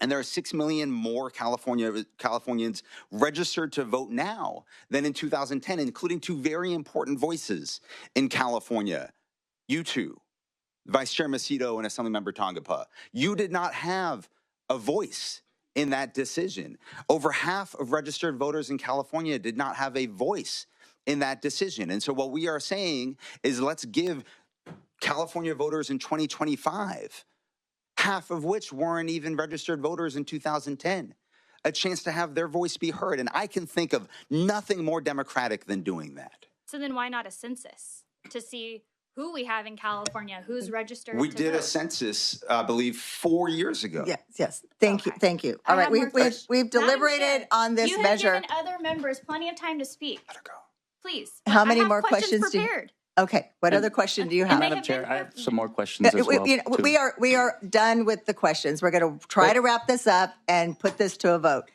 And there are 6 million more Californians registered to vote now than in 2010, including two very important voices in California. You two, Vice Chair Macedo and Assemblymember Tongapa, you did not have a voice in that decision. Over half of registered voters in California did not have a voice in that decision. And so what we are saying is let's give California voters in 2025, half of which weren't even registered voters in 2010, a chance to have their voice be heard. And I can think of nothing more democratic than doing that. So then why not a census to see who we have in California, who's registered? We to did vote? a census, I believe, 4 years ago. Yes. Thank you. All right, we've deliberated on this measure. You have given other members plenty of time to speak. Let her go. Please. How many more questions do you? Prepared. Okay. What other question do you have? Madam Chair, I have some more questions as well. We are done with the questions. We're going to try to wrap this up and put this to a vote.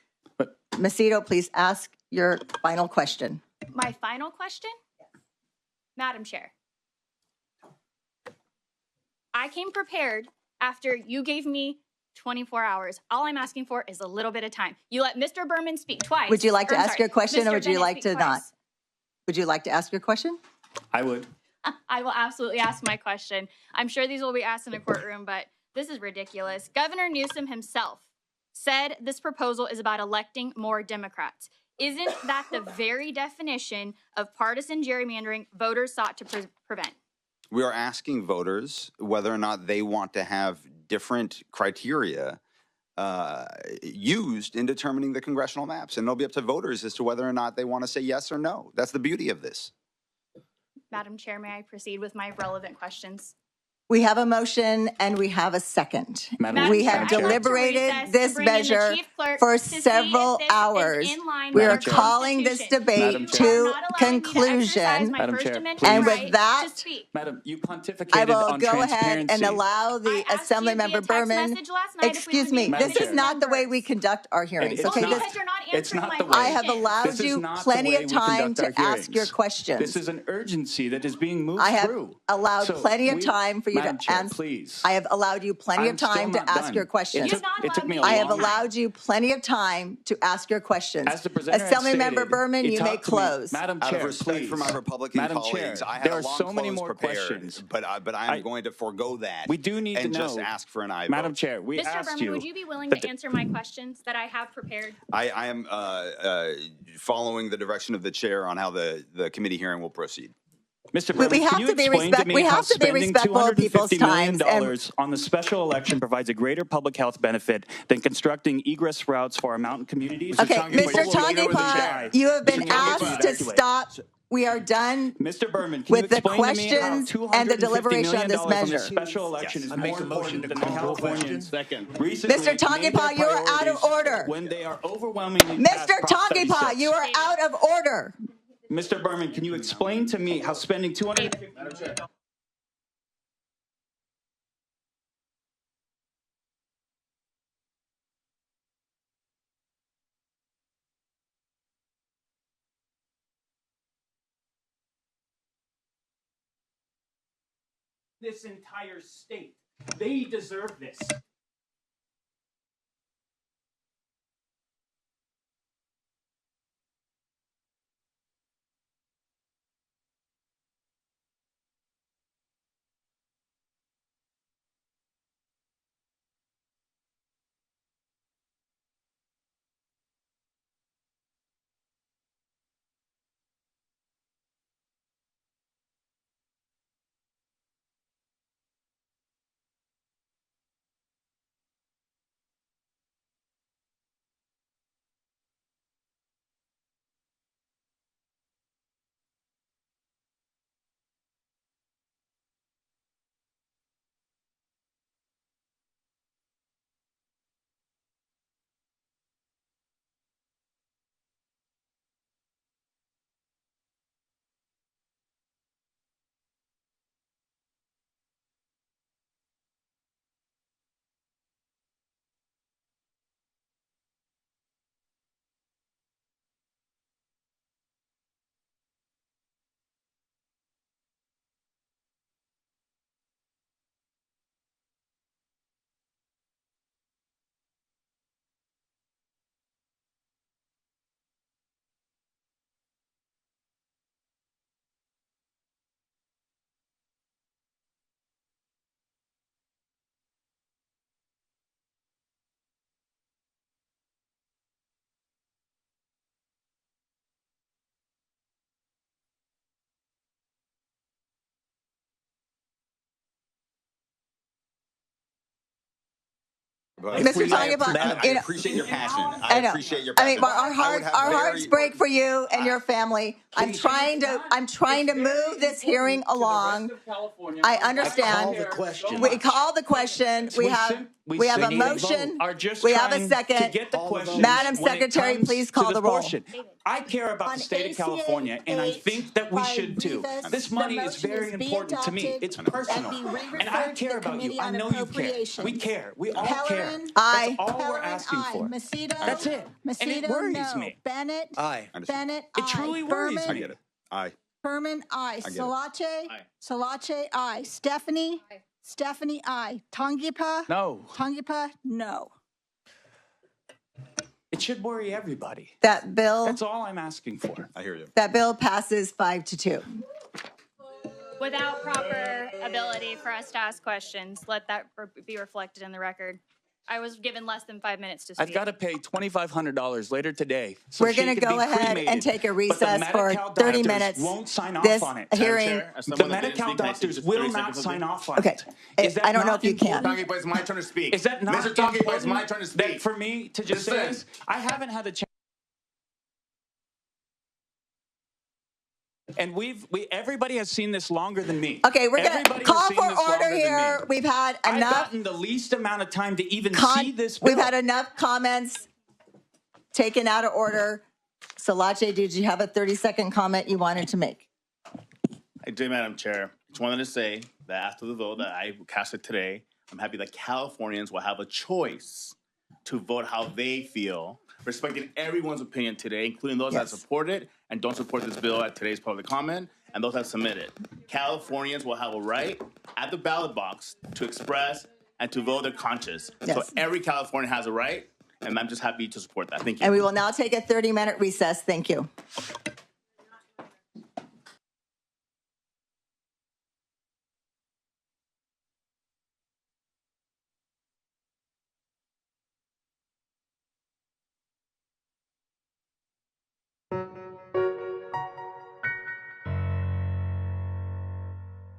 Macedo, please ask your final question. My final question? Madam Chair. I came prepared after you gave me 24 hours. All I'm asking for is a little bit of time. You let Mr. Berman speak twice. Would you like to ask your question Mr. or would you Bennett like to speak not? twice. Would you like to ask your question? I would. I will absolutely ask my question. I'm sure these will be asked in a courtroom, but this is ridiculous. Governor Newsom himself said this proposal is about electing more Democrats. Isn't that the very definition of partisan gerrymandering voters sought to prevent? We are asking voters whether or not they want to have different criteria used in determining the congressional maps. And it'll be up to voters as to whether or not they want to say yes or no. That's the beauty of this. Madam Chair, may I proceed with my relevant questions? We have a motion and we have a second. Madam We Chair, have I'd like to deliberated recess to this bring in the measure chief clerk for to see if several this is hours. in line We with are our calling this Constitution. debate Madam Chair. to Not allowing me to exercise conclusion. my Madam First Chair, Amendment please. And right with that, to speak. Madam, you I pontificated will on go ahead transparency. and allow the I asked Assembly you via Member text Berman. message last night if we Excuse were me, meeting Madam this is Chair. not the way numbers. we conduct our hearings. It's Okay, Well, not. this, because you're not It's answering not my the way. I have questions. allowed This is you not the plenty way of we time conduct to our ask your hearings. questions. This is an urgency that is being moved I have through. allowed So plenty of we- time for you Madam to Chair, answer. please. I have allowed you plenty of I'm still time to not ask done. your questions. It took me a I have long time. allowed you plenty of time to ask your questions. As the presenter had Assembly Member stated, Berman, he you may talked to me. close. Madam Out Chair, of respect please. for my Republican Madam colleagues, Chair, I had there a are long so many close more prepared, questions. but I'm going to forego that. We do need and to know. just ask for an aye Madam vote. Chair, we Mr. asked Berman, you. would you be willing that to answer my questions that I have prepared? I am following the direction of the chair on how the committee hearing will proceed. Mr. We Berman, have can you to be explain to respect- me we how have to be spending respectful of people's $250 million times, on the special election provides a greater public health benefit than constructing egress routes for our mountain communities? Okay, Mr. Mr. Tongipa, you have been asked to stop. We are done Mr. Berman, can with you the explain to me how questions and the $250 deliberation million on this from the measure. special election is more important than the Californians Mr. recently made their Tongipa, you are out of priorities order. when they are overwhelmingly past Mr. Prop Tongipa, 36. you are out of order. Mr. Berman, can you explain to me how spending $250 million this entire state? They deserve this. Mr. Tongipa, I appreciate your passion. I know. Appreciate your I passion. mean, our hearts break for you and your family. I'm trying to move this hearing along. I understand. We call the question. We have a motion. We have a second. Madam Secretary, please call the roll. I care about the state of California, and I think that we should too. This money is very important to me. It's personal. And I care about you. I know you care. We care. We all care. Aye. That's all we're asking for. That's it. And it worries me. Bennett. Aye. Bennett. It truly worries I me. get it. Aye. Berman, aye. I get it. Salache. Salache, aye. Stephanie. Stephanie, aye. Tongipa. No. Tongipa, no. It should worry everybody. That bill. That's all I'm asking for. I hear you. That bill passes 5-2. Without proper ability for us to ask questions, let that be reflected in the record. I was given less than 5 minutes to speak. I've got to pay $2,500 later today. So We're going to go ahead and take a recess for 30 minutes. Won't sign This off on it. hearing. The Medi-Cal doctors will not sign off on it. Okay, I don't know if you can. It's my turn to speak. Is that not Mr. Talking Boy, it's my turn to speak. For me to just say this, I haven't had a chance. And everybody has seen this longer than me. Okay, we're going to call for order here. We've had enough. I've gotten the least amount of time to even see this bill. We've had enough comments taken out of order. So, Lache, did you have a 30-second comment you wanted to make? I do, Madam Chair. Just wanted to say that after the vote that I casted today, I'm happy that Californians will have a choice to vote how they feel, respecting everyone's opinion today, including those that support it and don't support this bill at today's public comment, and those that submitted. Californians will have a right at the ballot box to express and to vote their conscience. So every Californian has a right, and I'm just happy to support that. Thank you. And we will now take a 30-minute recess. Thank you.